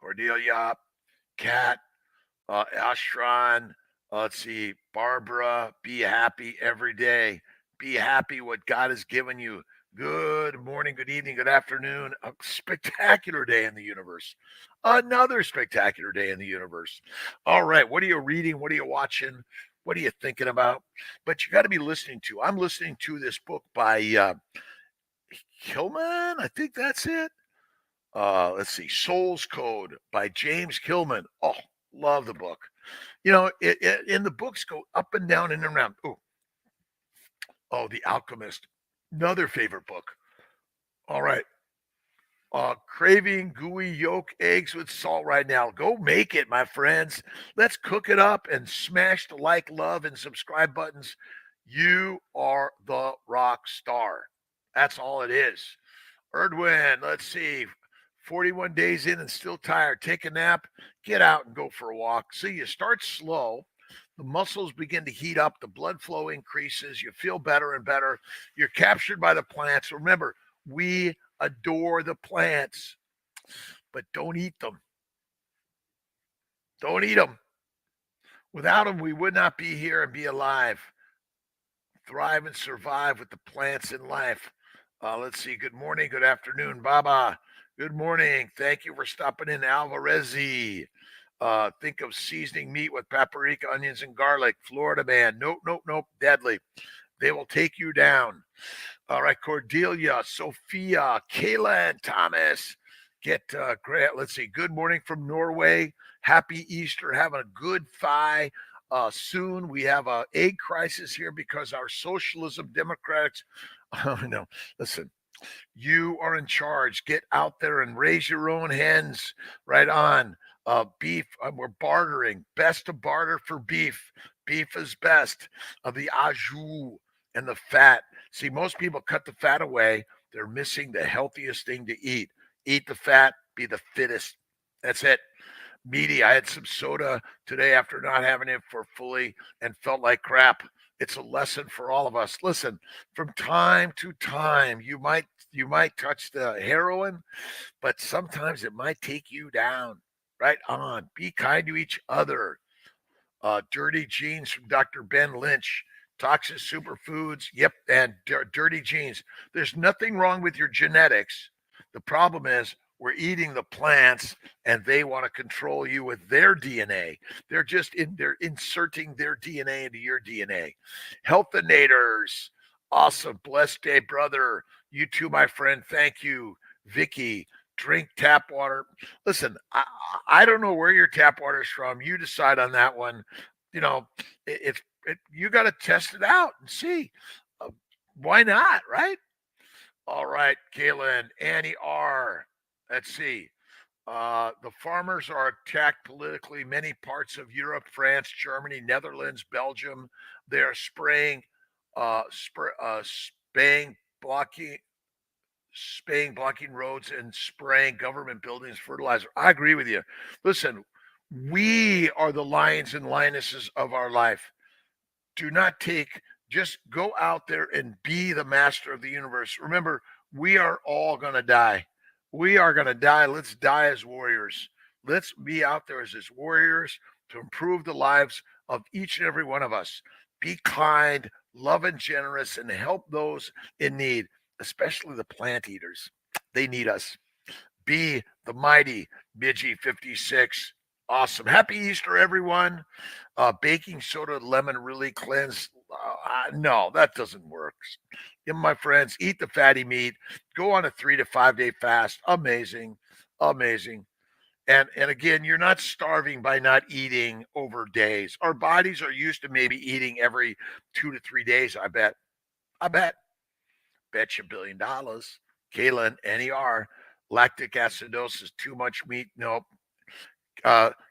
Cordelia, Kat, Ashran, let's see, Barbara, be happy every day. Be happy what God has given you. Good morning, good evening, good afternoon. A spectacular day in the universe. Another spectacular day in the universe. All right, what are you reading? What are you watching? What are you thinking about? But you got to be listening to. I'm listening to this book by Hillman. I think that's it. Let's see, Soul's Code by James Hillman. Oh, love the book. And the books go up and down and around. Oh, The Alchemist. Another favorite book. All right. Craving gooey yolk eggs with salt right now. Go make it, my friends. Let's cook it up and smash the like, love, and subscribe buttons. You are the rock star. That's all it is. Erdwin, let's see. 41 days in and still tired. Take a nap. Get out and go for a walk. So you start slow. The muscles begin to heat up. The blood flow increases. You feel better and better. You're captured by the plants. Remember, we adore the plants, but don't eat them. Don't eat them. Without them, we would not be here and be alive. Thrive and survive with the plants in life. Let's see. Good morning. Good afternoon, Baba. Good morning. Thank you for stopping in, Alvarezi. Think of seasoning meat with paprika, onions, and garlic. Florida man. Nope. Deadly. They will take you down. All right, Cordelia, Sophia, Kayla, and Thomas. Grant. Let's see. Good morning from Norway. Happy Easter. Having a good thigh. Soon we have an egg crisis here because our socialism democrats. No, listen. You are in charge. Get out there and raise your own hens. Right on. Beef, we're bartering. Best to barter for beef. Beef is best. The au jus and the fat. See, most people cut the fat away. They're missing the healthiest thing to eat. Eat the fat, be the fittest. That's it. Meaty. I had some soda today after not having it for fully and felt like crap. It's a lesson for all of us. Listen, from time to time, you might touch the heroin, but sometimes it might take you down. Right on. Be kind to each other. Dirty Genes from Dr. Ben Lynch. Toxic superfoods. Yep, and dirty genes. There's nothing wrong with your genetics. The problem is we're eating the plants and they want to control you with their DNA. They're inserting their DNA into your DNA. Healthinators. Awesome. Blessed day, brother. You too, my friend. Thank you. Vicky. Drink tap water. Listen, I don't know where your tap water is from. You decide on that one. You know, you got to test it out and see. Why not, right? All right, Kaylin, Annie R. Let's see. The farmers are attacked politically. Many parts of Europe, France, Germany, Netherlands, Belgium, they are spraying, blocking roads and spraying government buildings, fertilizer. I agree with you. Listen, we are the lions and lionesses of our life. Do not just go out there and be the master of the universe. Remember, we are all going to die. We are going to die. Let's die as warriors. Let's be out there as warriors to improve the lives of each and every one of us. Be kind, love, and generous, and help those in need, especially the plant eaters. They need us. Be the mighty Midgie 56. Awesome. Happy Easter, everyone. Baking soda, lemon really cleanse. No, that doesn't work. My friends, eat the fatty meat. Go on a 3 to 5 day fast. Amazing. Amazing. And again, you're not starving by not eating over days. Our bodies are used to maybe eating every 2 to 3 days, I bet. Bet you $1 billion. Kaylin, NER, lactic acidosis, too much meat. Nope.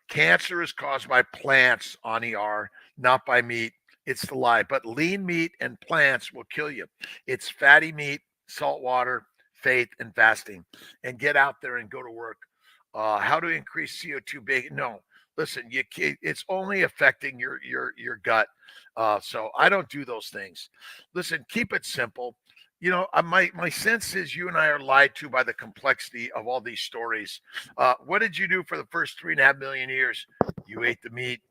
Cancer is caused by plants on ER, not by meat. It's the lie. But lean meat and plants will kill you. It's fatty meat, salt water, faith, and fasting. And get out there and go to work. How to increase CO2 bacon? No, listen, it's only affecting your gut. So I don't do those things. Listen, keep it simple. You know, my sense is you and I are lied to by the complexity of all these stories. What did you do for the first 3.5 million years? You ate the meat.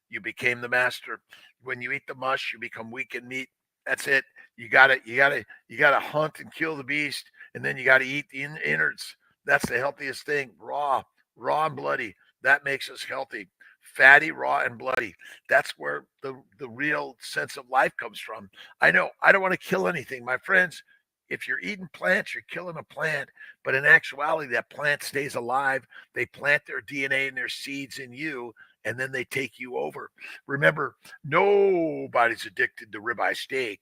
You became the master. When you eat the mush, you become weak in meat. That's it. You gotta hunt and kill the beast, and then you gotta eat the innards. That's the healthiest thing. Raw and bloody. That makes us healthy. Fatty, raw, and bloody. That's where the real sense of life comes from. I know I don't want to kill anything, my friends. If you're eating plants, you're killing a plant. But in actuality, that plant stays alive. They plant their DNA and their seeds in you, and then they take you over. Remember, nobody's addicted to ribeye steak.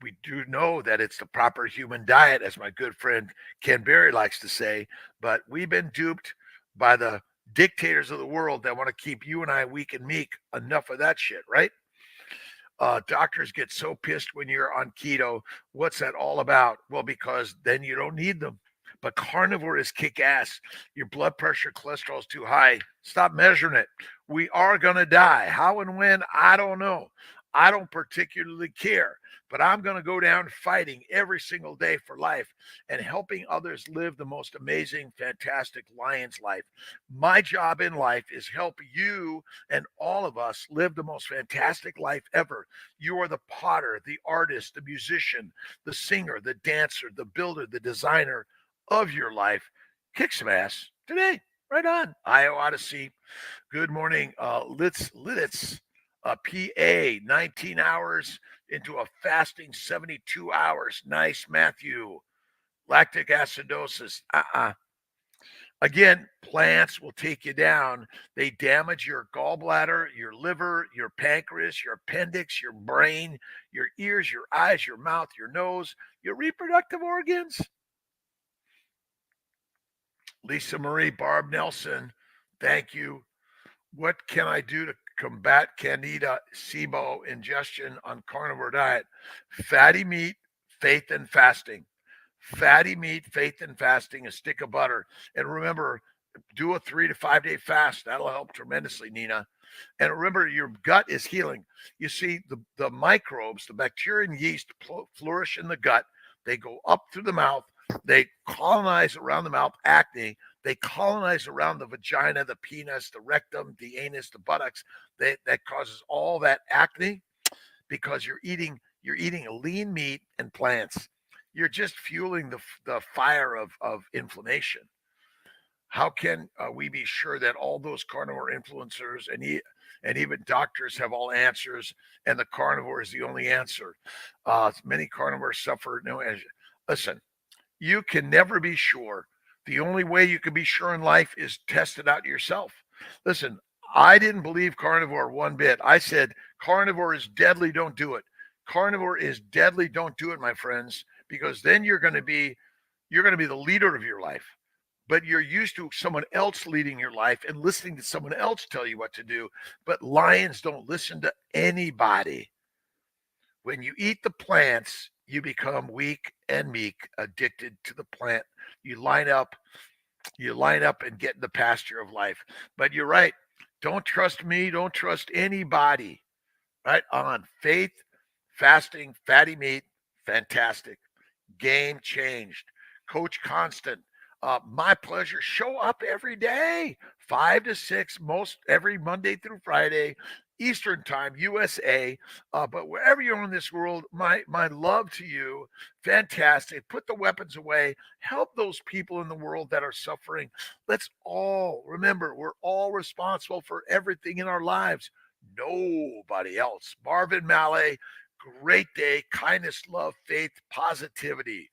We do know that it's the proper human diet, as my good friend Ken Berry likes to say, but we've been duped by the dictators of the world that want to keep you and I weak and meek. Enough of that shit, right? Doctors get so pissed when you're on keto. What's that all about? Well, because then you don't need them. But carnivore is kick ass. Your blood pressure, cholesterol is too high. Stop measuring it. We are going to die. How and when? I don't know. I don't particularly care, but I'm going to go down fighting every single day for life and helping others live the most amazing, fantastic lion's life. My job in life is help you and all of us live the most fantastic life ever. You are the potter, the artist, the musician, the singer, the dancer, the builder, the designer of your life. Kick some ass today. Right on. IO Odyssey. Good morning. Lititz. PA, 19 hours into a fasting 72 hours. Nice, Matthew. Lactic acidosis. Again, plants will take you down. They damage your gallbladder, your liver, your pancreas, your appendix, your brain, your ears, your eyes, your mouth, your nose, your reproductive organs. Lisa Marie, Barb Nelson, thank you. What can I do to combat Candida SIBO ingestion on carnivore diet? Fatty meat, faith, and fasting. Fatty meat, faith, and fasting, a stick of butter. And remember, do a 3 to 5 day fast. That'll help tremendously, Nina. And remember, your gut is healing. You see, the microbes, the bacteria and yeast flourish in the gut. They go up through the mouth. They colonize around the mouth, acne. They colonize around the vagina, the penis, the rectum, the anus, the buttocks. That causes all that acne because you're eating lean meat and plants. You're just fueling the fire of inflammation. How can we be sure that all those carnivore influencers and even doctors have all answers, and the carnivore is the only answer? Many carnivores suffer no answer. Listen, you can never be sure. The only way you can be sure in life is test it out yourself. Listen, I didn't believe carnivore one bit. I said carnivore is deadly, don't do it. Carnivore is deadly, don't do it, my friends, because then you're going to be the leader of your life. But you're used to someone else leading your life and listening to someone else tell you what to do. But lions don't listen to anybody. When you eat the plants, you become weak and meek, addicted to the plant. You line up and get in the pasture of life. But you're right. Don't trust me. Don't trust anybody. Right on. Faith, fasting, fatty meat, fantastic. Game changed. Coach Constant. My pleasure. Show up every day, 5 to 6, most every Monday through Friday, Eastern Time, USA. But wherever you're in this world, my love to you. Fantastic. Put the weapons away. Help those people in the world that are suffering. Let's all remember, we're all responsible for everything in our lives. Nobody else. Marvin Mallet, great day. Kindness, love, faith, positivity.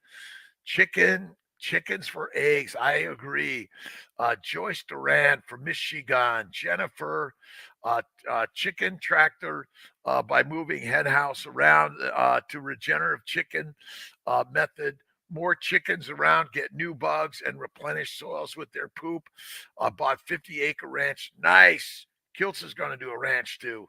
Chickens for eggs. I agree. Joyce Duran from Michigan. Jennifer, chicken tractor by moving hen house around to regenerative chicken method. More chickens around, get new bugs and replenish soils with their poop. Bought 50-acre ranch. Nice. Kiltz is going to do a ranch too.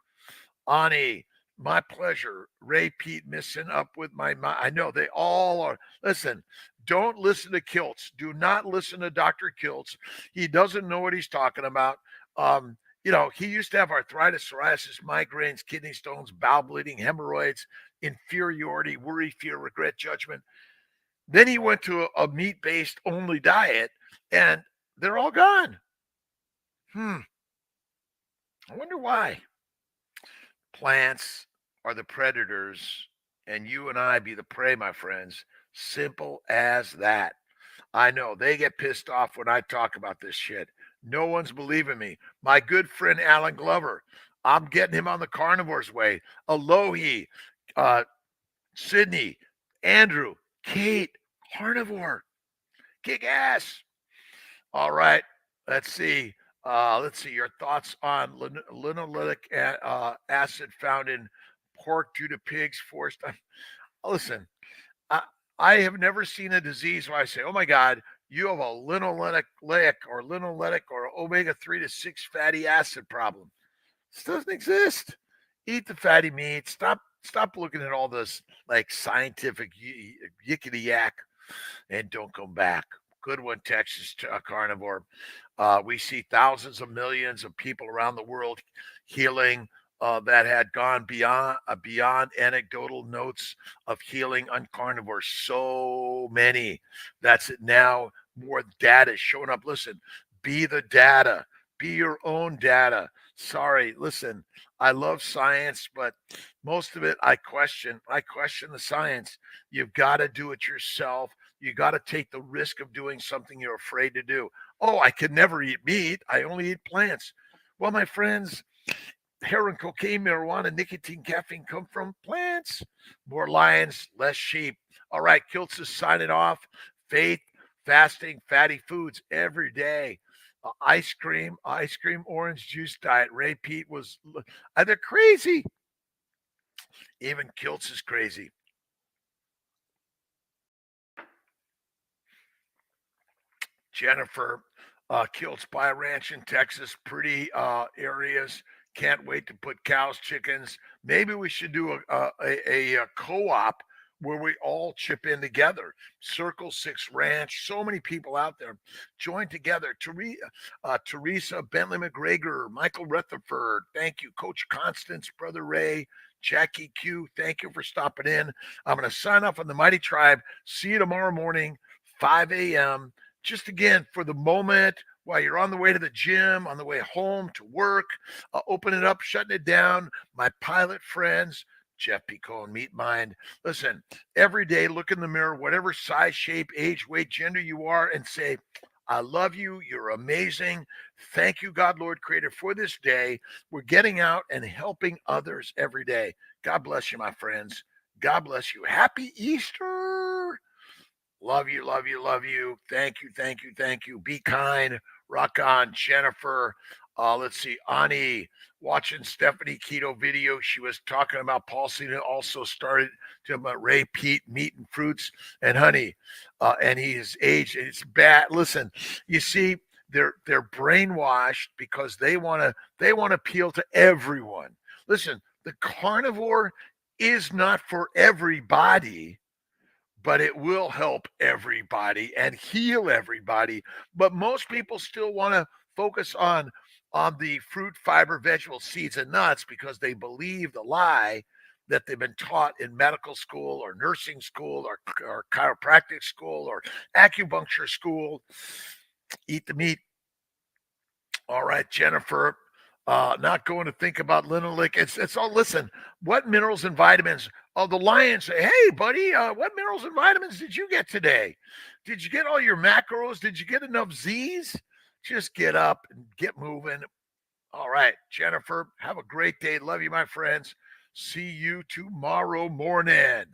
Ani, my pleasure. Ray Pete missing up with my mind. I know they all are. Listen, don't listen to Kiltz. Do not listen to Dr. Kiltz. He doesn't know what he's talking about. He used to have arthritis, psoriasis, migraines, kidney stones, bowel bleeding, hemorrhoids, inferiority, worry, fear, regret, judgment. Then he went to a meat-based only diet, and they're all gone. I wonder why. Plants are the predators, and you and I be the prey, my friends. Simple as that. I know they get pissed off when I talk about this shit. No one's believing me. My good friend Alan Glover, I'm getting him on the carnivore's way. Alohi, Sydney, Andrew, Kate, carnivore, kick ass. All right, let's see. Your thoughts on linoleic acid found in pork due to pigs forced. Listen, I have never seen a disease where I say, oh my God, you have a linoleic or omega-3 to 6 fatty acid problem. This doesn't exist. Eat the fatty meat. Stop looking at all this like scientific yickety yak and don't come back. Good one, Texas carnivore. We see thousands of millions of people around the world healing that had gone beyond anecdotal notes of healing on carnivore. So many. That's it now. More data is showing up. Listen, be the data. Be your own data. Sorry, listen, I love science, but most of it I question. I question the science. You've got to do it yourself. You got to take the risk of doing something you're afraid to do. Oh, I could never eat meat. I only eat plants. Well, my friends, heroin, cocaine, marijuana, nicotine, caffeine come from plants. More lions, less sheep. All right, Kiltz is signing off. Faith, fasting, fatty foods every day. Ice cream, orange juice diet. Ray Pete was, they're crazy. Even Kiltz is crazy. Jennifer, Kiltz buy a ranch in Texas, pretty areas. Can't wait to put cows, chickens. Maybe we should do a co-op where we all chip in together. Circle Six Ranch, so many people out there join together. Teresa Bentley McGregor, Michael Rutherford, thank you. Coach Constance, Brother Ray, Jackie Q, thank you for stopping in. I'm going to sign off on the Mighty Tribe. See you tomorrow morning, 5 a.m. Just again, for the moment, while you're on the way to the gym, on the way home to work, open it up, shutting it down. My pilot friends, Jeff Picone, Meet Mind. Listen, every day, look in the mirror, whatever size, shape, age, weight, gender you are, and say, I love you. You're amazing. Thank you, God, Lord Creator, for this day. We're getting out and helping others every day. God bless you, my friends. God bless you. Happy Easter. Love you, love you, love you. Thank you, thank you, thank you. Be kind. Rock on, Jennifer. Let's see, Ani, watching Stephanie Keto video. She was talking about Paul Cena also started to about Ray Pete, meat and fruits and honey. And he's aged. It's bad. Listen, you see, they're brainwashed because they want to appeal to everyone. Listen, the carnivore is not for everybody, but it will help everybody and heal everybody. But most people still want to focus on the fruit, fiber, vegetable, seeds, and nuts because they believe the lie that they've been taught in medical school or nursing school or chiropractic school or acupuncture school. Eat the meat. All right, Jennifer. Not going to think about linoleic. It's all. Listen, what minerals and vitamins? Oh, the lion say, "Hey, buddy, what minerals and vitamins did you get today? Did you get all your macros? Did you get enough Z's? Just get up and get moving." All right, Jennifer. Have a great day. Love you, my friends. See you tomorrow morning.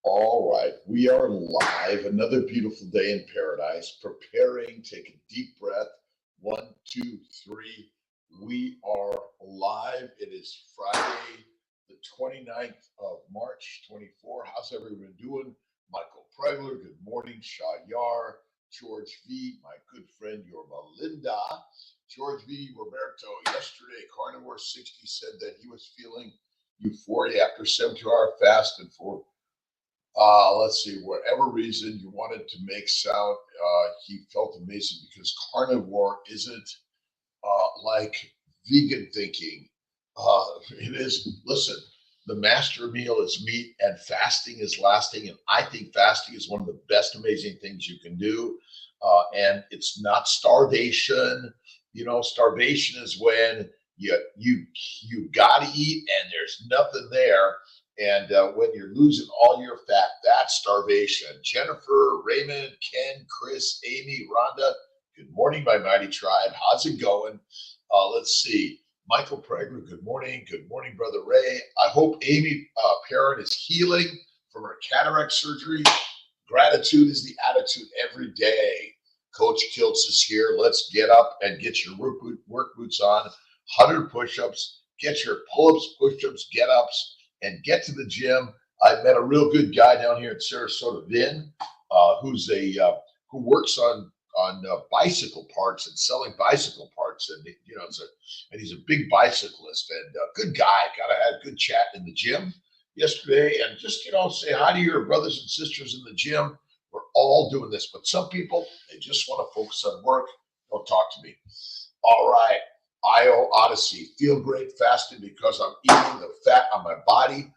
All right, we are live. Another beautiful day in paradise. Preparing, take a deep breath. 1, 2, 3. We are live. It is Friday, the 29th of March, 24. How's everyone doing? Michael Pregler, good morning. Shah Yar, George V, my good friend Yorba Linda. George V, Roberto, yesterday, Carnivore 60 said that he was feeling euphoria after 72-hour fast and for let's see, whatever reason you wanted to make sound, he felt amazing because carnivore isn't like vegan thinking. It is, listen, the master meal is meat and fasting is lasting. And I think fasting is one of the best amazing things you can do. And it's not starvation. You know, starvation is when you got to eat and there's nothing there. And when you're losing all your fat, that's starvation. Jennifer, Raymond, Ken, Chris, Amy, Rhonda, good morning, my mighty tribe. How's it going? Let's see. Michael Prager, good morning. Good morning, Brother Ray. I hope Amy Perrin is healing from her cataract surgery. Gratitude is the attitude every day. Coach Kiltz is here. Let's get up and get your work boots on. 100 push-ups. Get your pull-ups, push-ups, get-ups, and get to the gym. I met a real good guy down here in Sarasota, Vin, who works on bicycle parts and selling bicycle parts, and you know, and he's a big bicyclist and a good guy. Got to have a good chat in the gym yesterday, and just say hi to your brothers and sisters in the gym. We're all doing this, but some people, they just want to focus on work. Don't talk to me. All right. IO Odyssey, feel great fasting because I'm eating the fat on my body.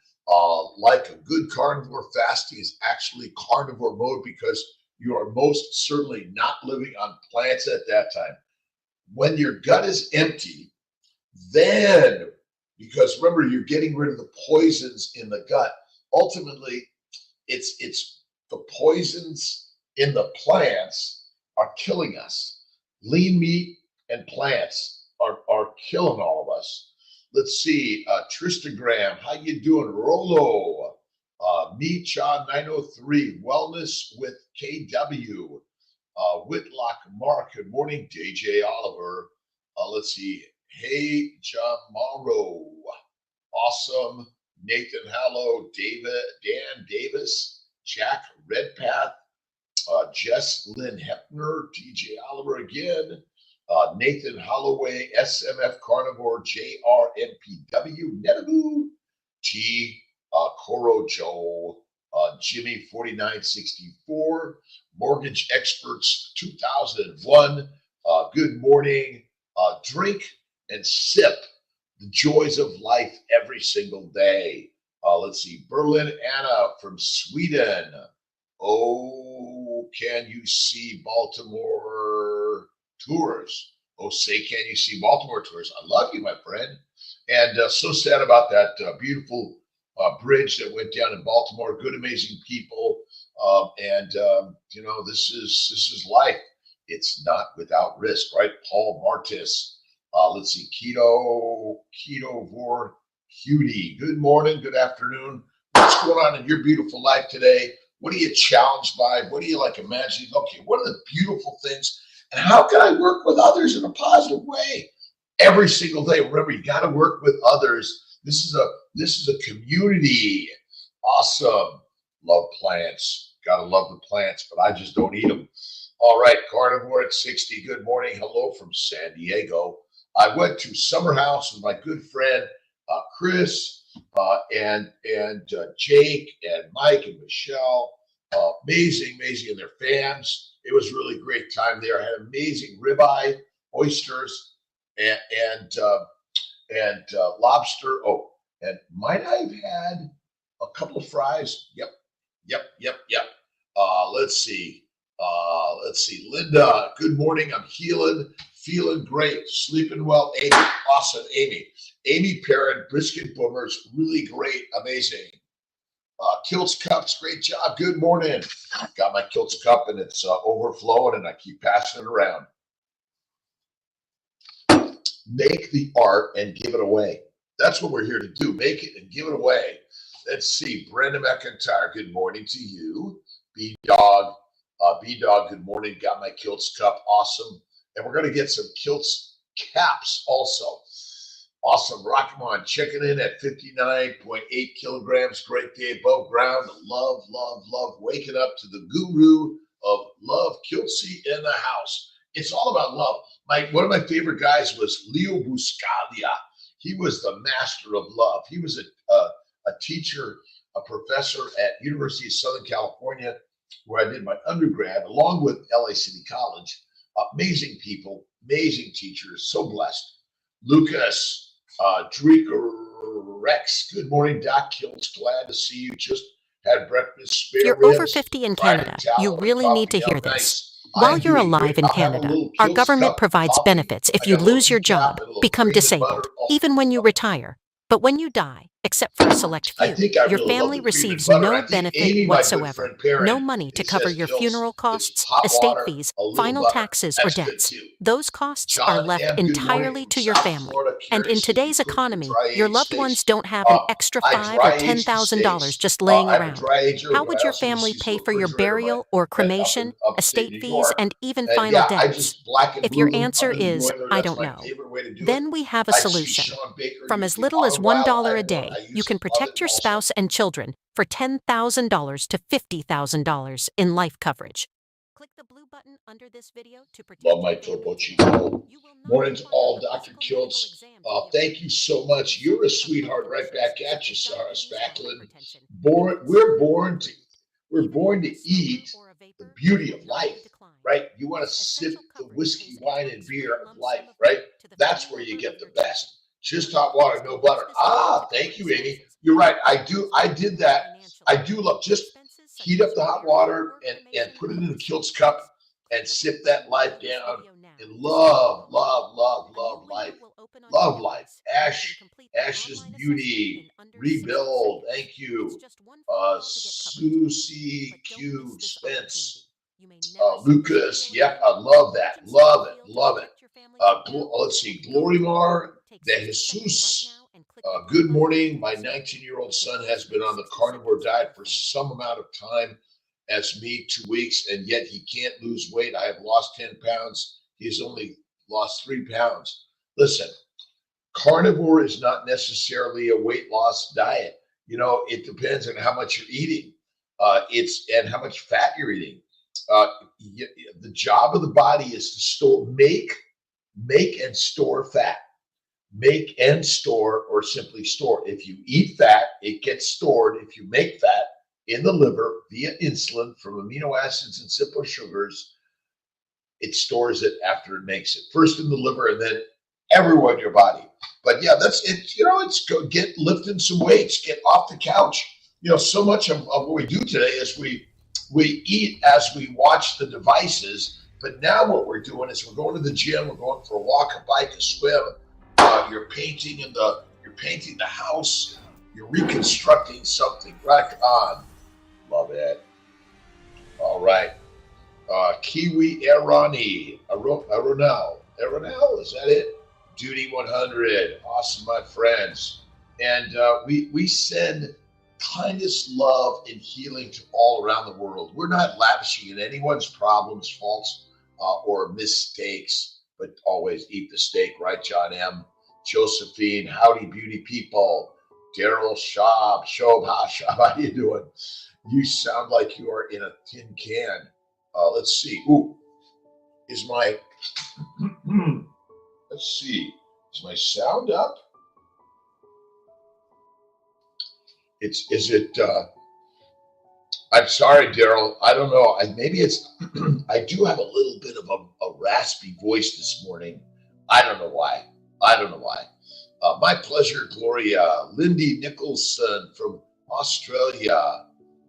Like a good carnivore, fasting is actually carnivore mode because you are most certainly not living on plants at that time. When your gut is empty, then, because remember, you're getting rid of the poisons in the gut. Ultimately, it's the poisons in the plants are killing us. Lean meat and plants are killing all of us. Let's see, Tristagram, how you doing? Rolo, Mecha 903, Wellness with KW, Whitlock Mark, good morning, DJ Oliver. Let's see, Hey Jamaro, awesome, Nathan Hallow, Dan Davis, Jack Redpath, Jess Lynn Hepner, DJ Oliver again, Nathan Holloway, SMF Carnivore, JRMPW, Netaboo, G, Coro Joel, Jimmy 4964, Mortgage Experts 2001, good morning, drink and sip the joys of life every single day. Let's see, Berlin Anna from Sweden. Oh, can you see Baltimore tours? Oh, say, can you see Baltimore tours? I love you, my friend. And so sad about that beautiful bridge that went down in Baltimore. Good, amazing people. You know, this is life. It's not without risk, right? Paul Martis. Let's see, Keto Vor Cutie. Good morning, good afternoon. What's going on in your beautiful life today? What are you challenged by? What are you like imagining? Okay, what are the beautiful things? And how can I work with others in a positive way? Every single day. Remember, you got to work with others. This is a community. Awesome. Love plants. Got to love the plants, but I just don't eat them. All right, Carnivore at 60. Good morning. Hello from San Diego. I went to Summer House with my good friend Chris and Jake and Mike and Michelle. Amazing, and their fans. It was really great time there. I had amazing ribeye, oysters, and lobster. Oh, and might I have had a couple of fries? Yep. Let's see. Linda, good morning. I'm feeling great, sleeping well. Amy, awesome. Amy Perrin, brisket boomers, really great, amazing. Kiltz cups, great job. Good morning. Got my Kiltz cup and it's overflowing, and I keep passing it around. Make the art and give it away. That's what we're here to do. Make it and give it away. Let's see. Brenda McIntyre, good morning to you. B-Dog, B-Dog, good morning. Got my Kilts cup. Awesome. And we're going to get some Kilts caps also. Awesome. Rockmon checking in at 59.8 kilograms. Great day above ground. Love, love, love. Waking up to the guru of love, Kiltsy in the house. It's all about love. One of my favorite guys was Leo Buscaglia. He was the master of love. He was a teacher, a professor at University of Southern California, where I did my undergrad, along with LA City College. Amazing people, amazing teachers, so blessed. Lucas, Dreeker Rex, good morning, Doc Kilts. Glad to see you. Just had breakfast. If you're over 50 in Canada, you really need to hear this. While you're alive in Canada, our government provides benefits if you lose your job, become disabled, even when you retire. But when you die, except for a select few, your family receives no benefit whatsoever, no money to cover your funeral costs, estate fees, final taxes, or debts. Those costs are left entirely to your family. And in today's economy, your loved ones don't have an extra $5,000 or $10,000 just laying around. How would your family pay for your burial or cremation, estate fees, and even final debts? If your answer is, I don't know, then we have a solution. From as little as $1 a day, you can protect your spouse and children for $10,000 to $50,000 in life coverage. Click the blue button under this video to protect. Love my Topo Chico. Morning to all, Dr. Kilts. Thank you so much. You're a sweetheart. Right back at you, Sarah Spacklin. We're born to eat the beauty of life, right? You want to sip the whiskey, wine, and beer of life, right? That's where you get the best. Just hot water, no butter. Thank you, Amy. You're right. I did that. I do love just heat up the hot water and put it in the Kilts cup and sip that life down and love life. Love life. Ash's beauty. Rebuild. Thank you. Susie Q. Spence. Lucas. Yep, I love that. Love it. Let's see. Glorimar de Jesus. Good morning. My 19-year-old son has been on the carnivore diet for some amount of time, as me, 2 weeks, and yet he can't lose weight. I have lost 10 pounds. He's only lost 3 pounds. Listen, carnivore is not necessarily a weight loss diet. You know, it depends on how much you're eating. And how much fat you're eating. The job of the body is to make and store fat. Make and store, or simply store. If you eat fat, it gets stored. If you make fat in the liver via insulin from amino acids and simple sugars, it stores it after it makes it. First in the liver and then everywhere in your body. But yeah, that's it. You know, it's go get lifting some weights, get off the couch. You know, so much of what we do today is we eat as we watch the devices. But now what we're doing is we're going to the gym, we're going for a walk, a bike, a swim. You're painting the house. You're reconstructing something. Rock on. Love it. All right. Kiwi Arani. Aronel, is that it? Duty 100. Awesome, my friends. And we send kindness, love, and healing to all around the world. We're not lavishing in anyone's problems, faults, or mistakes, but always eat the steak, right, John M.? Josephine, howdy, beauty people. Daryl Schaub, how you doing? You sound like you are in a tin can. Let's see. Is my sound up? I'm sorry, Daryl. I don't know. Maybe it's. I do have a little bit of a raspy voice this morning. I don't know why. My pleasure, Gloria. Lindy Nicholson from Australia.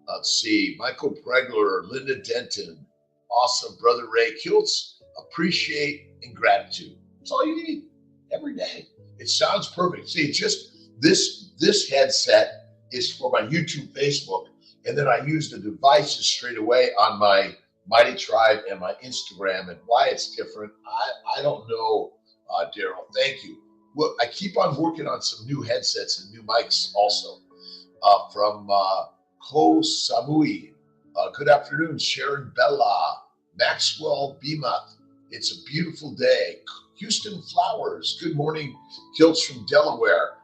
Let's see. Michael Pregler, Linda Denton. Awesome, Brother Ray Kilts. Appreciate and gratitude. That's all you need every day. It sounds perfect. See, just this headset is for my YouTube, Facebook, and then I use the devices straight away on my Mighty Tribe and my Instagram. And why it's different, I don't know. Daryl, thank you. Well, I keep on working on some new headsets and new mics also. from Ko Samui. Good afternoon, Sharon Bella, Maxwell Beamuth. It's a beautiful day. Houston Flowers. Good morning, Kilts from Delaware.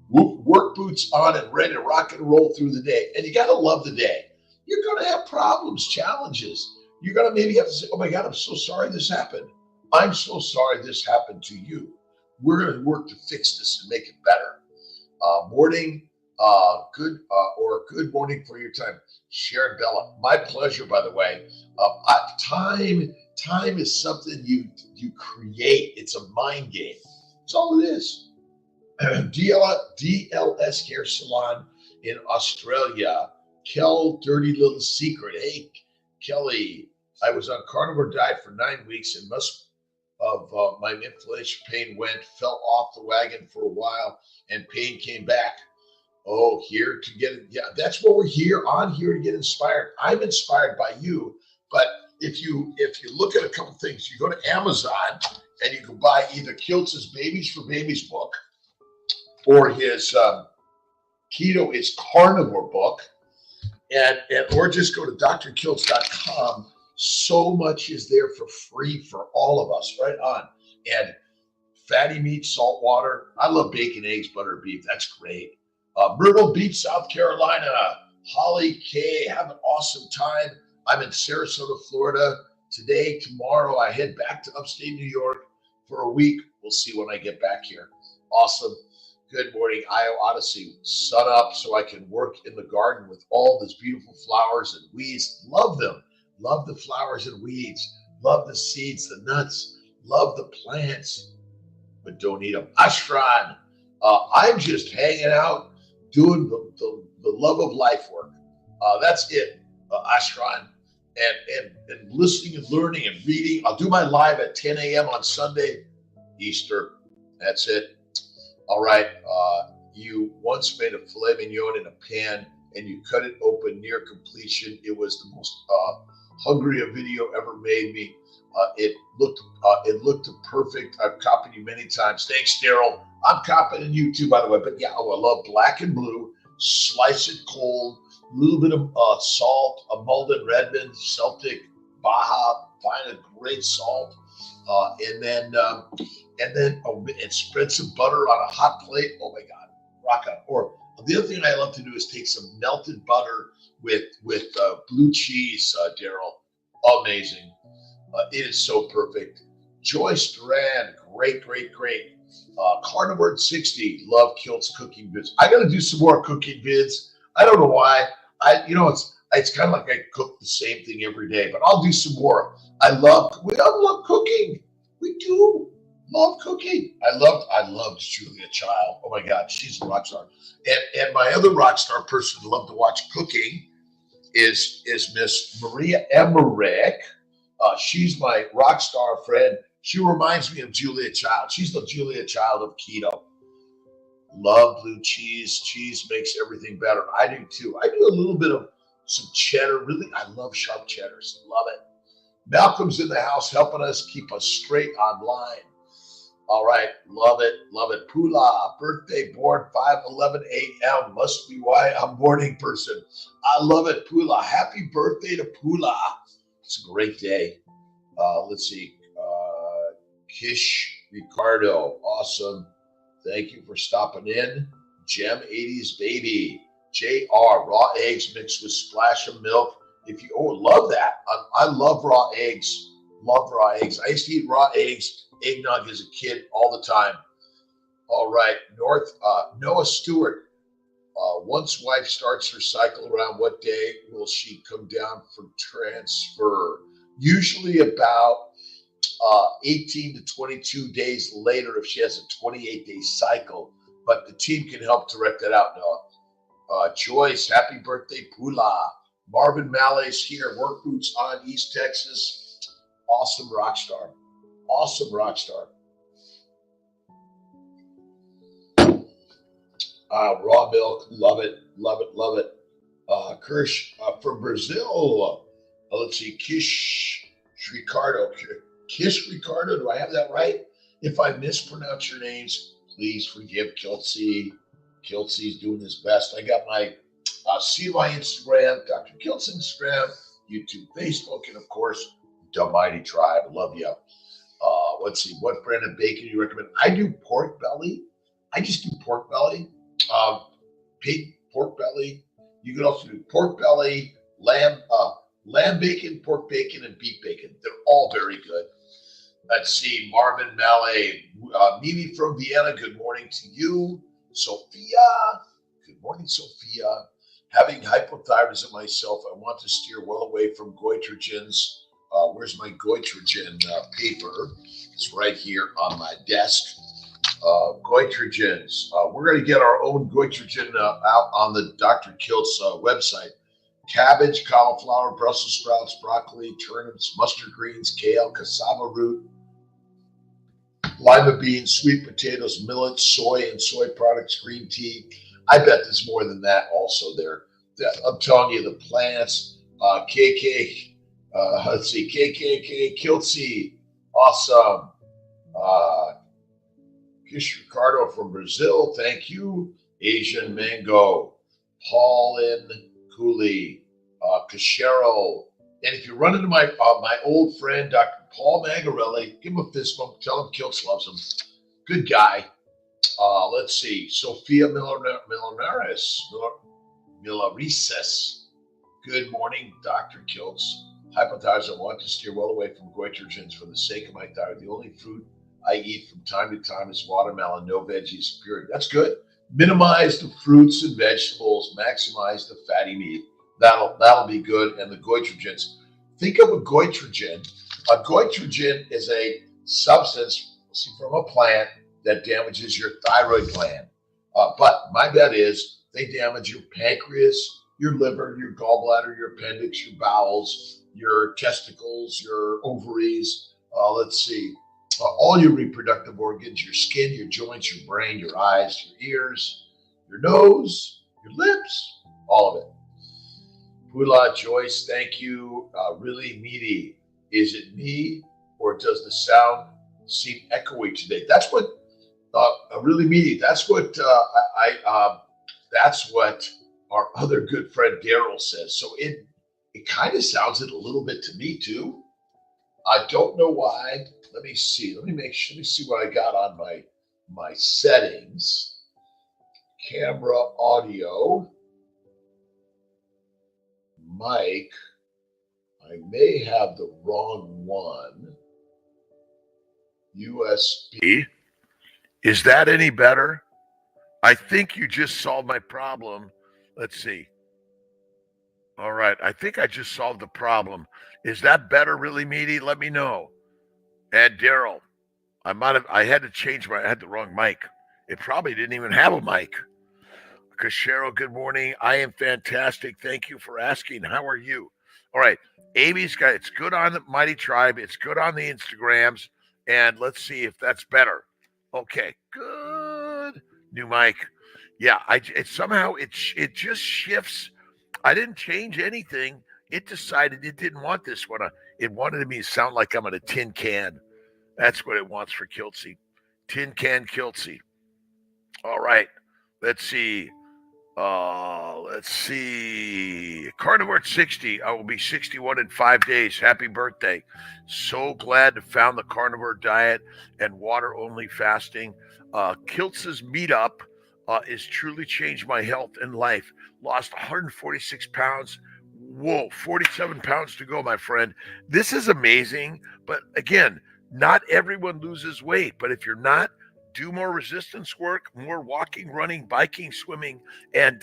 Work boots on and ready to rock and roll through the day. And you got to love the day. You're going to have problems, challenges. You're going to maybe have to say, oh my God, I'm so sorry this happened. I'm so sorry this happened to you. We're going to work to fix this and make it better. Good morning for your time. Sharon Bella, my pleasure, by the way. Time is something you create. It's a mind game. That's all it is. DLS Hair Salon in Australia. Dirty Little Secret. Hey, Kelly, I was on carnivore diet for 9 weeks and my inflammation pain fell off the wagon for a while and pain came back. Oh, here to get it. Yeah, that's what we're here to get inspired. I'm inspired by you, but if you look at a couple things, you go to Amazon and you can buy either Kiltz's Babies for Babies book or his Keto is Carnivore book, and or just go to drkiltz.com. So much is there for free for all of us, right on. And fatty meat, salt water. I love bacon, eggs, butter, beef. That's great. Myrtle Beach, South Carolina. Holly K, have an awesome time. I'm in Sarasota, Florida. Today, tomorrow, I head back to upstate New York for a week. We'll see when I get back here. Awesome. Good morning, Io Odyssey. Sun up so I can work in the garden with all these beautiful flowers and weeds. Love them. Love the flowers and weeds. Love the seeds, the nuts. Love the plants, but don't eat them. Ashran, I'm just hanging out, doing the love of life work. That's it, Ashran. And listening and learning and reading. I'll do my live at 10 a.m. on Sunday, Easter. That's it. All right. You once made a filet mignon in a pan and you cut it open near completion. It was the most hungry a video ever made me. It looked perfect. I've copied you many times. Thanks, Daryl. I'm copying you too, by the way. But yeah, I love black and blue. Slice it cold. A little bit of salt, a Malden Redmond, Celtic, Baja. Find a great salt, and spread some butter on a hot plate. Oh my God, rock on. Or the other thing I love to do is take some melted butter with blue cheese, Daryl. Amazing. It is so perfect. Joyce Duran, great. Carnivore 60, love Kilt's cooking vids. I got to do some more cooking vids. I don't know why. It's kind of like I cook the same thing every day, but I'll do some more. We all love cooking. We do love cooking. I loved Julia Child. Oh my God, she's a rock star. And my other rock star person who loved to watch cooking is Miss Maria Emmerich. She's my rock star friend. She reminds me of Julia Child. She's the Julia Child of keto. Love blue cheese. Cheese makes everything better. I do too. I do a little bit of some cheddar. Really, I love sharp cheddars. Love it. Malcolm's in the house helping us keep us straight online. All right. Love it. Pula, birthday, born 5:11 a.m. Must be why I'm a morning person. I love it, Pula. Happy birthday to Pula. It's a great day. Let's see. Kish Ricardo. Awesome. Thank you for stopping in. Gem 80s baby. JR, raw eggs mixed with splash of milk. Love that. I love raw eggs. Love raw eggs. I used to eat raw eggs, eggnog as a kid all the time. All right. Noah Stewart. Once wife starts her cycle around what day will she come down for transfer? Usually about 18 to 22 days later if she has a 28-day cycle, but the team can help direct that out, Noah. Joyce, happy birthday, Pula. Marvin Mallay's here, work boots on, East Texas. Awesome rock star. Raw milk, love it. Kirsch from Brazil. Let's see, Kish Ricardo, do I have that right? If I mispronounce your names, please forgive Kelsey. Kiltsy's doing his best. I got my see my Instagram, Dr. Kilt's Instagram, YouTube, Facebook, and of course, the Mighty Tribe. Love you. Let's see, what brand of bacon do you recommend? I do pork belly. I just do pork belly, pig pork belly. You can also do pork belly, lamb bacon, pork bacon, and beef bacon. They're all very good. Let's see, Marvin Mallet, Mimi from Vienna. Good morning to you, Sophia. Good morning, Sophia. Having hypothyroidism myself, I want to steer well away from goitrogens. Where's my goitrogen paper? It's right here on my desk. Goitrogens. We're going to get our own goitrogen out on the Dr. Kilt's website. Cabbage, cauliflower, Brussels sprouts, broccoli, turnips, mustard greens, kale, cassava root, lima beans, sweet potatoes, millet, soy and soy products, green tea. I bet there's more than that also there. I'm telling you, the plants, KK, let's see, KKK, Kiltsy, awesome. Kish Ricardo from Brazil, thank you. Asian Mango, Paulin Cooley, Cachero. And if you run into my old friend, Dr. Paul Magarelli, give him a fist bump, tell him Kiltz loves him. Good guy. Let's see, Sophia Milaresis. Good morning, Dr. Kiltz. Hypothyroidism, I want to steer well away from goitrogens for the sake of my thyroid. The only fruit I eat from time to time is watermelon, no veggies, period. That's good. Minimize the fruits and vegetables, maximize the fatty meat. That'll be good. And the goitrogens. Think of a goitrogen. A goitrogen is a substance from a plant that damages your thyroid gland. But my bet is they damage your pancreas, your liver, your gallbladder, your appendix, your bowels, your testicles, your ovaries. Let's see. All your reproductive organs, your skin, your joints, your brain, your eyes, your ears, your nose, your lips, all of it. Pula Joyce, thank you. Really meaty. Is it me or does the sound seem echoey today? That's what really meaty. That's what that's what our other good friend Daryl says. So it kind of sounds it a little bit to me too. I don't know why. Let me see. Let me see what I got on my settings. Camera, audio, mic. I may have the wrong one. USB. Is that any better? I think you just solved my problem. Let's see. All right. I think I just solved the problem. Is that better, really meaty? Let me know. And Daryl, I had to change I had the wrong mic. It probably didn't even have a mic. Cachero, good morning. I am fantastic. Thank you for asking. How are you? All right. Amy's got it's good on the Mighty Tribe. It's good on the Instagrams. And let's see if that's better. Okay. Good. New mic. Yeah. It just shifts. I didn't change anything. It decided it didn't want this one. It wanted me to sound like I'm in a tin can. That's what it wants for Kiltsy. Tin can Kiltsy. All right. Let's see. Carnivore at 60. I will be 61 in 5 days. Happy birthday. So glad to found the carnivore diet and water-only fasting. Kiltz's meetup has truly changed my health and life. Lost 146 pounds. Whoa, 47 pounds to go, my friend. This is amazing. But again, not everyone loses weight. But if you're not, do more resistance work, more walking, running, biking, swimming, and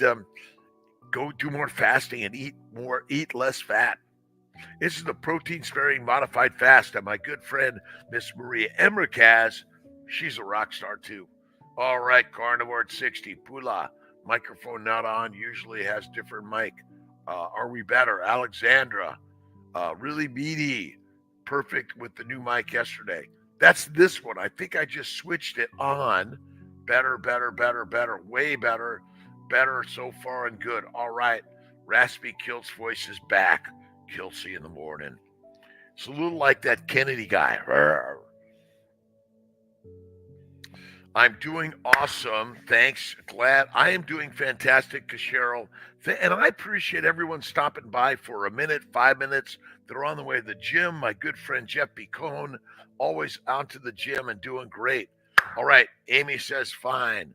go do more fasting and eat less fat. This is the protein-sparing modified fast that my good friend, Miss Maria Emricaz, she's a rock star too. All right, Carnivore at 60. Pula, microphone not on, usually has different mic. Are we better? Alexandra, really meaty, perfect with the new mic yesterday. That's this one. I think I just switched it on. Better, way better so far and good. All right, Raspy Kilt's voice is back. Kiltsy in the morning. It's a little like that Kennedy guy. I'm doing awesome. Thanks. Glad. I am doing fantastic, Cheryl. And I appreciate everyone stopping by for a minute, 5 minutes. They're on the way to the gym. My good friend Jeff B. Cohn, always out to the gym and doing great. All right. Amy says, fine.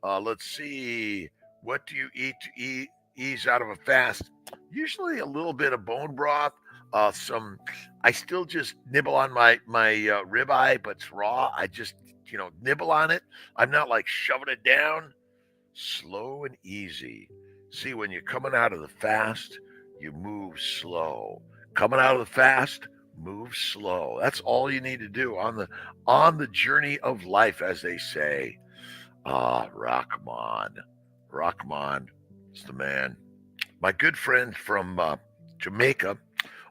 Let's see. What do you eat to ease out of a fast? Usually a little bit of bone broth. I still just nibble on my ribeye, but it's raw. I just nibble on it. I'm not like shoving it down. Slow and easy. See, when you're coming out of the fast, you move slow. Coming out of the fast, move slow. That's all you need to do on the journey of life, as they say. Rahman. Rahman is the man. My good friend from Jamaica,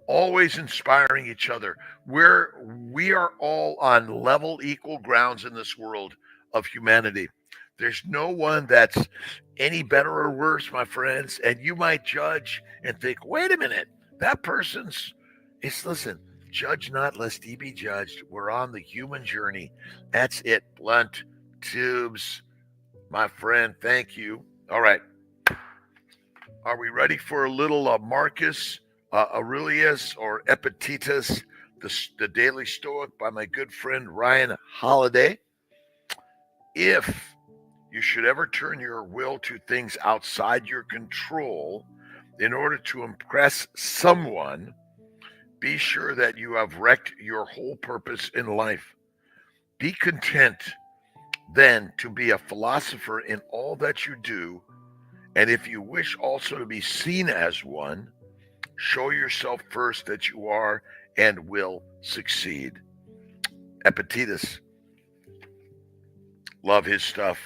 always inspiring each other. We are all on level, equal grounds in this world of humanity. There's no one that's any better or worse, my friends. And you might judge and think, wait a minute, that person's. Listen, judge not lest ye be judged. We're on the human journey. That's it. Blunt tubes, my friend. Thank you. All right. Are we ready for a little Marcus Aurelius or Epictetus, the Daily Stoic by my good friend Ryan Holiday? If you should ever turn your will to things outside your control in order to impress someone, be sure that you have wrecked your whole purpose in life. Be content then to be a philosopher in all that you do, and if you wish also to be seen as one, show yourself first that you are and will succeed. Epictetus. Love his stuff.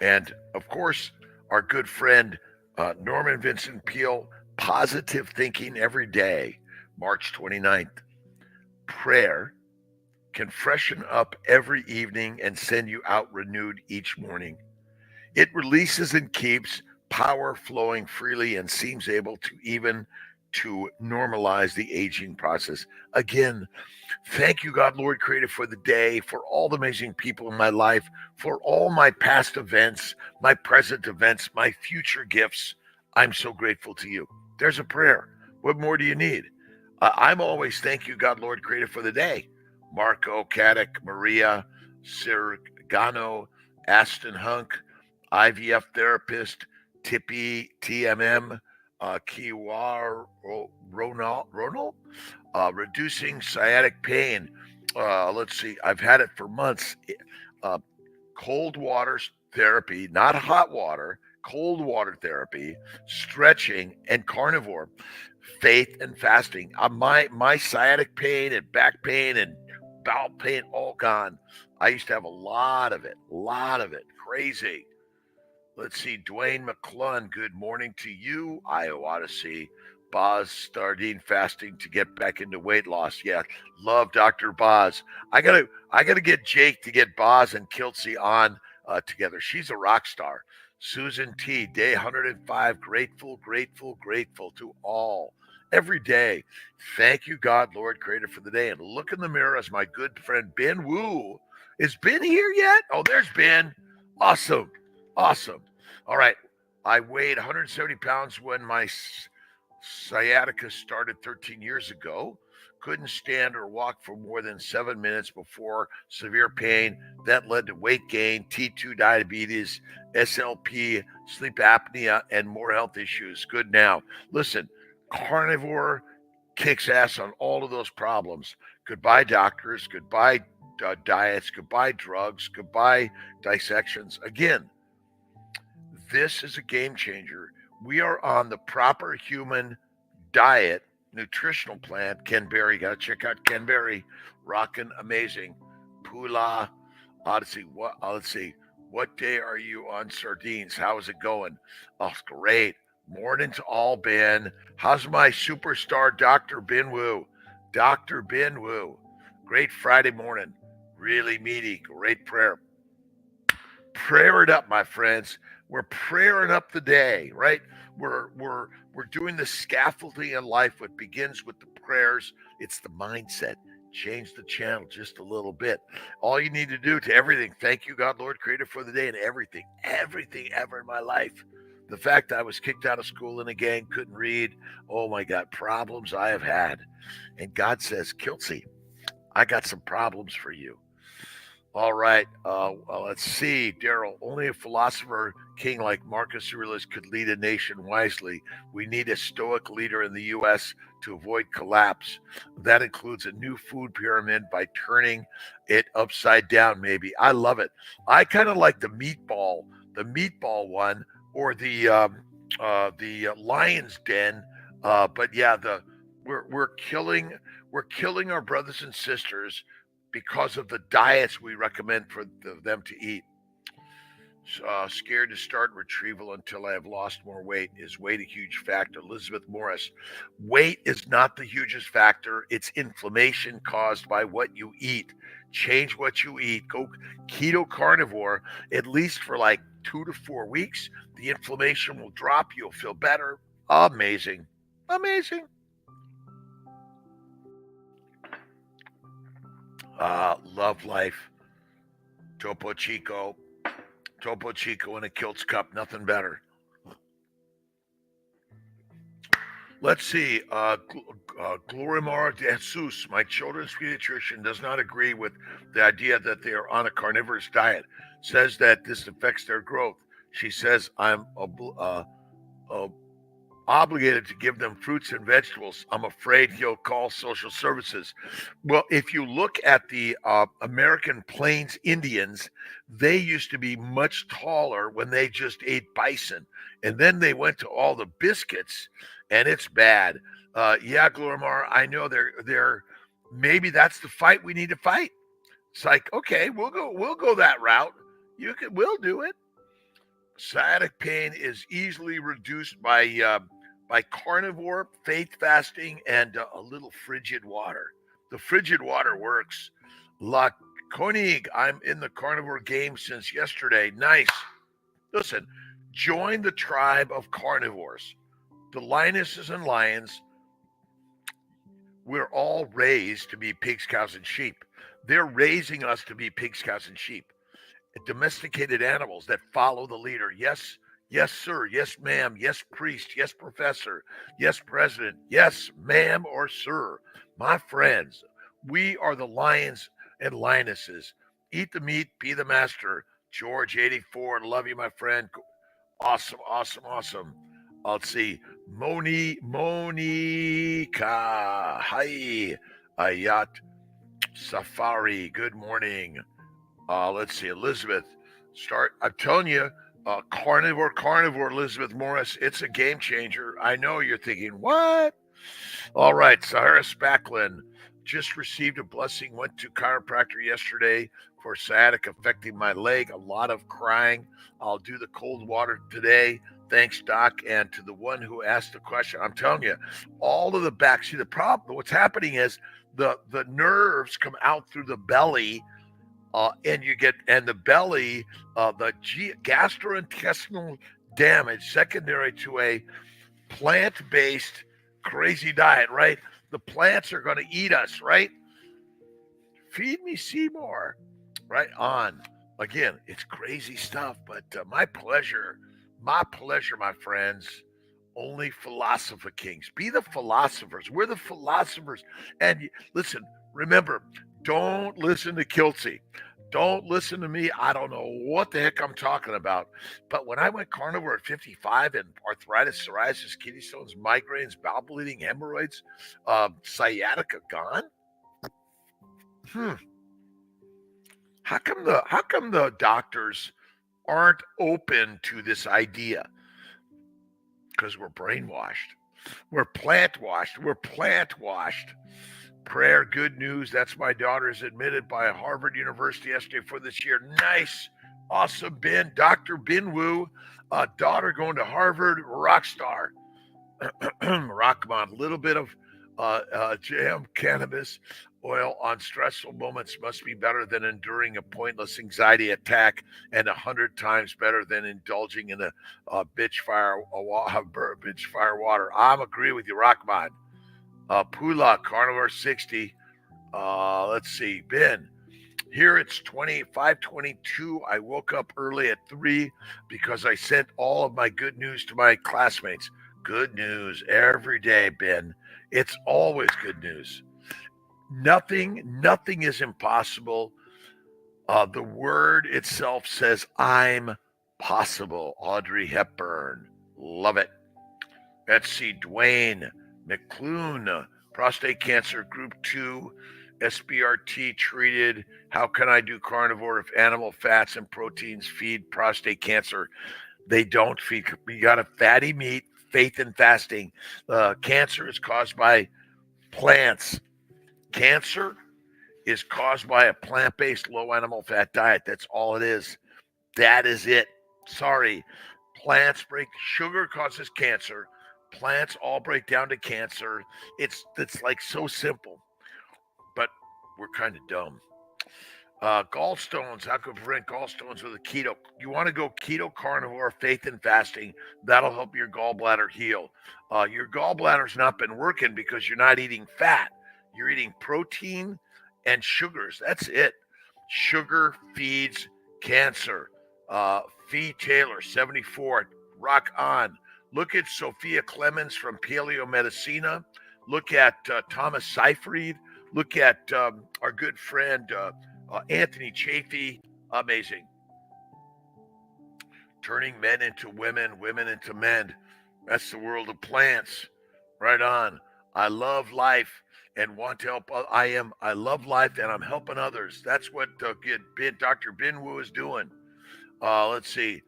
And of course, our good friend Norman Vincent Peale, Positive Thinking Every Day, March 29th. Prayer can freshen up every evening and send you out renewed each morning. It releases and keeps power flowing freely and seems able to even to normalize the aging process. Again, thank you, God, Lord, Creator, for the day, for all the amazing people in my life, for all my past events, my present events, my future gifts. I'm so grateful to you. There's a prayer. What more do you need? I'm always thank you, God, Lord, Creator, for the day. Marco, Caddick, Maria, Sirgano, Aston Hunk, IVF therapist, Tippy, TMM, Kiwar, Ronald, reducing sciatic pain. Let's see, I've had it for months. Cold water therapy, not hot water, cold water therapy, stretching, and carnivore. Faith and fasting. My sciatic pain and back pain and bowel pain all gone. I used to have a lot of it. Crazy. Let's see, Dwayne McClung, good morning to you. I ought to see Boz Stardine fasting to get back into weight loss. Yeah, love Dr. Boz. I gotta get Jake to get Boz and Kiltsey on together. She's a rock star. Susan T, day 105, grateful to all. Every day. Thank you, God, Lord, Creator, for the day. And look in the mirror as my good friend Ben Wu. Is Ben here yet? Oh, there's Ben. Awesome. All right. I weighed 170 pounds when my sciatica started 13 years ago. Couldn't stand or walk for more than 7 minutes before severe pain. That led to weight gain, T2 diabetes, SLP, sleep apnea, and more health issues. Good now. Listen, carnivore kicks ass on all of those problems. Goodbye, doctors. Goodbye, diets. Goodbye, drugs. Goodbye, dissections. Again, this is a game changer. We are on the proper human diet, nutritional plan. Ken Berry, got to check out Ken Berry. Rockin' amazing. Pula. Let's see. What day are you on sardines? How is it going? Oh, great. Morning to all, Ben. How's my superstar, Dr. Ben Wu? Dr. Ben Wu. Great Friday morning. Really meaty. Great prayer. Prayer it up, my friends. We're praying up the day, right? We're doing the scaffolding in life. What begins with the prayers, it's the mindset. change the channel just a little bit. All you need to do to everything, thank you, God, Lord, Creator, for the day, and everything ever in my life. The fact I was kicked out of school in a gang, couldn't read, oh my God, problems I have had. And God says, Kiltsy, I got some problems for you. All right. Well, let's see, Daryl. Only a philosopher king like Marcus Aurelius could lead a nation wisely. We need a stoic leader in the U.S. to avoid collapse. That includes a new food pyramid by turning it upside down. Maybe I love it. I kind of like the meatball one, or the lion's den. But yeah, we're killing our brothers and sisters because of the diets we recommend for them to eat. Scared to start retrieval until I have lost more weight. Is weight a huge factor? Elizabeth Morris. Weight is not the hugest factor. It's inflammation caused by what you eat. Change what you eat. Go keto carnivore, at least for like 2 to 4 weeks. The inflammation will drop. You'll feel better. Amazing. Amazing. Love life. Topo Chico in a Kilts cup, nothing better. Let's see. Glorimar de Jesus, my children's pediatrician, does not agree with the idea that they are on a carnivorous diet. Says that this affects their growth. She says I'm obligated to give them fruits and vegetables. I'm afraid he'll call social services. Well, if you look at the American Plains Indians, they used to be much taller when they just ate bison. And then they went to all the biscuits, and it's bad. Yeah, Glorimar, I know they're maybe that's the fight we need to fight. It's like, okay, we'll go that route. We'll do it. Sciatic pain is easily reduced by carnivore, faith fasting, and a little frigid water. The frigid water works. La Koenig, I'm in the carnivore game since yesterday. Nice. Listen, join the tribe of carnivores. The lionesses and lions, we're all raised to be pigs, cows, and sheep. They're raising us to be pigs, cows, and sheep. Domesticated animals that follow the leader. Yes, sir. Yes, ma'am. Yes, priest. Yes, professor. Yes, president. Yes, ma'am or sir. My friends, we are the lions and lionesses. Eat the meat, be the master. George 84, love you, my friend. Awesome. Let's see. Monica. Hi. Ayat Safari. Good morning. Let's see, Elizabeth. I'm telling you, carnivore, Elizabeth Morris. It's a game changer. I know you're thinking, what? All right, Sahara Spacklin. Just received a blessing. Went to chiropractor yesterday for sciatic affecting my leg. A lot of crying. I'll do the cold water today. Thanks, Doc. And to the one who asked the question, I'm telling you, all of the back. See, the problem, what's happening is the nerves come out through the belly. And the belly, the gastrointestinal damage secondary to a plant-based crazy diet, right? The plants are going to eat us, right? Feed me Seymour, right on. Again, it's crazy stuff, but my pleasure, my friends. Only philosopher kings. Be the philosophers. We're the philosophers. And listen, remember, don't listen to Kiltsy. Don't listen to me. I don't know what the heck I'm talking about. But when I went carnivore at 55 and arthritis, psoriasis, kidney stones, migraines, bowel bleeding, hemorrhoids, sciatica gone. How come the doctors aren't open to this idea? Because we're brainwashed. We're plant washed. Prayer, good news. That's my daughter is admitted by Harvard University yesterday for this year. Nice. Awesome, Ben. Dr. Ben Wu, daughter going to Harvard, rock star. Rockmont, a little bit of jam cannabis oil on stressful moments must be better than enduring a pointless anxiety attack, and 100 times better than indulging in a bitch fire water. I'm agree with you, Rockmont. Pula, Carnivore 60. Let's see, Ben. Here it's 5:22. I woke up early at 3 because I sent all of my good news to my classmates. Good news every day, Ben. It's always good news. Nothing is impossible. The word itself says, I'm possible. Audrey Hepburn. Love it. Let's see, Dwayne McClune, prostate cancer, group 2, SBRT treated. How can I do carnivore if animal fats and proteins feed prostate cancer? They don't feed. You got a fatty meat, faith and fasting. Cancer is caused by plants. Cancer is caused by a plant-based low animal fat diet. That's all it is. That is it. Sorry. Plants sugar causes cancer. Plants all break down to cancer. It's like so simple, but we're kind of dumb. Gallstones, how can we prevent gallstones with a keto? You want to go keto carnivore, faith and fasting. That'll help your gallbladder heal. Your gallbladder's not been working because you're not eating fat. You're eating protein and sugars. That's it. Sugar feeds cancer. Fee Taylor, 74, rock on. Look at Sophia Clemens from Paleo Medicina. Look at Thomas Seyfried. Look at our good friend Anthony Chafee. Amazing. Turning men into women, women into men. That's the world of plants. Right on. I love life and want to help. I love life and I'm helping others. That's what Dr. Bin Wu is doing. Let's see.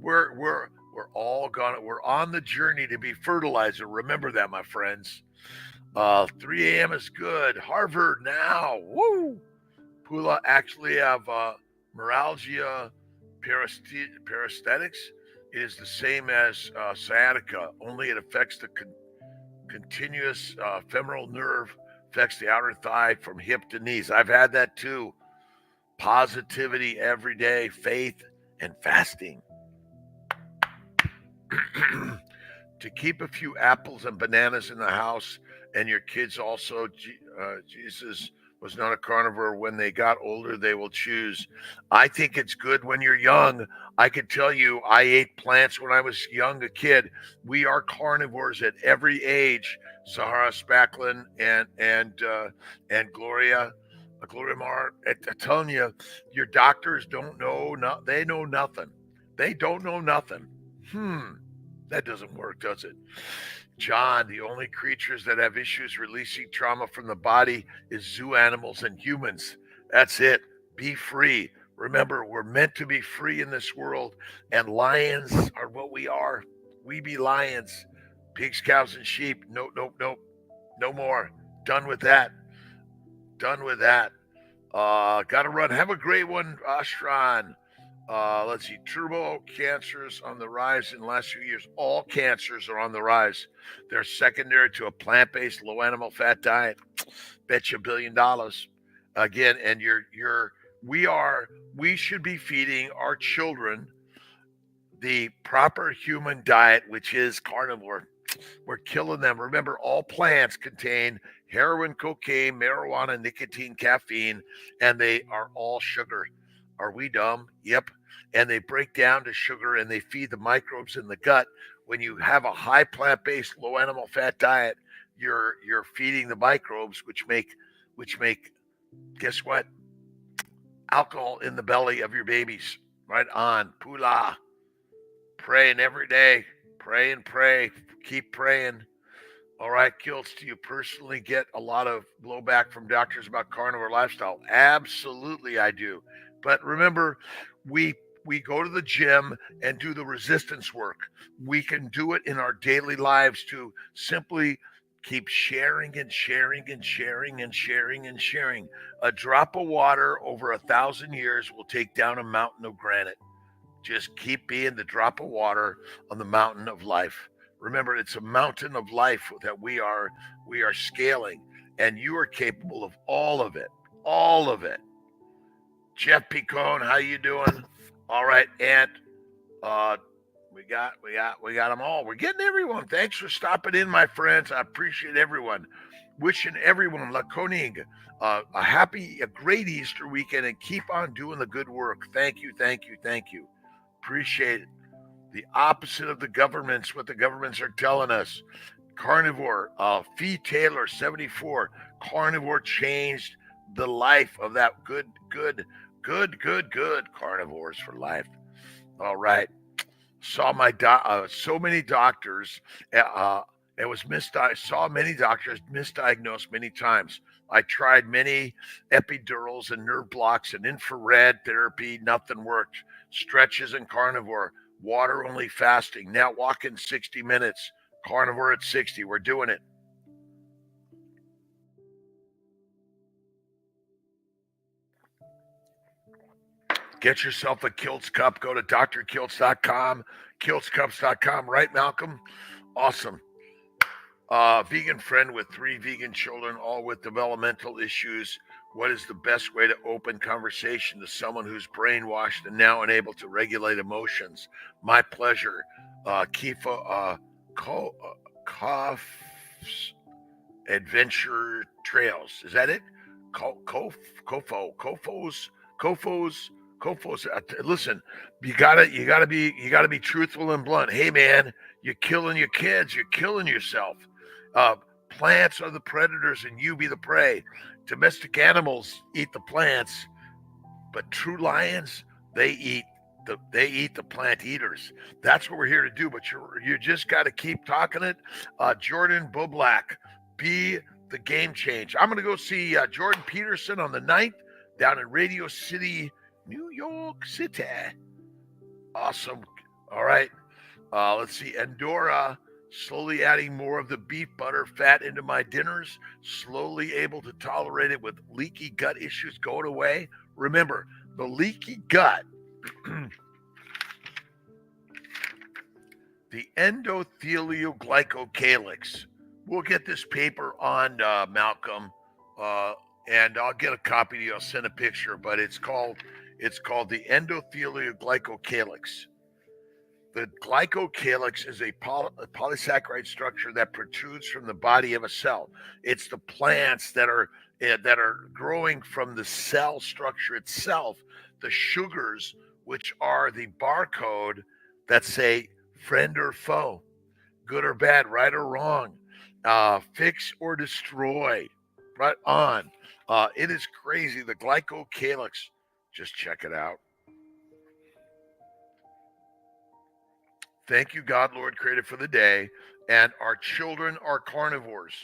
We're all gonna. We're on the journey to be fertilizer. Remember that, my friends. 3 a.m. is good. Harvard now. Woo. Pula actually have neuralgia paresthetics. It is the same as sciatica, only it affects the continuous femoral nerve, affects the outer thigh from hip to knees. I've had that too. Positivity every day, faith, and fasting. To keep a few apples and bananas in the house, and your kids also, Jesus was not a carnivore. When they got older, they will choose. I think it's good when you're young. I could tell you, I ate plants when I was young, a kid. We are carnivores at every age. Sahara Spacklin and Gloria Mar. I'm telling you, your doctors don't know. They know nothing. They don't know nothing. That doesn't work, does it? John, the only creatures that have issues releasing trauma from the body is zoo animals and humans. That's it. Be free. Remember, we're meant to be free in this world, and lions are what we are. We be lions. Pigs, cows, and sheep. Nope. No more. Done with that. Gotta run. Have a great one, Astron. Let's see. Turbo cancers on the rise in the last few years. All cancers are on the rise. They're secondary to a plant-based, low animal fat diet. Bet you $1 billion. Again, and we should be feeding our children the proper human diet, which is carnivore. We're killing them. Remember, all plants contain heroin, cocaine, marijuana, nicotine, caffeine, and they are all sugar. Are we dumb? Yep. And they break down to sugar and they feed the microbes in the gut. When you have a high plant-based, low animal fat diet, you're feeding the microbes, which make guess what? Alcohol in the belly of your babies. Right on. Pula. Praying every day. Pray and pray. Keep praying. All right, Kilts, do you personally get a lot of blowback from doctors about carnivore lifestyle? Absolutely, I do. But remember, we go to the gym and do the resistance work. We can do it in our daily lives to simply keep sharing and sharing and sharing and sharing and sharing. A drop of water over 1,000 years will take down a mountain of granite. Just keep being the drop of water on the mountain of life. Remember, it's a mountain of life that we are scaling, and you are capable of all of it. All of it. Jeff Picone, how you doing? All right, Aunt We got them all. We're getting everyone. Thanks for stopping in, my friends. I appreciate everyone. Wishing everyone La Konig a great Easter weekend, and keep on doing the good work. Thank you. Appreciate it. The opposite of the governments, what the governments are telling us. Carnivore, Fee Taylor, 74. Carnivore changed the life of that good carnivores for life. All right. Saw so many doctors. It was saw many doctors misdiagnosed many times. I tried many epidurals and nerve blocks and infrared therapy. Nothing worked. Stretches and carnivore. Water only fasting. Now walking 60 minutes. Carnivore at 60. We're doing it. Get yourself a Kilts cup. Go to drkilts.com, kiltscups.com. Right, Malcolm? Awesome. Vegan friend with 3 vegan children, all with developmental issues. What is the best way to open conversation to someone who's brainwashed and now unable to regulate emotions? My pleasure. Kifo Adventure Trails. Is that it? Kofos. Listen, you gotta be truthful and blunt. Hey man, you're killing your kids. You're killing yourself. Plants are the predators, and you be the prey. Domestic animals eat the plants, but true lions, they eat the plant eaters. That's what we're here to do. But you just got to keep talking it. Jordan Boblak, be the game change. I'm gonna go see Jordan Peterson on the 9th down in Radio City, New York City. Awesome. All right. Let's see. Andorra, slowly adding more of the beef butter fat into my dinners, slowly able to tolerate it with leaky gut issues going away. Remember, the leaky gut, the endothelial glycocalyx. We'll get this paper on Malcolm, and I'll get a copy to you. I'll send a picture, but it's called the endothelial glycocalyx. The glycocalyx is a polysaccharide structure that protrudes from the body of a cell. It's the plants that are growing from the cell structure itself, the sugars, which are the barcode that say friend or foe, good or bad, right or wrong, fix or destroy, right on. It is crazy. The glycocalyx, just check it out. Thank you, God, Lord, created for the day. And our children are carnivores.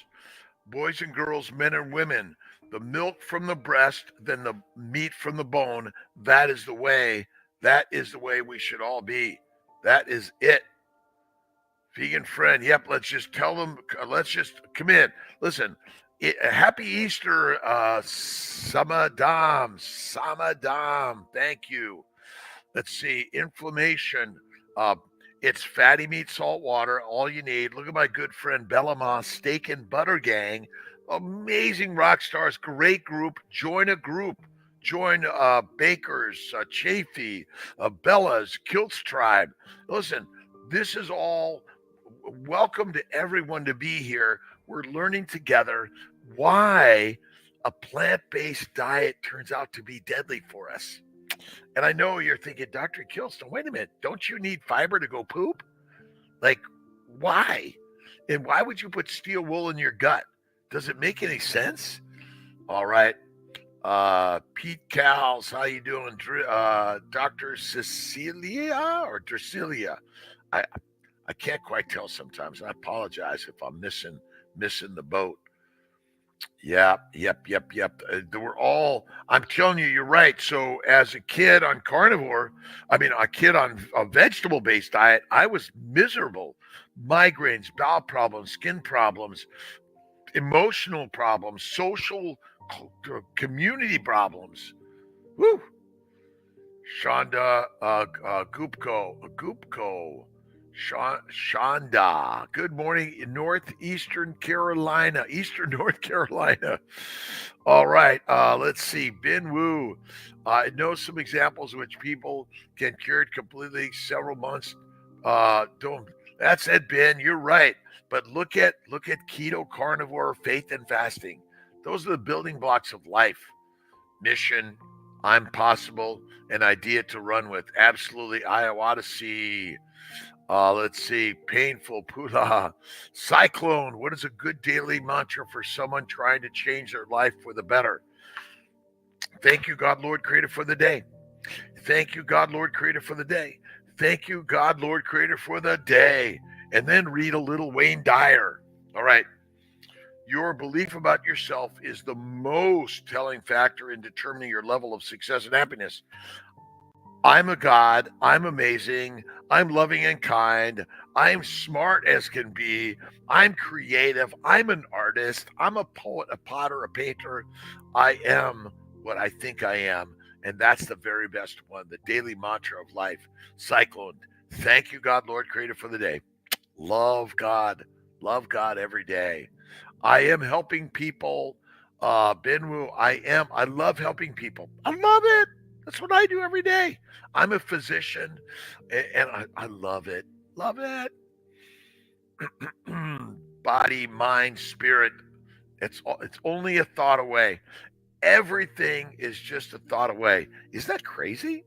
Boys and girls, men and women, the milk from the breast, then the meat from the bone. That is the way. That is the way we should all be. That is it. Vegan friend. Yep. Let's just tell them. Let's just come in. Listen. Happy Easter, Samadam. Thank you. Let's see. Inflammation. It's fatty meat, salt water, all you need. Look at my good friend Bellama, Steak and Butter Gang. Amazing rock stars, great group. Join a group. Join Bakers, Chafee, Bella's, Kilts Tribe. Listen, this is all welcome to everyone to be here. We're learning together why a plant-based diet turns out to be deadly for us. And I know you're thinking, Dr. Kilston, wait a minute. Don't you need fiber to go poop? Like, why? And why would you put steel wool in your gut? Does it make any sense? All right. Pete Cals, how you doing? Dr. Cecilia or Drasilia? I can't quite tell sometimes. I apologize if I'm missing the boat. Yep. We're all, I'm telling you, you're right. So as a kid on carnivore, a kid on a vegetable-based diet, I was miserable. Migraines, bowel problems, skin problems, emotional problems, social community problems. Woo! Shonda Gupko. Shonda. Good morning in Eastern North Carolina. All right. Let's see. Bin Wu. I know some examples in which people can cure it completely several months Don't. That's it, Ben. You're right. But look at keto, carnivore, faith, and fasting. Those are the building blocks of life. Mission, I'm possible, an idea to run with. Absolutely, Odyssey. Let's see, painful, Pula, cyclone. What is a good daily mantra for someone trying to change their life for the better? Thank you, God, Lord, Creator, for the day. Thank you, God, Lord, Creator, for the day. Thank you, God, Lord, Creator, for the day. And then read a little Wayne Dyer. All right. Your belief about yourself is the most telling factor in determining your level of success and happiness. I'm a God. I'm amazing. I'm loving and kind. I'm smart as can be. I'm creative. I'm an artist. I'm a poet, a potter, a painter. I am what I think I am. And that's the very best one, the daily mantra of life. Cyclone. Thank you, God, Lord, Creator, for the day. Love God. Love God every day. I am helping people. Benwu, I love helping people. I love it. That's what I do every day. I'm a physician and I love it. Love it. Body, mind, spirit. It's only a thought away. Everything is just a thought away. Is that crazy?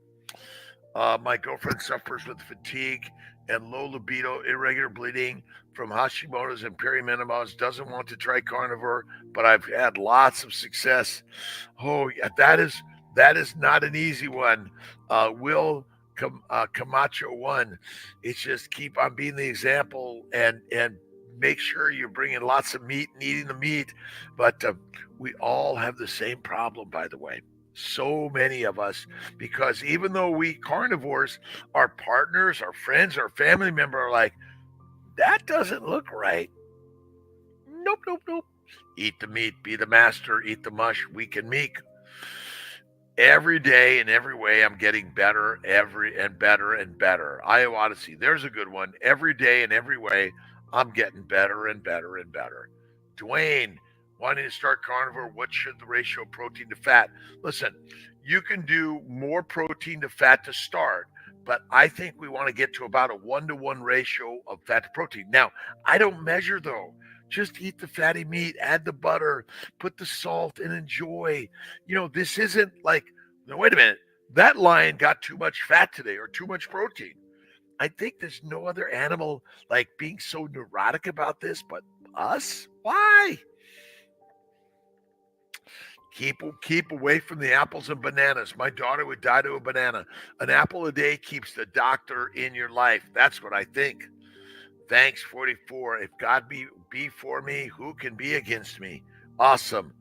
My girlfriend suffers with fatigue and low libido, irregular bleeding from Hashimoto's and perimenopause, doesn't want to try carnivore, but I've had lots of success. Oh, yeah, that is not an easy one. Will Camacho one. It's just keep on being the example and make sure you're bringing lots of meat and eating the meat. But we all have the same problem, by the way. So many of us, because even though we carnivores, our partners, our friends, our family member are like, that doesn't look right. Nope, nope, nope. Eat the meat, be the master, eat the mush, weak and meek. Every day in every way, I'm getting better, better and better. Iowa Odyssey, there's a good one. Every day in every way, I'm getting better and better and better. Dwayne, wanting to start carnivore, what should the ratio of protein to fat? Listen, you can do more protein to fat to start, but I think we want to get to about a 1-to-1 ratio of fat to protein. Now, I don't measure though. Just eat the fatty meat, add the butter, put the salt, and enjoy. This isn't like, no, wait a minute, that lion got too much fat today or too much protein. I think there's no other animal like being so neurotic about this but us. Why? Keep away from the apples and bananas. My daughter would die to a banana. An apple a day keeps the doctor in your life. That's what I think. Thanks, 44. If God be for me, who can be against me? Awesome.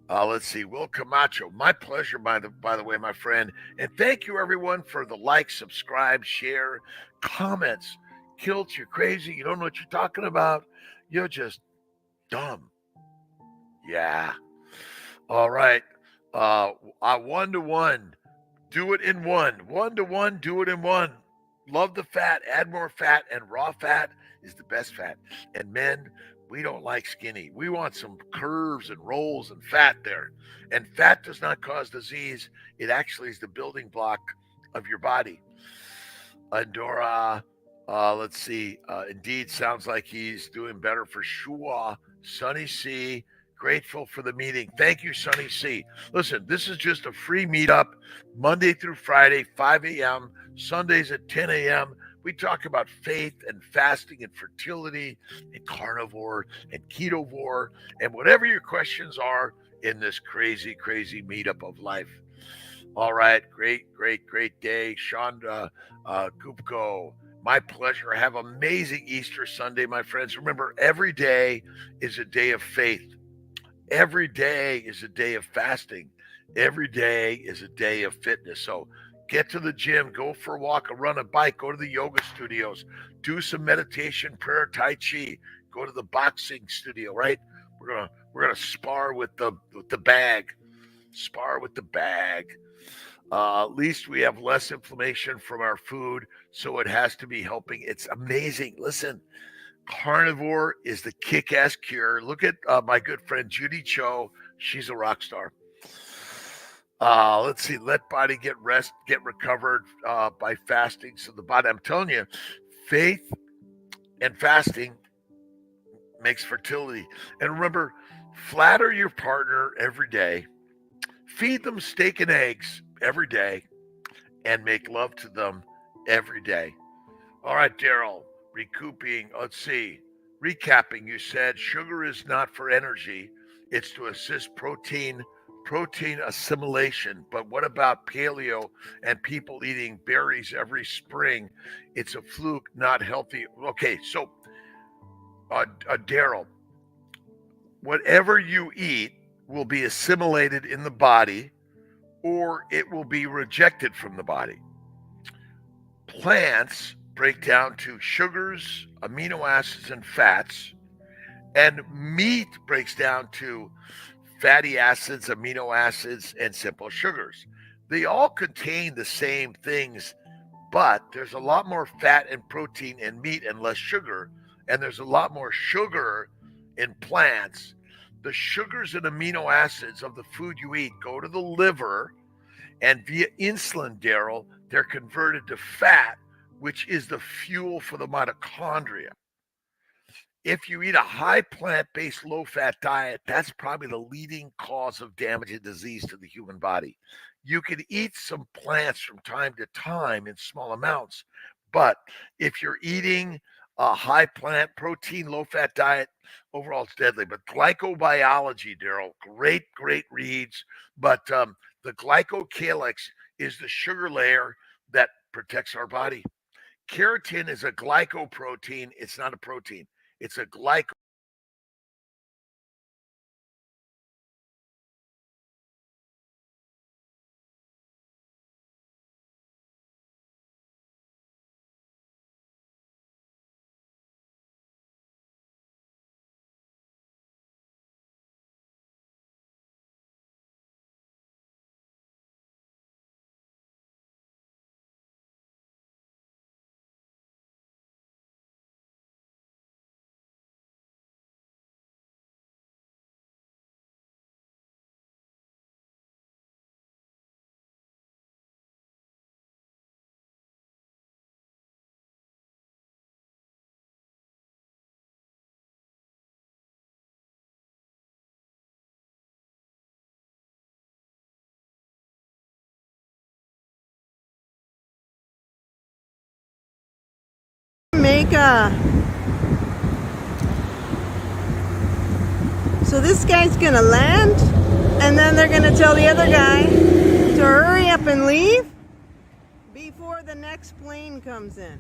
Let's see. Will Camacho, my pleasure, by the way, my friend. And thank you, everyone, for the like, subscribe, share, comments. Kilt, you're crazy. You don't know what you're talking about. You're just dumb. Yeah. All right. 1-to-1. Do it in one. 1-to-1. Do it in one. Love the fat. Add more fat. And raw fat is the best fat. And men, we don't like skinny. We want some curves and rolls and fat there. And fat does not cause disease. It actually is the building block of your body. Andorra, let's see. Indeed, sounds like he's doing better for sure. Sunny C, grateful for the meeting. Thank you, Sunny C. Listen, this is just a free meetup, Monday through Friday, 5 a.m., Sundays at 10 a.m. We talk about faith and fasting and fertility and carnivore and ketovore and whatever your questions are in this crazy, crazy meetup of life. All right. Great day. Chandra Gupko, my pleasure. Have amazing Easter Sunday, my friends. Remember, every day is a day of faith. Every day is a day of fasting. Every day is a day of fitness. So get to the gym, go for a walk, a run, a bike, go to the yoga studios, do some meditation, prayer, Tai Chi, go to the boxing studio, right? We're gonna spar with the bag. Spar with the bag. At least we have less inflammation from our food, so it has to be helping. It's amazing. Listen, carnivore is the kick-ass cure. Look at my good friend Judy Cho. She's a rock star. Let's see. Let body get rest, get recovered by fasting. So the body, I'm telling you, Faith and fasting makes fertility. And remember, flatter your partner every day, feed them steak and eggs every day, and make love to them every day. All right, Daryl, recouping, let's see. Recapping, you said sugar is not for energy, it's to assist protein assimilation. But what about paleo and people eating berries every spring? It's a fluke, not healthy. Okay, so Daryl, whatever you eat will be assimilated in the body or it will be rejected from the body. Plants break down to sugars, amino acids, and fats, and meat breaks down to fatty acids, amino acids, and simple sugars. They all contain the same things, but there's a lot more fat and protein in meat and less sugar, and there's a lot more sugar in plants. The sugars and amino acids of the food you eat go to the liver, and via insulin, Daryl, they're converted to fat, which is the fuel for the mitochondria. If you eat a high plant-based, low-fat diet, that's probably the leading cause of damage and disease to the human body. You can eat some plants from time to time in small amounts, but if you're eating a high plant protein, low-fat diet, overall it's deadly. But glycobiology, Daryl, great reads. But the glycocalyx is the sugar layer that protects our body. Keratin is a glycoprotein. It's not a protein. It's a glyco. So this guy's gonna land, and then they're gonna tell the other guy to hurry up and leave before the next plane comes in.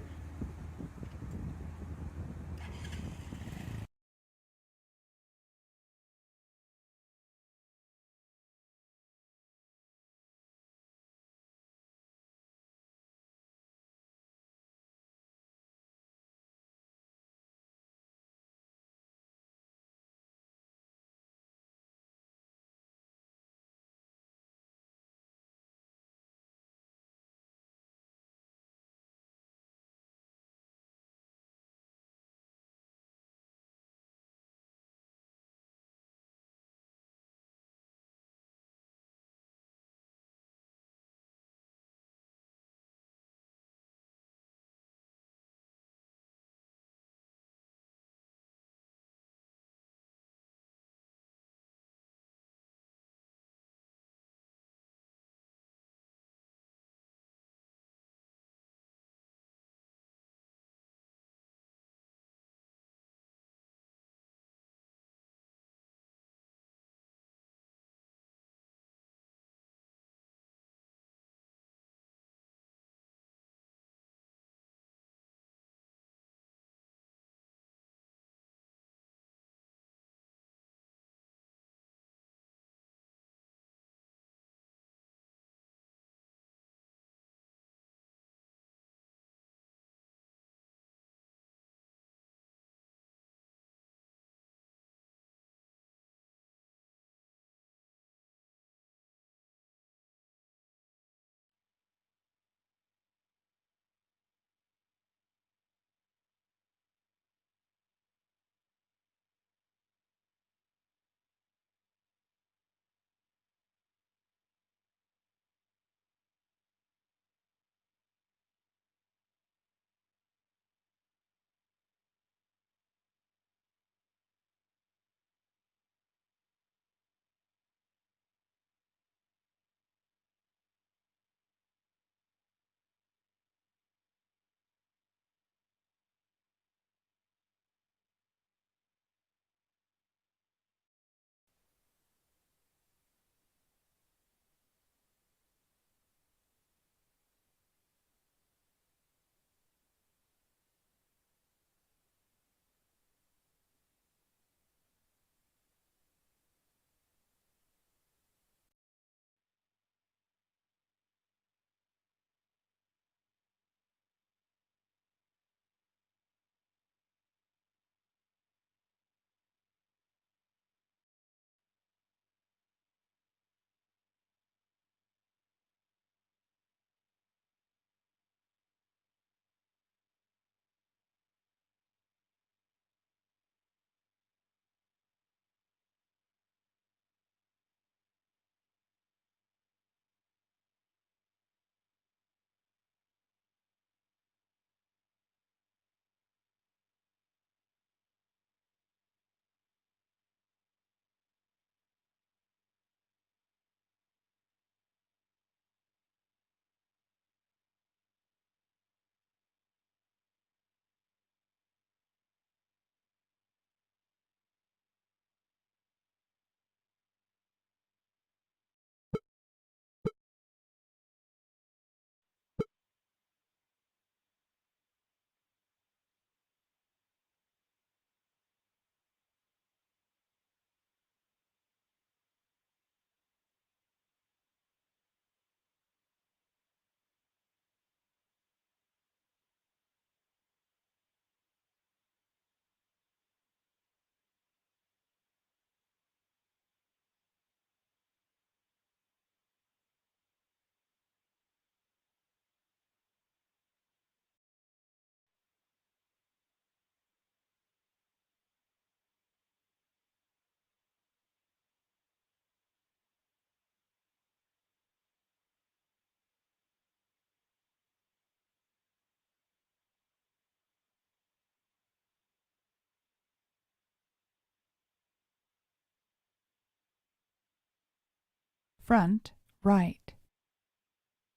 front, right,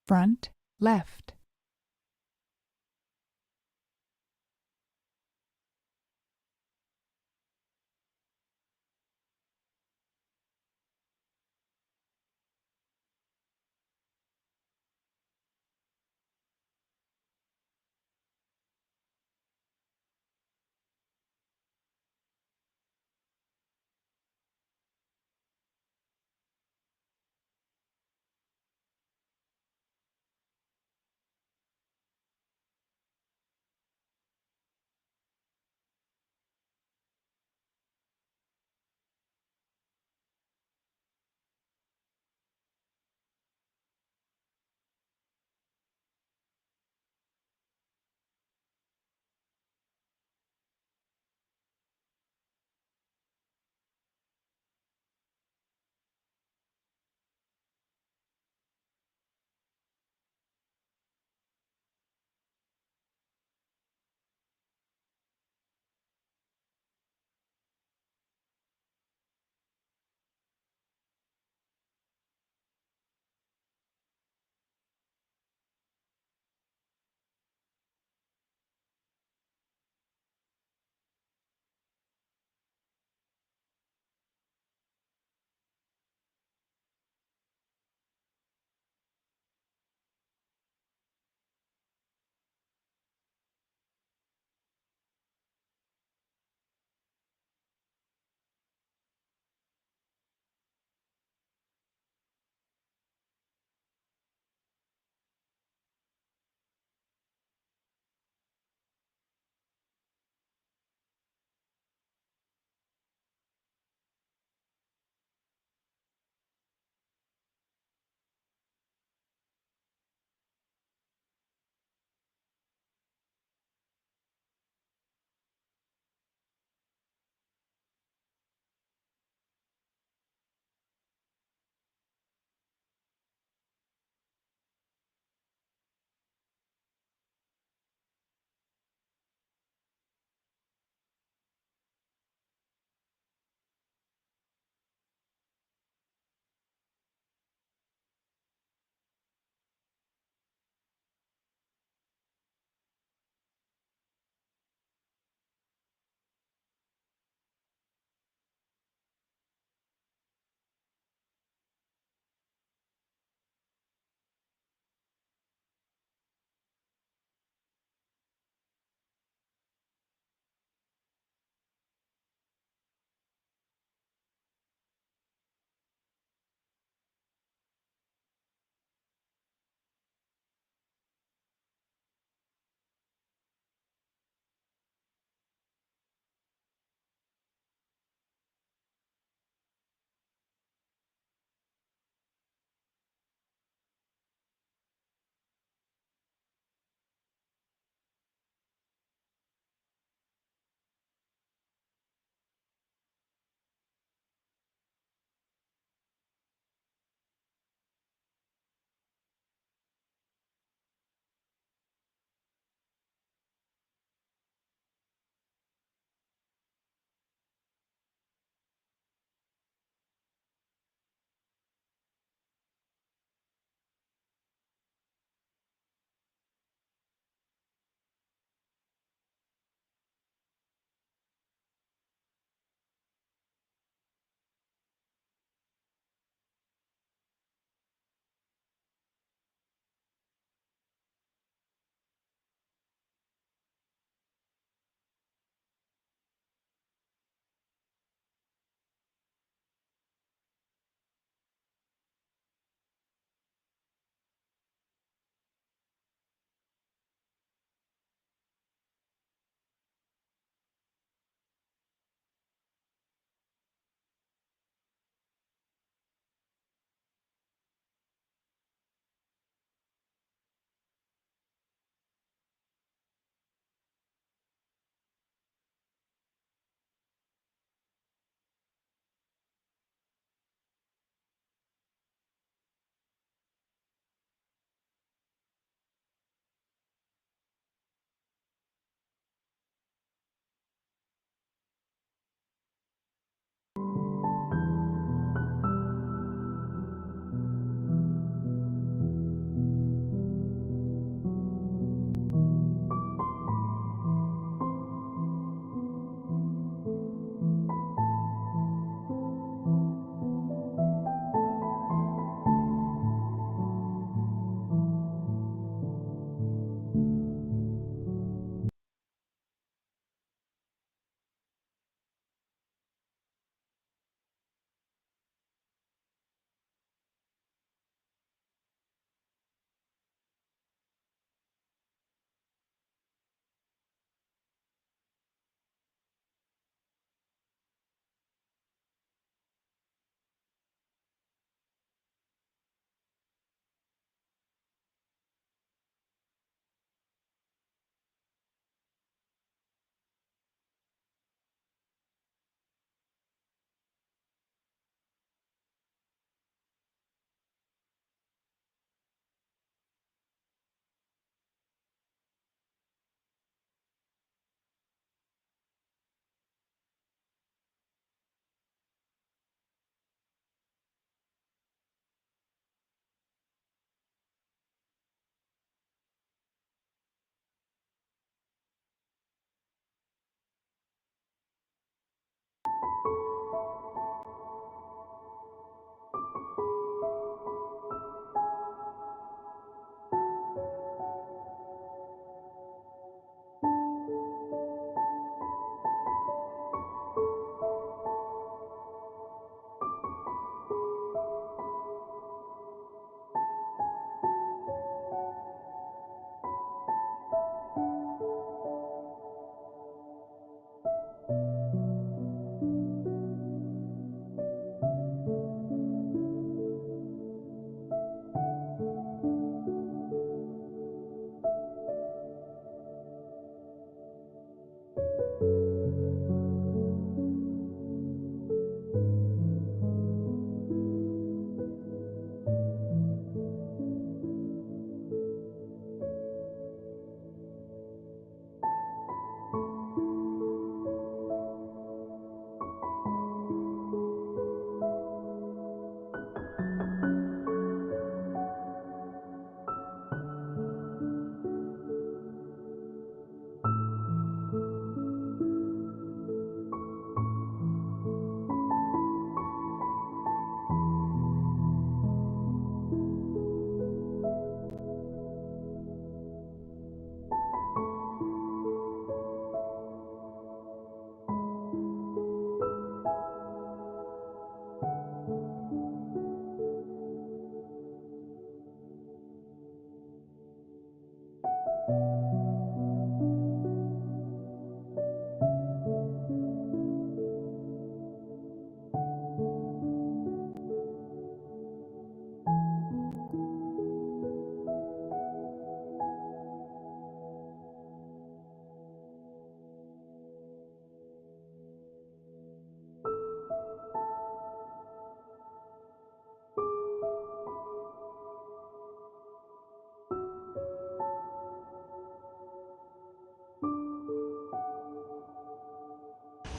front, left.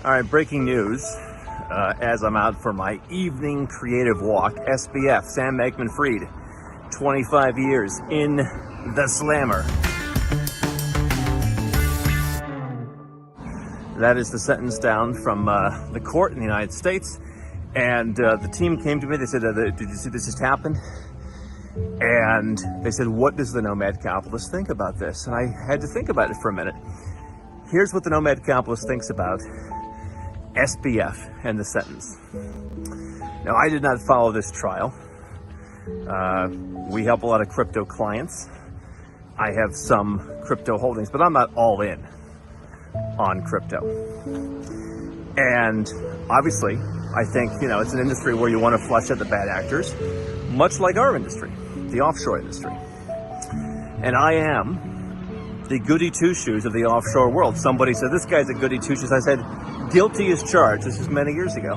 All right, breaking news. As I'm out for my evening creative walk, SBF, Sam Bankman-Fried, 25 years in the slammer. That is the sentence down from the court in the United States. And the team came to me, they said, did you see this just happened? And they said, what does the nomad capitalist think about this? And I had to think about it for a minute. Here's what the nomad capitalist thinks about SBF and the sentence. Now, I did not follow this trial. We help a lot of crypto clients. I have some crypto holdings, but I'm not all in on crypto. And obviously, I think, it's an industry where you want to flush out the bad actors, much like our industry, the offshore industry. And I am the goody two-shoes of the offshore world. Somebody said, this guy's a goody two-shoes. I said, guilty as charged. This is many years ago.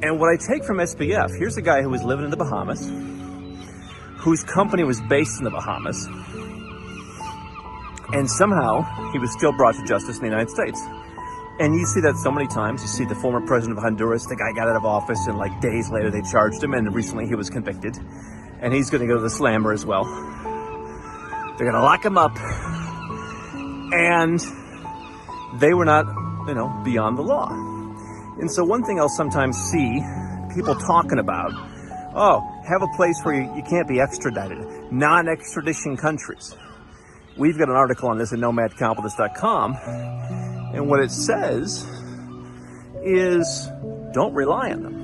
And what I take from SBF, here's a guy who was living in the Bahamas, whose company was based in the Bahamas, and somehow he was still brought to justice in the United States. And you see that so many times. You see the former president of Honduras, the guy got out of office, and like days later they charged him, and recently he was convicted. And he's going to go to the slammer as well. They're going to lock him up. And they were not, beyond the law. And so one thing I'll sometimes see people talking about, have a place where you can't be extradited, non-extradition countries. We've got an article on this at nomadcapitalist.com, and what it says is don't rely on them.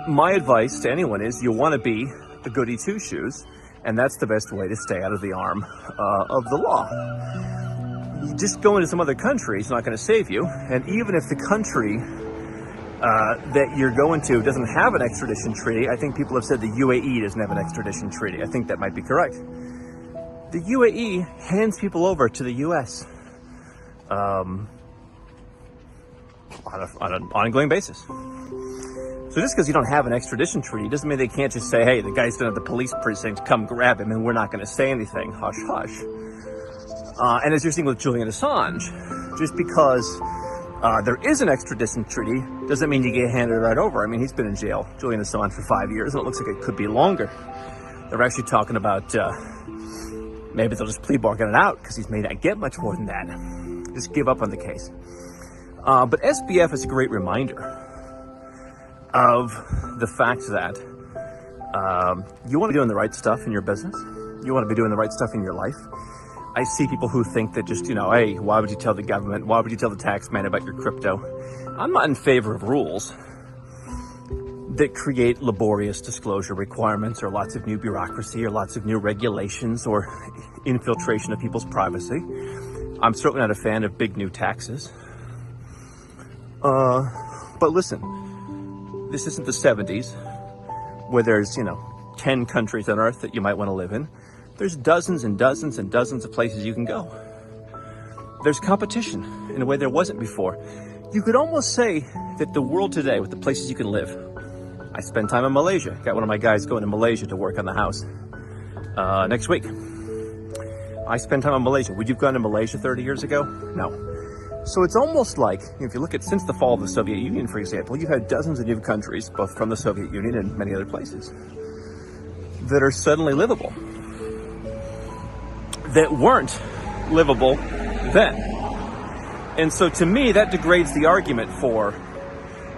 My advice to anyone is you want to be a goody two-shoes, and that's the best way to stay out of the arm of the law. Just going to some other country is not going to save you, and even if the country that you're going to doesn't have an extradition treaty, I think people have said the UAE doesn't have an extradition treaty. I think that might be correct. The UAE hands people over to the U.S. On an ongoing basis. So just because you don't have an extradition treaty doesn't mean they can't just say, hey, the guy's down at the police precinct, come grab him, and we're not going to say anything. Hush, hush. And as you're seeing with Julian Assange, just because there is an extradition treaty doesn't mean you get handed right over. I mean, he's been in jail, Julian Assange, for 5 years, and it looks like it could be longer. They're actually talking about maybe they'll just plea bargain it out because he's may not get much more than that. Just give up on the case. But SBF is a great reminder of the fact that you want to be doing the right stuff in your business. You want to be doing the right stuff in your life. I see people who think that just, hey, why would you tell the government? Why would you tell the tax man about your crypto? I'm not in favor of rules that create laborious disclosure requirements or lots of new bureaucracy or lots of new regulations or infiltration of people's privacy. I'm certainly not a fan of big new taxes. But listen, this isn't the 70s where there's, 10 countries on earth that you might want to live in. There's dozens and dozens and dozens of places you can go. There's competition in a way there wasn't before. You could almost say that the world today, with the places you can live, I spend time in Malaysia. Got one of my guys going to Malaysia to work on the house next week. I spend time in Malaysia. Would you have gone to Malaysia 30 years ago? No. So it's almost like, if you look at since the fall of the Soviet Union, for example, you've had dozens of new countries, both from the Soviet Union and many other places, that are suddenly livable, that weren't livable then. And so to me, that degrades the argument for,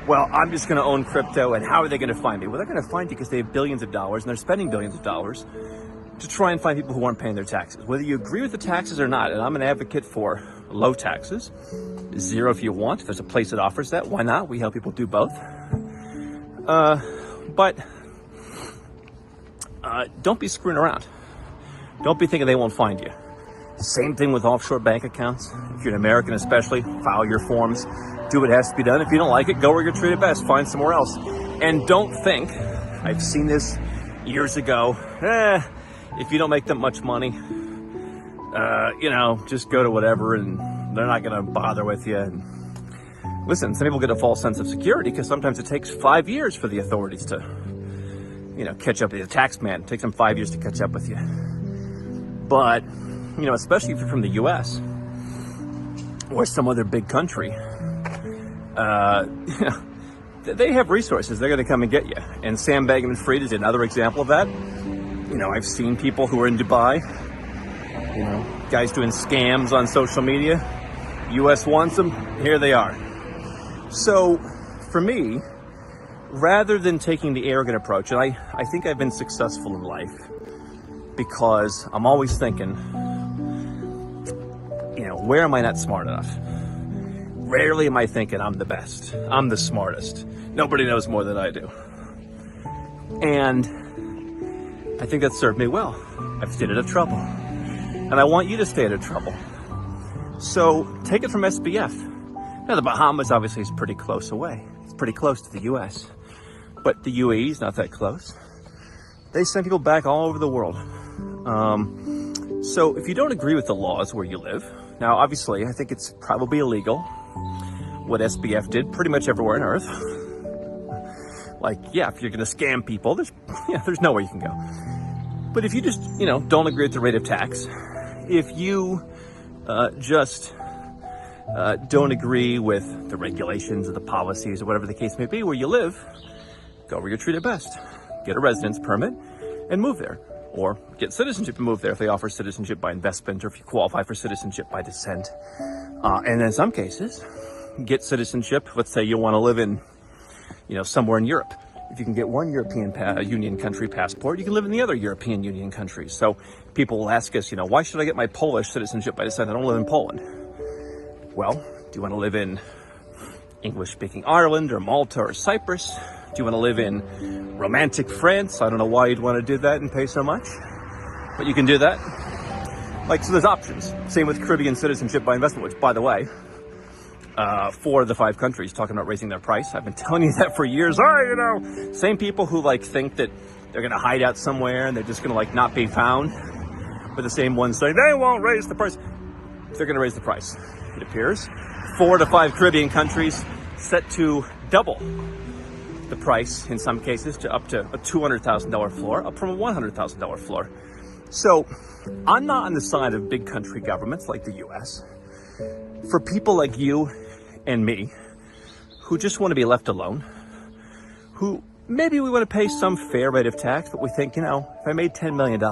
well, I'm just going to own crypto, and how are they going to find me? Well, they're going to find you because they have billions of dollars, and they're spending billions of dollars to try and find people who aren't paying their taxes. Whether you agree with the taxes or not, and I'm an advocate for low taxes, zero if you want. If there's a place that offers that, why not? We help people do both. But don't be screwing around. Don't be thinking they won't find you. Same thing with offshore bank accounts. If you're an American especially, file your forms. Do what has to be done. If you don't like it, go where you're treated best. Find somewhere else. And don't think, I've seen this years ago, if you don't make that much money, just go to whatever and they're not going to bother with you. And listen, some people get a false sense of security because sometimes it takes 5 years for the authorities to, catch up with you. The tax man, it takes them 5 years to catch up with you. But, especially if you're from the U.S., or some other big country, they have resources. They're going to come and get you. And Sam Bankman-Fried is another example of that. I've seen people who are in Dubai, guys doing scams on social media. U.S. wants them, here they are. So for me, rather than taking the arrogant approach, and I think I've been successful in life because I'm always thinking, where am I not smart enough? Rarely am I thinking I'm the best, I'm the smartest. Nobody knows more than I do. And I think that served me well. I've stayed out of trouble. And I want you to stay out of trouble. So take it from SBF. Now, the Bahamas obviously is pretty close away. It's pretty close to the U.S. But the UAE is not that close. They send people back all over the world. So if you don't agree with the laws where you live, now obviously I think it's probably illegal what SBF did pretty much everywhere on Earth. If you're going to scam people, there's nowhere you can go. But if you just, don't agree with the rate of tax, if you just don't agree with the regulations or the policies or whatever the case may be where you live, go where you're treated best. Get a residence permit and move there. Or get citizenship and move there if they offer citizenship by investment or if you qualify for citizenship by descent. And in some cases, get citizenship. Let's say you want to live in, somewhere in Europe. If you can get one European Union country passport, you can live in the other European Union countries. So people will ask us, why should I get my Polish citizenship by descent? I don't live in Poland. Well, do you want to live in English-speaking Ireland or Malta or Cyprus? Do you want to live in romantic France? I don't know why you'd want to do that and pay so much, but you can do that. So there's options. Same with Caribbean citizenship by investment, which, by the way, 4 of the 5 countries talking about raising their price. I've been telling you that for years. Same people who think that they're going to hide out somewhere and they're just going to not be found. But the same ones saying they won't raise the price. They're going to raise the price. It appears 4 to 5 Caribbean countries set to double the price in some cases to up to a $200,000 floor, up from a $100,000 floor. So I'm not on the side of big country governments like the U.S. For people like you and me who just want to be left alone, who maybe we want to pay some fair rate of tax, but we think, if I made $10 million,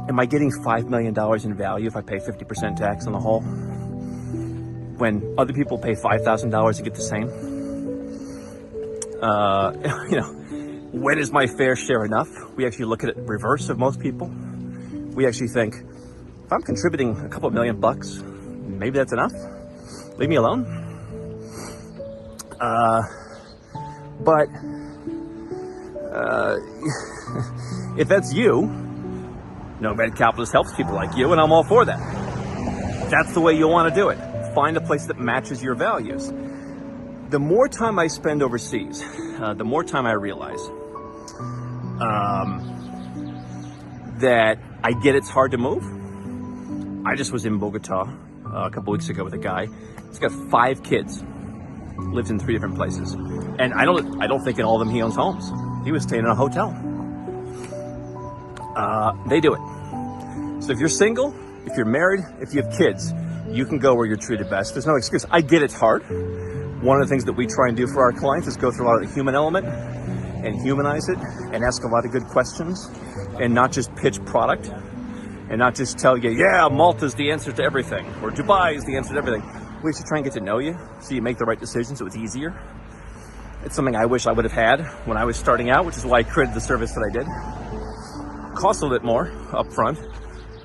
am I getting $5 million in value if I pay 50% tax on the whole? When other people pay $5,000 to get the same? When is my fair share enough? We actually look at it reverse of most people. We actually think, if I'm contributing a couple $1 million, maybe that's enough. Leave me alone. But if that's you, Nomad Capitalist helps people like you, and I'm all for that. That's the way you want to do it. Find a place that matches your values. The more time I spend overseas, the more time I realize that I get it's hard to move. I just was in Bogota a couple weeks ago with a guy. He's got 5 kids, lives in 3 different places, and I don't think in all of them he owns homes. He was staying in a hotel. They do it. So if you're single, if you're married, if you have kids, you can go where you're treated best. There's no excuse. I get it's hard. One of the things that we try and do for our clients is go through a lot of the human element and humanize it and ask a lot of good questions and not just pitch product and not just tell you, yeah, Malta's the answer to everything or Dubai is the answer to everything. We should try and get to know you so you make the right decisions so it's easier. It's something I wish I would have had when I was starting out, which is why I created the service that I did. Costs a little bit more up front,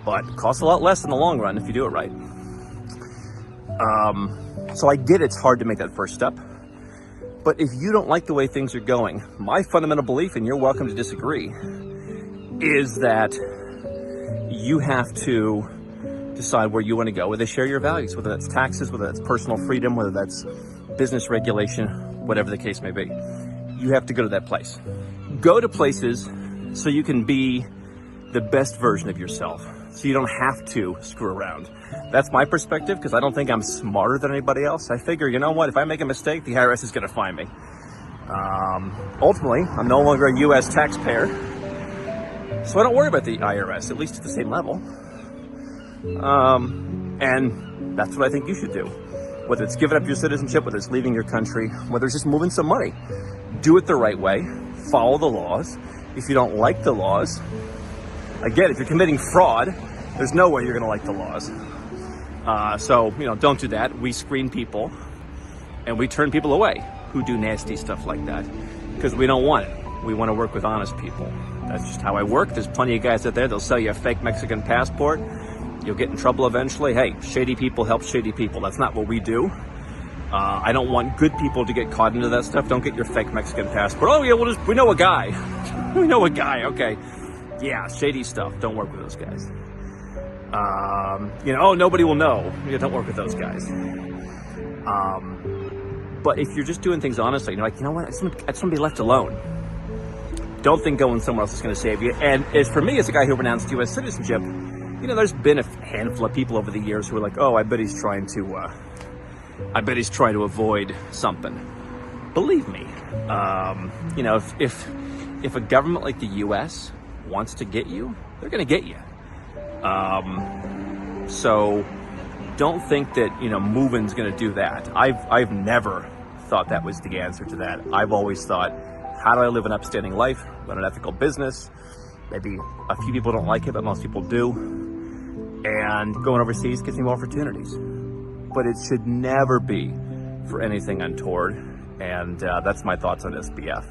but costs a lot less in the long run if you do it right. So I get it's hard to make that first step, but if you don't like the way things are going, my fundamental belief, and you're welcome to disagree, is that you have to decide where you want to go, where they share your values, whether that's taxes, whether that's personal freedom, whether that's business regulation, whatever the case may be. You have to go to that place. Go to places so you can be the best version of yourself, so you don't have to screw around. That's my perspective, because I don't think I'm smarter than anybody else. I figure, you know what, if I make a mistake, the IRS is going to find me. Ultimately, I'm no longer a U.S. taxpayer, so I don't worry about the IRS, at least at the same level. And That's what I think you should do. Whether it's giving up your citizenship, whether it's leaving your country, whether it's just moving some money. Do it the right way. Follow the laws. If you don't like the laws, again, if you're committing fraud, there's no way you're going to like the laws. So, don't do that. We screen people and we turn people away who do nasty stuff like that because we don't want it. We want to work with honest people. That's just how I work. There's plenty of guys out there. They'll sell you a fake Mexican passport. You'll get in trouble eventually. Hey, shady people help shady people. That's not what we do. I don't want good people to get caught into that stuff. Don't get your fake Mexican passport. Oh, yeah, we know a guy. We know a guy. Okay. Yeah, shady stuff. Don't work with those guys. Nobody will know. Don't work with those guys. But if you're just doing things honestly, what? I just want to be left alone. Don't think going somewhere else is going to save you. And as for me, as a guy who renounced U.S. citizenship, there's been a handful of people over the years who are like, oh, I bet he's trying to avoid something. Believe me, if a government like the U.S. wants to get you, they're going to get you. So don't think that, moving's going to do that. I've never thought that was the answer to that. I've always thought, how do I live an upstanding life, run an ethical business? Maybe a few people don't like it, but most people do. And going overseas gives me more opportunities. But it should never be for anything untoward. And that's my thoughts on SBF.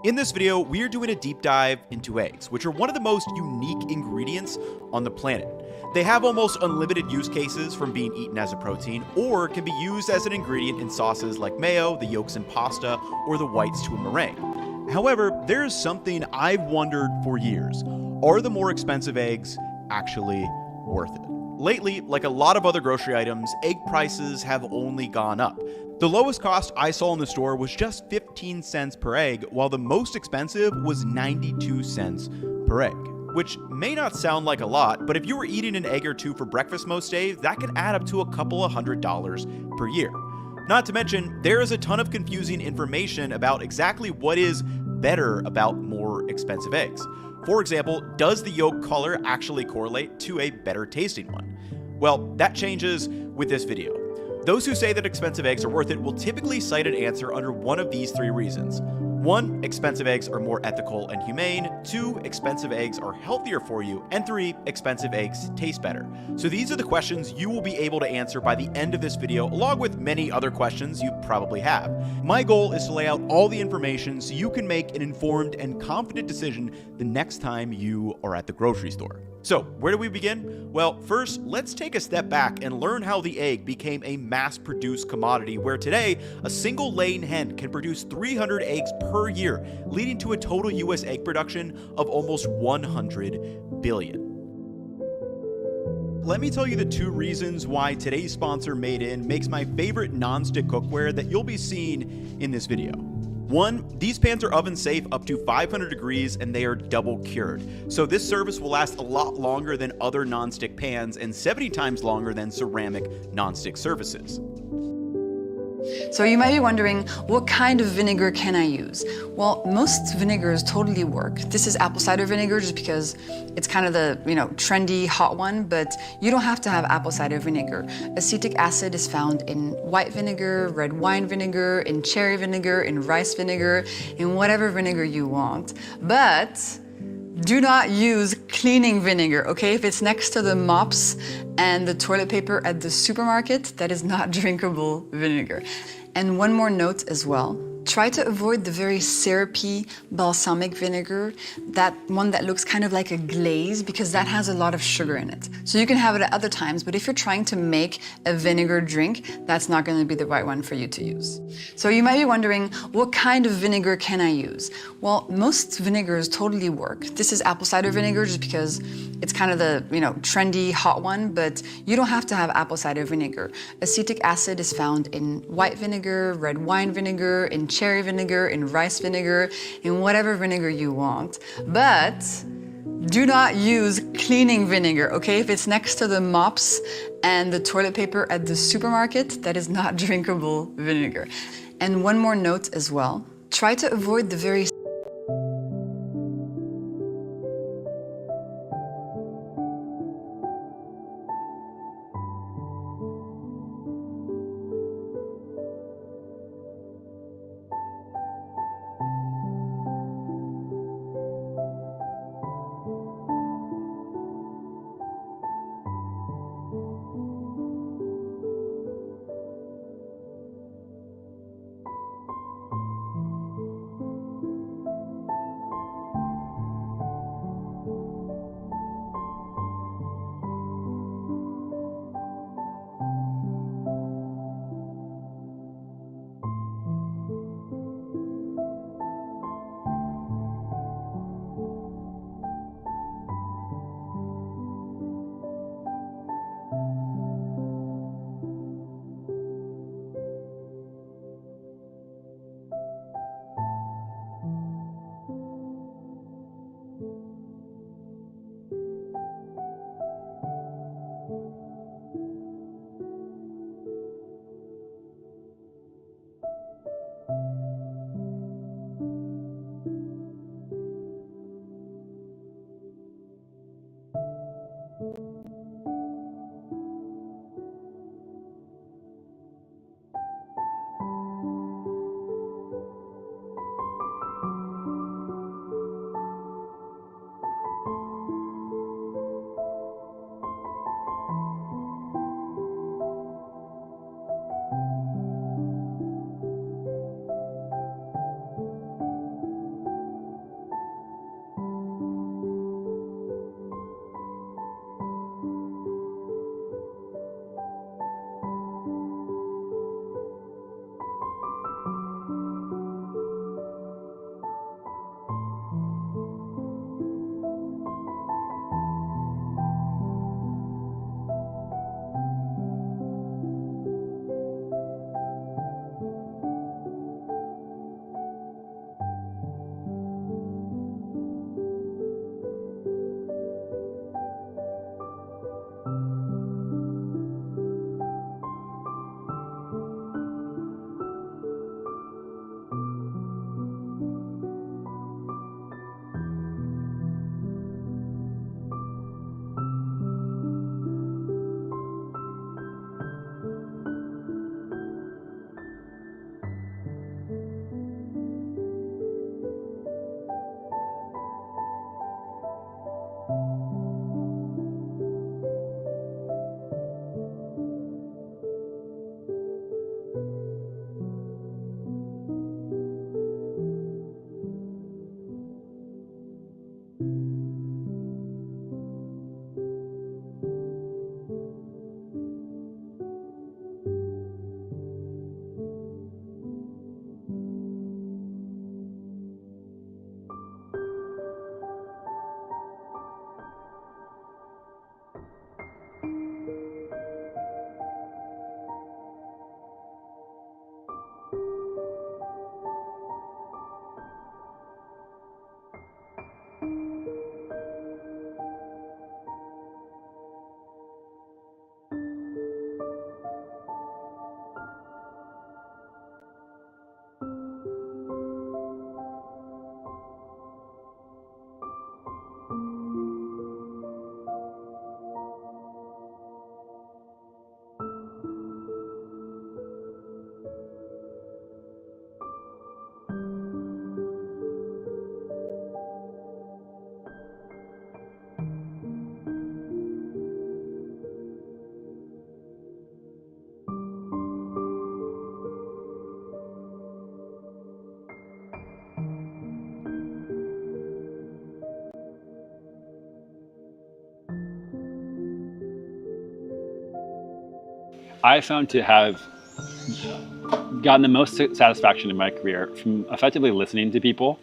In this video, we are doing a deep dive into eggs, which are one of the most unique ingredients on the planet. They have almost unlimited use cases, from being eaten as a protein, or can be used as an ingredient in sauces like mayo, the yolks in pasta, or the whites to a meringue. However, there is something I've wondered for years. Are the more expensive eggs actually worth it? Lately, like a lot of other grocery items, egg prices have only gone up. The lowest cost I saw in the store was just 15 cents per egg, while the most expensive was 92 cents per egg. Which may not sound like a lot, but if you were eating an egg or two for breakfast most days, that could add up to a couple of $100s per year. Not to mention, there is a ton of confusing information about exactly what is better about more expensive eggs. For example, does the yolk color actually correlate to a better tasting one? Well, that changes with this video. Those who say that expensive eggs are worth it will typically cite an answer under one of these three reasons. 1, expensive eggs are more ethical and humane. 2, expensive eggs are healthier for you. And 3, expensive eggs taste better. So these are the questions you will be able to answer by the end of this video, along with many other questions you probably have. My goal is to lay out all the information so you can make an informed and confident decision the next time you are at the grocery store. So, where do we begin? Well, first, let's take a step back and learn how the egg became a mass-produced commodity, where today, a single laying hen can produce 300 eggs per year, leading to a total US egg production of almost 100 billion. Let me tell you the 2 reasons why today's sponsor, Made In, makes my favorite non-stick cookware that you'll be seeing in this video. 1, these pans are oven safe up to 500 degrees and they are double cured. So this service will last a lot longer than other non-stick pans and 70 times longer than ceramic non-stick surfaces. So you might be wondering, what kind of vinegar can I use? Well, most vinegars totally work. This is apple cider vinegar just because it's kind of the, trendy hot one, but you don't have to have apple cider vinegar. Acetic acid is found in white vinegar, red wine vinegar, in cherry vinegar, in rice vinegar, in whatever vinegar you want. But do not use cleaning vinegar, okay? If it's next to the mops and the toilet paper at the supermarket, that is not drinkable vinegar. And one more note as well. Try to avoid the very syrupy balsamic vinegar, that one that looks kind of like a glaze, because that has a lot of sugar in it. So you can have it at other times, but if you're trying to make a vinegar drink, that's not going to be the right one for you to use. So you might be wondering, what kind of vinegar can I use? Well, most vinegars totally work. This is apple cider vinegar just because it's kind of the, trendy hot one, but you don't have to have apple cider vinegar. Acetic acid is found in white vinegar, red wine vinegar, in cherry vinegar, in rice vinegar, in whatever vinegar you want. But do not use cleaning vinegar, okay? If it's next to the mops and the toilet paper at the supermarket, that is not drinkable vinegar. And one more note as well. Try to avoid the very I found to have gotten the most satisfaction in my career from effectively listening to people.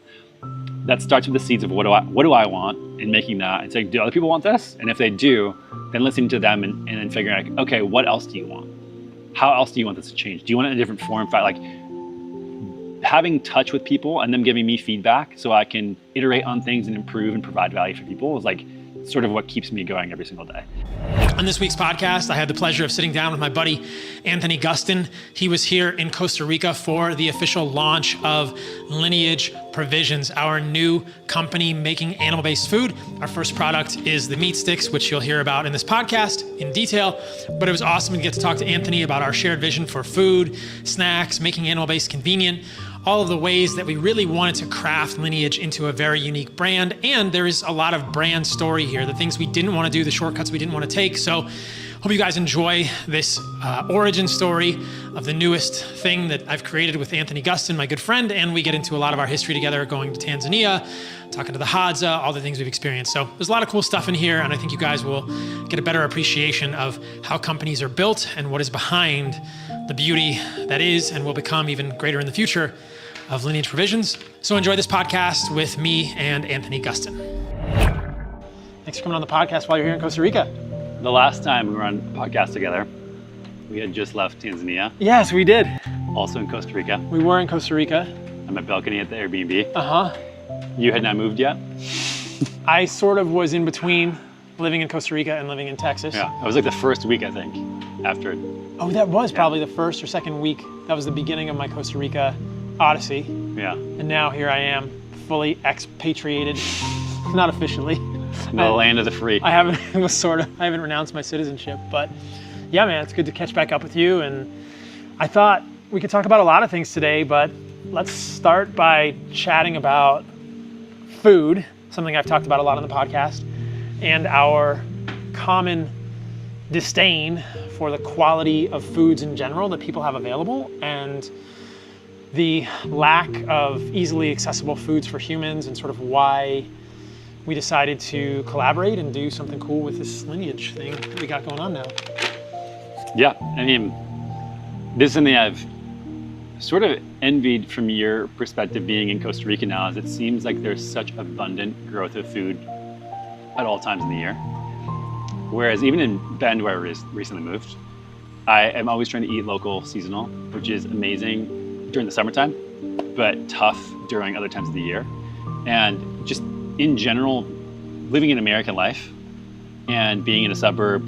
That starts with the seeds of what do I want, and making that and saying, do other people want this? And if they do, then listening to them and then figuring out, okay, what else do you want? How else do you want this to change? Do you want it in a different form? Like having touch with people and them giving me feedback so I can iterate on things and improve and provide value for people is like sort of what keeps me going every single day. On this week's podcast, I had the pleasure of sitting down with my buddy, Anthony Gustin. He was here in Costa Rica for the official launch of Lineage Provisions, our new company making animal-based food. Our first product is the meat sticks, which you'll hear about in this podcast in detail. But it was awesome to get to talk to Anthony about our shared vision for food, snacks, making animal-based convenient, all of the ways that we really wanted to craft Lineage into a very unique brand. And there is a lot of brand story here, the things we didn't want to do, the shortcuts we didn't want to take. So hope you guys enjoy this origin story of the newest thing that I've created with Anthony Gustin, my good friend. And we get into a lot of our history together, going to Tanzania, talking to the Hadza, all the things we've experienced. So there's a lot of cool stuff in here. And I think you guys will get a better appreciation of how companies are built and what is behind the beauty that is and will become even greater in the future of Lineage Provisions. So enjoy this podcast with me and Anthony Gustin. Thanks for coming on the podcast while you're here in Costa Rica. The last time we were on a podcast together, we had just left Tanzania. Yes, we did. Also in Costa Rica. We were in Costa Rica. On my balcony at the Airbnb. Uh-huh. You had not moved yet? I sort of was in between living in Costa Rica and living in Texas. Yeah, it was like the first week, I think, after. Oh, that was probably the first or second week. That was the beginning of my Costa Rica odyssey. Yeah. And now here I am, fully expatriated, not officially. The land of the free. I haven't renounced my citizenship, but yeah, man, it's good to catch back up with you. And I thought we could talk about a lot of things today, but let's start by chatting about food, something I've talked about a lot on the podcast, and our common disdain for the quality of foods in general that people have available, and the lack of easily accessible foods for humans, and sort of why we decided to collaborate and do something cool with this Lineage thing that we got going on now. Yeah, I mean, this is something I've sort of envied from your perspective being in Costa Rica now, is it seems like there's such abundant growth of food at all times in the year. Whereas even in Bend, where I recently moved, I am always trying to eat local, seasonal, which is amazing during the summertime, but tough during other times of the year. And just in general, living an American life and being in a suburb,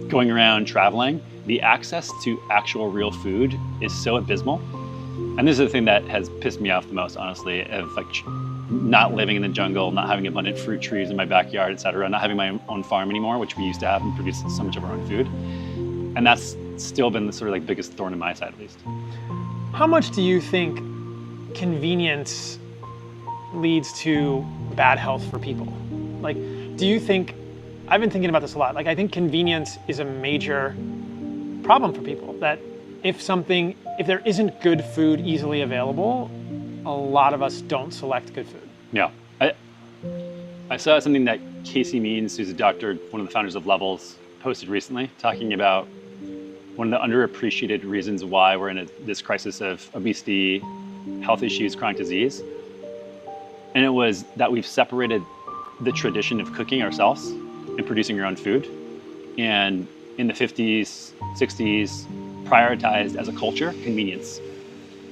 going around traveling, the access to actual real food is so abysmal. And this is the thing that has pissed me off the most, honestly, of like not living in the jungle, not having abundant fruit trees in my backyard, etc., not having my own farm anymore, which we used to have and produce so much of our own food. And that's still been the sort of like biggest thorn in my side, at least. How much do you think convenience leads to bad health for people? Like, do you think, I've been thinking about this a lot, like I think convenience is a major problem for people, that if there isn't good food easily available, a lot of us don't select good food. Yeah, I saw something that Casey Means, who's a doctor, one of the founders of Levels, posted recently, talking about one of the underappreciated reasons why we're in this crisis of obesity, health issues, chronic disease. And it was that we've separated the tradition of cooking ourselves and producing our own food. And in the 50s, 60s, prioritized as a culture, convenience.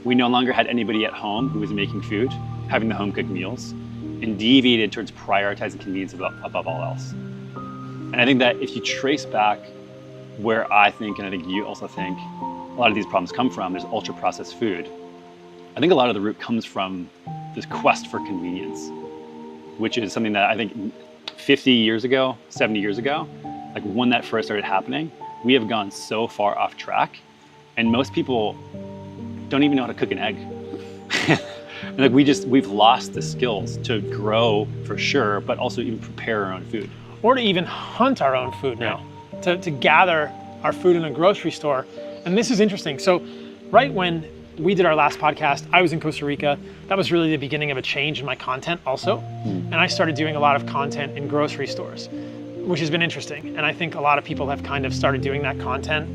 We no longer had anybody at home who was making food, having the home cooked meals, and deviated towards prioritizing convenience above all else. And I think that if you trace back where I think, and I think you also think, a lot of these problems come from, there's ultra processed food. I think a lot of the root comes from this quest for convenience, which is something that I think 50 years ago, 70 years ago, like when that first started happening, we have gone so far off track, and most people don't even know how to cook an egg. And like we've lost the skills to grow for sure, but also even prepare our own food. Or to even hunt our own food now, to gather our food in a grocery store. And this is interesting. So right when we did our last podcast, I was in Costa Rica. That was really the beginning of a change in my content also. And I started doing a lot of content in grocery stores, which has been interesting. And I think a lot of people have kind of started doing that content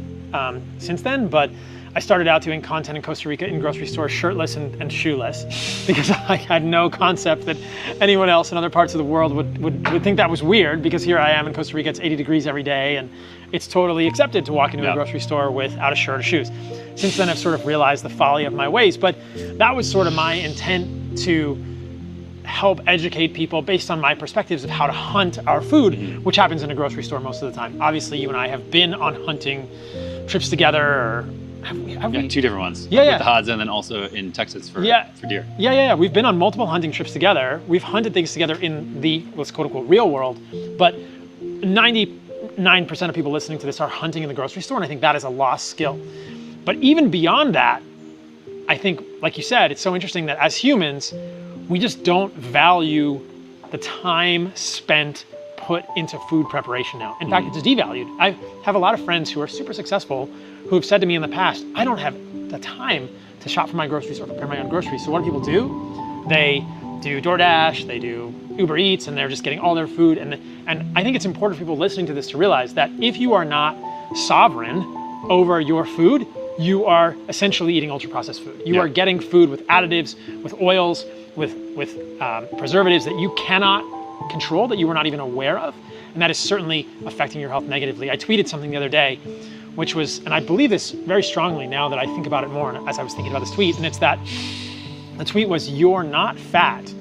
since then, but I started out doing content in Costa Rica in grocery stores, shirtless and shoeless, because I had no concept that anyone else in other parts of the world would think that was weird, because here I am in Costa Rica, it's 80 degrees every day, and it's totally accepted to walk into a grocery store without a shirt or shoes. Since then, I've sort of realized the folly of my ways, but that was sort of my intent, to help educate people based on my perspectives of how to hunt our food, which happens in a grocery store most of the time. Obviously, you and I have been on hunting trips together, or have we? Two different ones. Yeah, with the Hadza, and then also in Texas for deer. Yeah. We've been on multiple hunting trips together. We've hunted things together in the, let's quote unquote, real world, but 99% of people listening to this are hunting in the grocery store, and I think that is a lost skill. But even beyond that, I think, like you said, it's so interesting that as humans, we just don't value the time spent put into food preparation now. In fact, it's devalued. I have a lot of friends who are super successful who have said to me in the past, I don't have the time to shop for my groceries or prepare my own groceries. So what do people do? They do DoorDash, they do Uber Eats, and they're just getting all their food. And I think it's important for people listening to this to realize that if you are not sovereign over your food, you are essentially eating ultra-processed food. You are getting food with additives, with oils, with preservatives that you cannot control, that you were not even aware of, and that is certainly affecting your health negatively. I tweeted something the other day, which was, and I believe this very strongly now that I think about it more as I was thinking about this tweet, and it's that the tweet was, you're not fat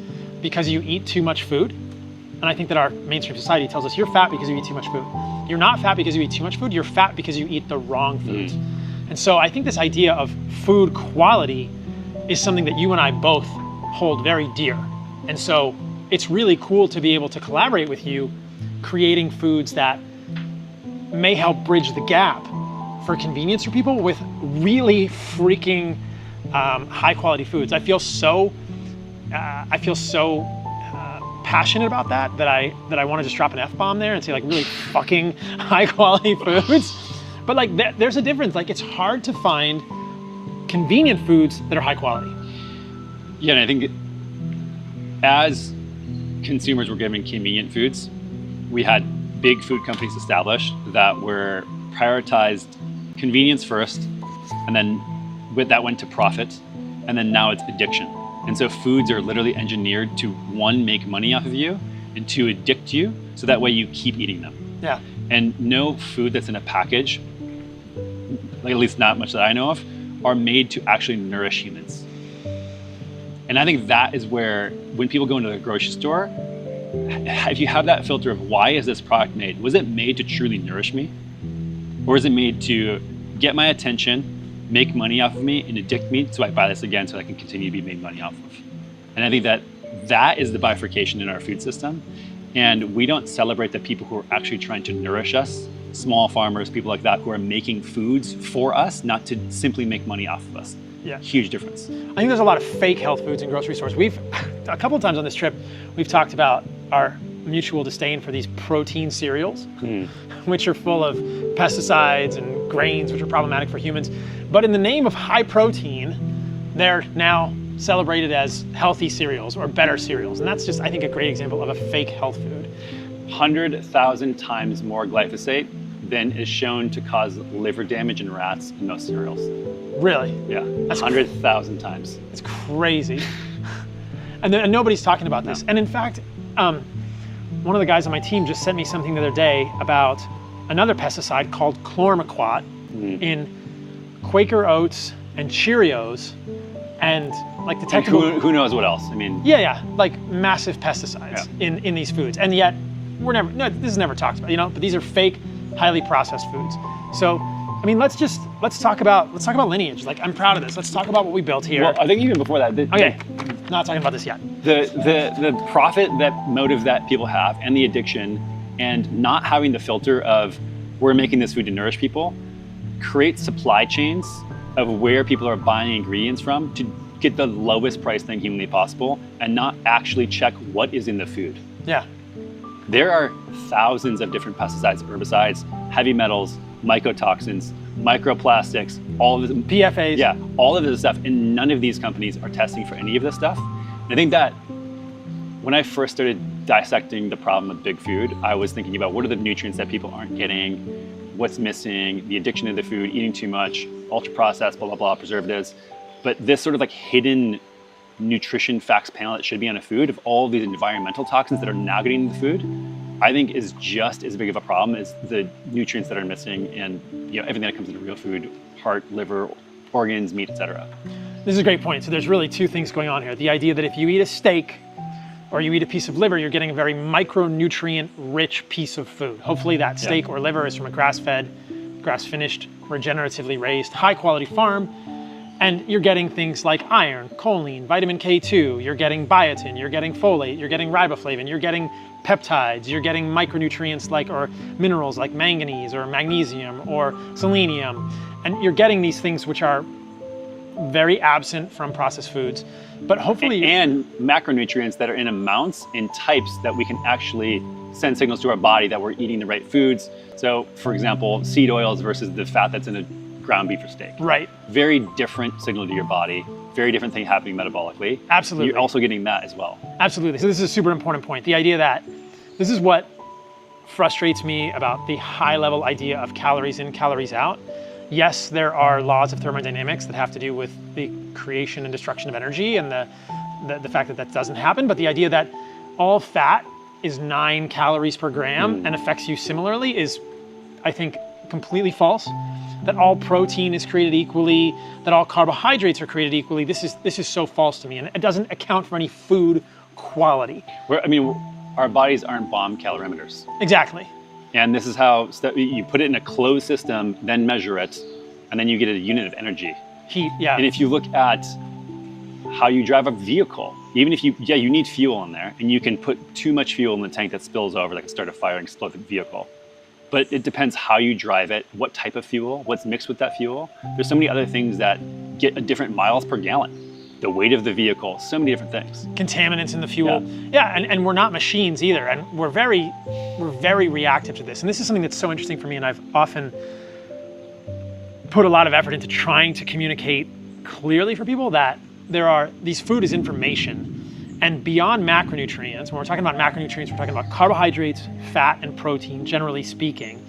because you eat too much food. And I think that our mainstream society tells us you're fat because you eat too much food. You're not fat because you eat too much food, you're fat because you eat the wrong foods. And so I think this idea of food quality is something that you and I both hold very dear. And so it's really cool to be able to collaborate with you, creating foods that may help bridge the gap for convenience for people with really freaking high quality foods. I feel so passionate about that I want to just drop an F-bomb there and say, like, really fucking high quality foods. But like there's a difference. Like, it's hard to find convenient foods that are high quality. Yeah, and I think as consumers were given convenient foods, we had big food companies established that were prioritized convenience first, and then with that went to profit, and then now it's addiction. And so foods are literally engineered to, one, make money off of you, and two, addict you, so that way you keep eating them. Yeah. And no food that's in a package, like at least not much that I know of, are made to actually nourish humans. And I think that is where, when people go into the grocery store, if you have that filter of why is this product made? Was it made to truly nourish me? Or is it made to get my attention, make money off of me, and addict me so I buy this again so I can continue to be made money off of? And I think that is the bifurcation in our food system. And we don't celebrate the people who are actually trying to nourish us, small farmers, people like that, who are making foods for us, not to simply make money off of us. Yeah. Huge difference. I think there's a lot of fake health foods in grocery stores. We've, a couple of times on this trip, we've talked about our mutual disdain for these protein cereals, which are full of pesticides and grains, which are problematic for humans. But in the name of high protein, they're now celebrated as healthy cereals or better cereals. And that's just, I think, a great example of a fake health food. 100,000 times more glyphosate than is shown to cause liver damage in rats in most cereals. Really? Yeah, 100,000 times. It's crazy. and nobody's talking about this. And in fact, one of the guys on my team just sent me something the other day about another pesticide called chlormequat in Quaker Oats and Cheerios, and like the technical... Who knows what else? I mean... Yeah, like massive pesticides in these foods. And yet, this is never talked about, but these are fake, highly processed foods. So, I mean, let's talk about lineage. Like, I'm proud of this. Let's talk about what we built here. Well, I think even before that... Not talking about this yet. The profit motive that people have, and the addiction, and not having the filter of, we're making this food to nourish people, create supply chains of where people are buying ingredients from to get the lowest price thing humanly possible, and not actually check what is in the food. Yeah. There are thousands of different pesticides, herbicides, heavy metals, mycotoxins, microplastics, all of this, PFAs. Yeah, all of this stuff, and none of these companies are testing for any of this stuff. And I think that when I first started dissecting the problem of big food, I was thinking about what are the nutrients that people aren't getting, what's missing, the addiction to the food, eating too much, ultra processed, blah, blah, blah, preservatives. But this sort of like hidden nutrition facts panel that should be on a food of all these environmental toxins that are now getting into the food, I think is just as big of a problem as the nutrients that are missing and everything that comes into real food, heart, liver, organs, meat, etc. This is a great point. So there's really two things going on here. The idea that if you eat a steak or you eat a piece of liver, you're getting a very micronutrient-rich piece of food. Hopefully that steak or liver is from a grass-fed, grass-finished, regeneratively raised, high-quality farm. And you're getting things like iron, choline, vitamin K2, you're getting biotin, you're getting folate, you're getting riboflavin, you're getting peptides, you're getting micronutrients or minerals like manganese or magnesium or selenium. And you're getting these things which are very absent from processed foods, but hopefully... And macronutrients that are in amounts and types that we can actually send signals to our body that we're eating the right foods. So, for example, seed oils versus the fat that's in a ground beef or steak. Right. Very different signal to your body, very different thing happening metabolically. Absolutely. You're also getting that as well. Absolutely. So this is a super important point. The idea that this is what frustrates me about the high-level idea of calories in, calories out. Yes, there are laws of thermodynamics that have to do with the creation and destruction of energy and the fact that that doesn't happen, but the idea that all fat is 9 calories per gram and affects you similarly is, I think, completely false. That all protein is created equally, that all carbohydrates are created equally. This is so false to me, and it doesn't account for any food quality. Our bodies aren't bomb calorimeters. Exactly. And this is how you put it in a closed system, then measure it, and then you get a unit of energy. Heat, yeah. And if you look at how you drive a vehicle, even if you need fuel in there, and you can put too much fuel in the tank that spills over, that can start a fire and explode the vehicle. But it depends how you drive it, what type of fuel, what's mixed with that fuel. There's so many other things that get a different miles per gallon. The weight of the vehicle, so many different things. Contaminants in the fuel. Yeah, and we're not machines either. And we're very reactive to this. And this is something that's so interesting for me, and I've often put a lot of effort into trying to communicate clearly for people that these food is information. And beyond macronutrients, when we're talking about macronutrients, we're talking about carbohydrates, fat, and protein, generally speaking.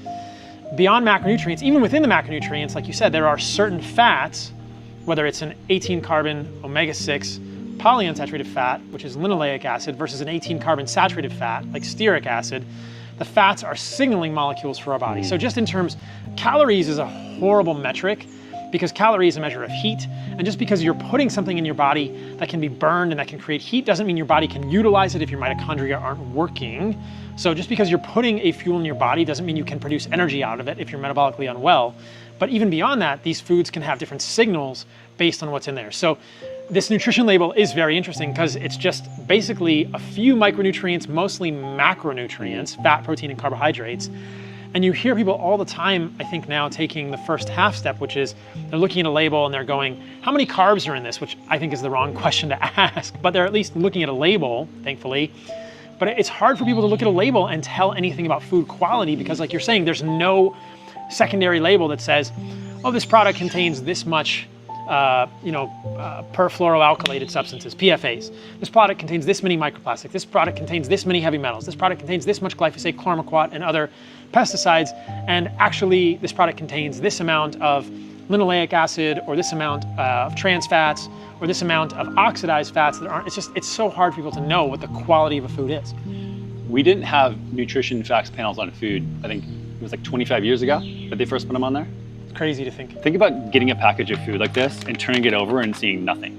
Beyond macronutrients, even within the macronutrients, like you said, there are certain fats, whether it's an 18-carbon omega-6 polyunsaturated fat, which is linoleic acid, versus an 18-carbon saturated fat, like stearic acid, the fats are signaling molecules for our body. So just in terms, calories is a horrible metric because calorie is a measure of heat. And just because you're putting something in your body that can be burned and that can create heat doesn't mean your body can utilize it if your mitochondria aren't working. So just because you're putting a fuel in your body doesn't mean you can produce energy out of it if you're metabolically unwell. But even beyond that, these foods can have different signals based on what's in there. So this nutrition label is very interesting because it's just basically a few micronutrients, mostly macronutrients, fat, protein, and carbohydrates. And you hear people all the time, I think now, taking the first half step, which is they're looking at a label and they're going, how many carbs are in this? Which I think is the wrong question to ask, but they're at least looking at a label, thankfully. But it's hard for people to look at a label and tell anything about food quality because, like you're saying, there's no secondary label that says, oh, this product contains this much perfluoroalkylated substances, PFAs. This product contains this many microplastics. This product contains this many heavy metals. This product contains this much glyphosate, chlormequat, and other pesticides. And actually, this product contains this amount of linoleic acid, or this amount of trans fats, or this amount of oxidized fats that aren't. It's so hard for people to know what the quality of a food is. We didn't have nutrition facts panels on food, I think it was like 25 years ago that they first put them on there. Crazy to think. Think about getting a package of food like this and turning it over and seeing nothing.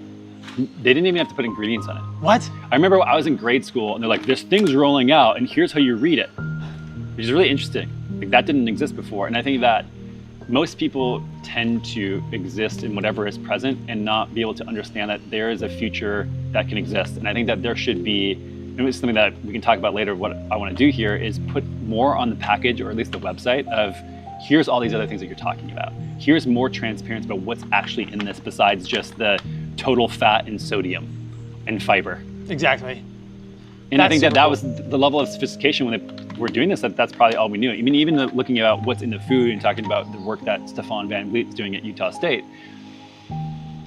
They didn't even have to put ingredients on it. What? I remember I was in grade school and they're like, this thing's rolling out and here's how you read it, which is really interesting. Like, that didn't exist before. And I think that most people tend to exist in whatever is present and not be able to understand that there is a future that can exist. And I think that there should be, and it's something that we can talk about later, what I want to do here is put more on the package, or at least the website, of here's all these other things that you're talking about. Here's more transparency about what's actually in this besides just the total fat and sodium and fiber. Exactly. And I think that was the level of sophistication when they were doing this, that's probably all we knew. I mean, even looking at what's in the food and talking about the work that Stefan Van Vliet is doing at Utah State,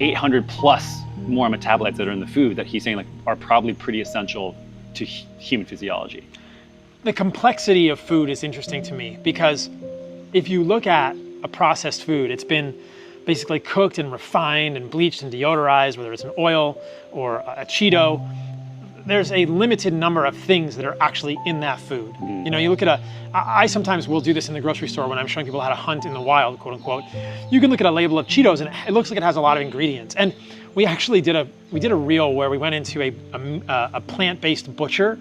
800 plus more metabolites that are in the food that he's saying like are probably pretty essential to human physiology. The complexity of food is interesting to me because if you look at a processed food, it's been basically cooked and refined and bleached and deodorized, whether it's an oil or a Cheeto. There's a limited number of things that are actually in that food. You know, you look at I sometimes will do this in the grocery store when I'm showing people how to hunt in the wild, quote unquote. You can look at a label of Cheetos and it looks like it has a lot of ingredients. And we actually did a reel where we went into a plant-based butcher.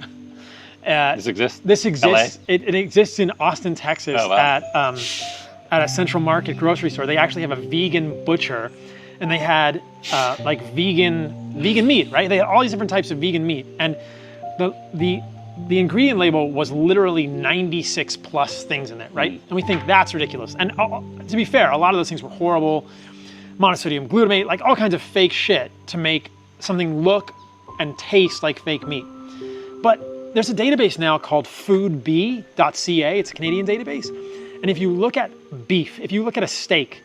This exists? This exists. It exists in Austin, Texas at a Central Market grocery store. They actually have a vegan butcher, and they had like vegan meat, right? They had all these different types of vegan meat, and the ingredient label was literally 96 plus things in it, right? And we think that's ridiculous. And to be fair, a lot of those things were horrible. Monosodium glutamate, like all kinds of fake shit to make something look and taste like fake meat. But there's a database now called foodb.ca. It's a Canadian database. And if you look at beef, if you look at a steak,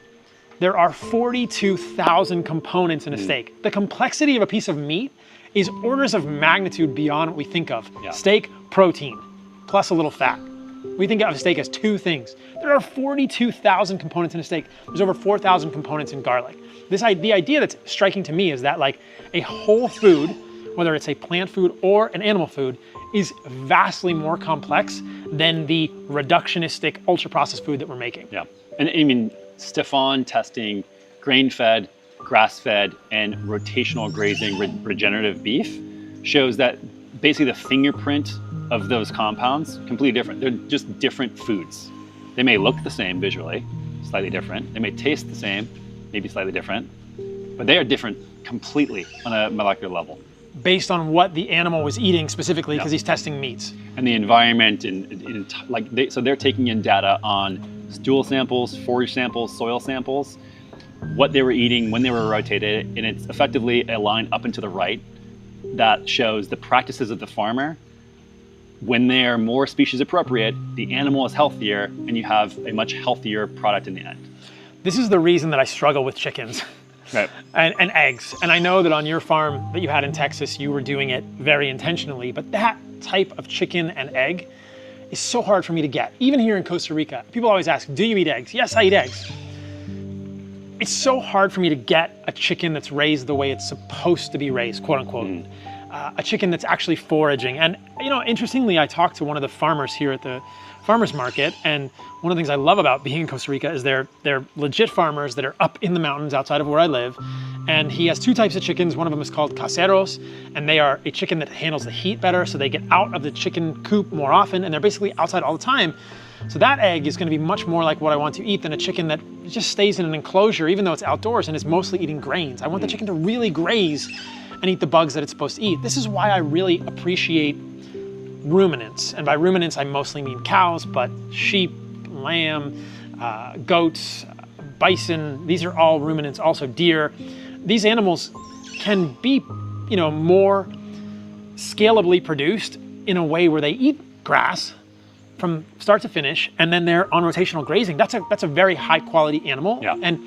there are 42,000 components in a steak. The complexity of a piece of meat is orders of magnitude beyond what we think of. Yeah. Steak, protein, plus a little fat. We think of a steak as two things. There are 42,000 components in a steak. There's over 4,000 components in garlic. The idea that's striking to me is that like a whole food, whether it's a plant food or an animal food, is vastly more complex than the reductionistic, ultra-processed food that we're making. Yeah, and I mean, Stefan testing grain-fed, grass-fed, and rotational grazing regenerative beef shows that basically the fingerprint of those compounds completely different. They're just different foods. They may look the same visually, slightly different. They may taste the same, maybe slightly different, but they are different completely on a molecular level. Based on what the animal was eating specifically, because he's testing meats. And the environment, so they're taking in data on stool samples, forage samples, soil samples, what they were eating, when they were rotated, and it's effectively a line up and to the right that shows the practices of the farmer. When they're more species appropriate, the animal is healthier, and you have a much healthier product in the end. This is the reason that I struggle with chickens. Right. And eggs. And I know that on your farm that you had in Texas, you were doing it very intentionally, but that type of chicken and egg is so hard for me to get. Even here in Costa Rica, people always ask, do you eat eggs? Yes, I eat eggs. It's so hard for me to get a chicken that's raised the way it's supposed to be raised, quote unquote. A chicken that's actually foraging. And you know, interestingly, I talked to one of the farmers here at the farmers market, and one of the things I love about being in Costa Rica is they're legit farmers that are up in the mountains outside of where I live. And he has two types of chickens. One of them is called caseros, and they are a chicken that handles the heat better, so they get out of the chicken coop more often, and they're basically outside all the time. So that egg is going to be much more like what I want to eat than a chicken that just stays in an enclosure, even though it's outdoors and is mostly eating grains. I want the chicken to really graze and eat the bugs that it's supposed to eat. This is why I really appreciate ruminants. And by ruminants, I mostly mean cows, but sheep, lamb, goats, bison, these are all ruminants, also deer. These animals can be, you know, more scalably produced in a way where they eat grass from start to finish, and then they're on rotational grazing. That's a very high quality animal. Yeah. And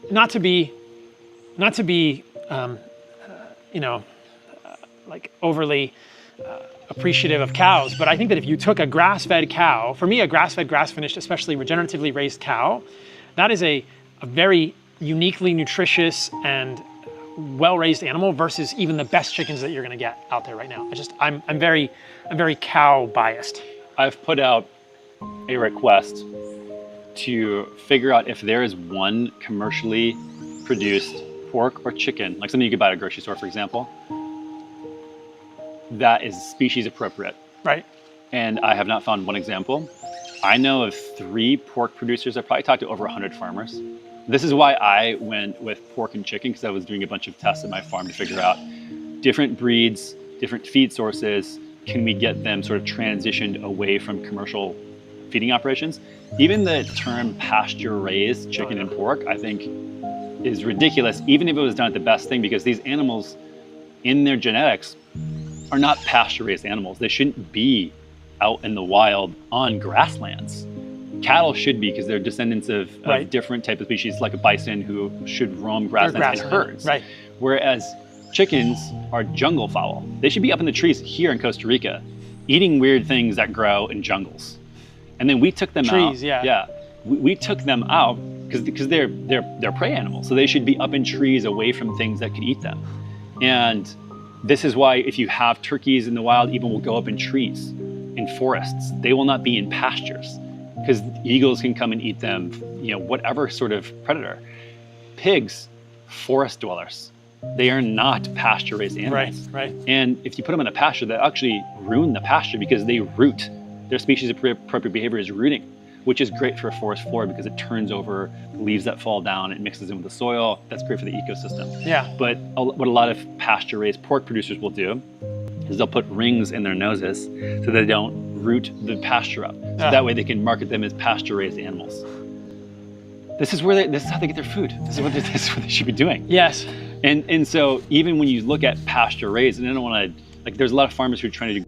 not to be like overly appreciative of cows, but I think that if you took a grass-fed cow, for me, a grass-fed, grass-finished, especially regeneratively raised cow, that is a very uniquely nutritious and well-raised animal versus even the best chickens that you're going to get out there right now. I'm very cow biased. I've put out a request to figure out if there is one commercially produced pork or chicken, like something you could buy at a grocery store, for example, that is species appropriate. Right. And I have not found one example. I know of 3 pork producers. I probably talked to over 100 farmers. This is why I went with pork and chicken, because I was doing a bunch of tests at my farm to figure out different breeds, different feed sources. Can we get them sort of transitioned away from commercial feeding operations? Even the term pasture-raised chicken and pork, I think, is ridiculous, even if it was done at the best thing, because these animals in their genetics are not pasture-raised animals. They shouldn't be out in the wild on grasslands. Cattle should be, because they're descendants of different type of species, like a bison who should roam grasslands in herds. Right. Whereas chickens are jungle fowl. They should be up in the trees here in Costa Rica, eating weird things that grow in jungles. And then we took them out. Trees, yeah. we took them out because they're prey animals, so they should be up in trees away from things that could eat them. And this is why if you have turkeys in the wild, even will go up in trees, in forests. They will not be in pastures because eagles can come and eat them, whatever sort of predator. Pigs, forest dwellers. They are not pasture-raised animals. Right. And if you put them in a pasture, they actually ruin the pasture because they root. Their species appropriate behavior is rooting, which is great for a forest floor because it turns over leaves that fall down, it mixes in with the soil. That's great for the ecosystem. Yeah. But what a lot of pasture-raised pork producers will do is they'll put rings in their noses so they don't root the pasture up. So that way they can market them as pasture-raised animals. This is how they get their food. This is what they should be doing. Yes. And so even when you look at pasture-raised, and I don't want to, there's a lot of farmers who are trying to do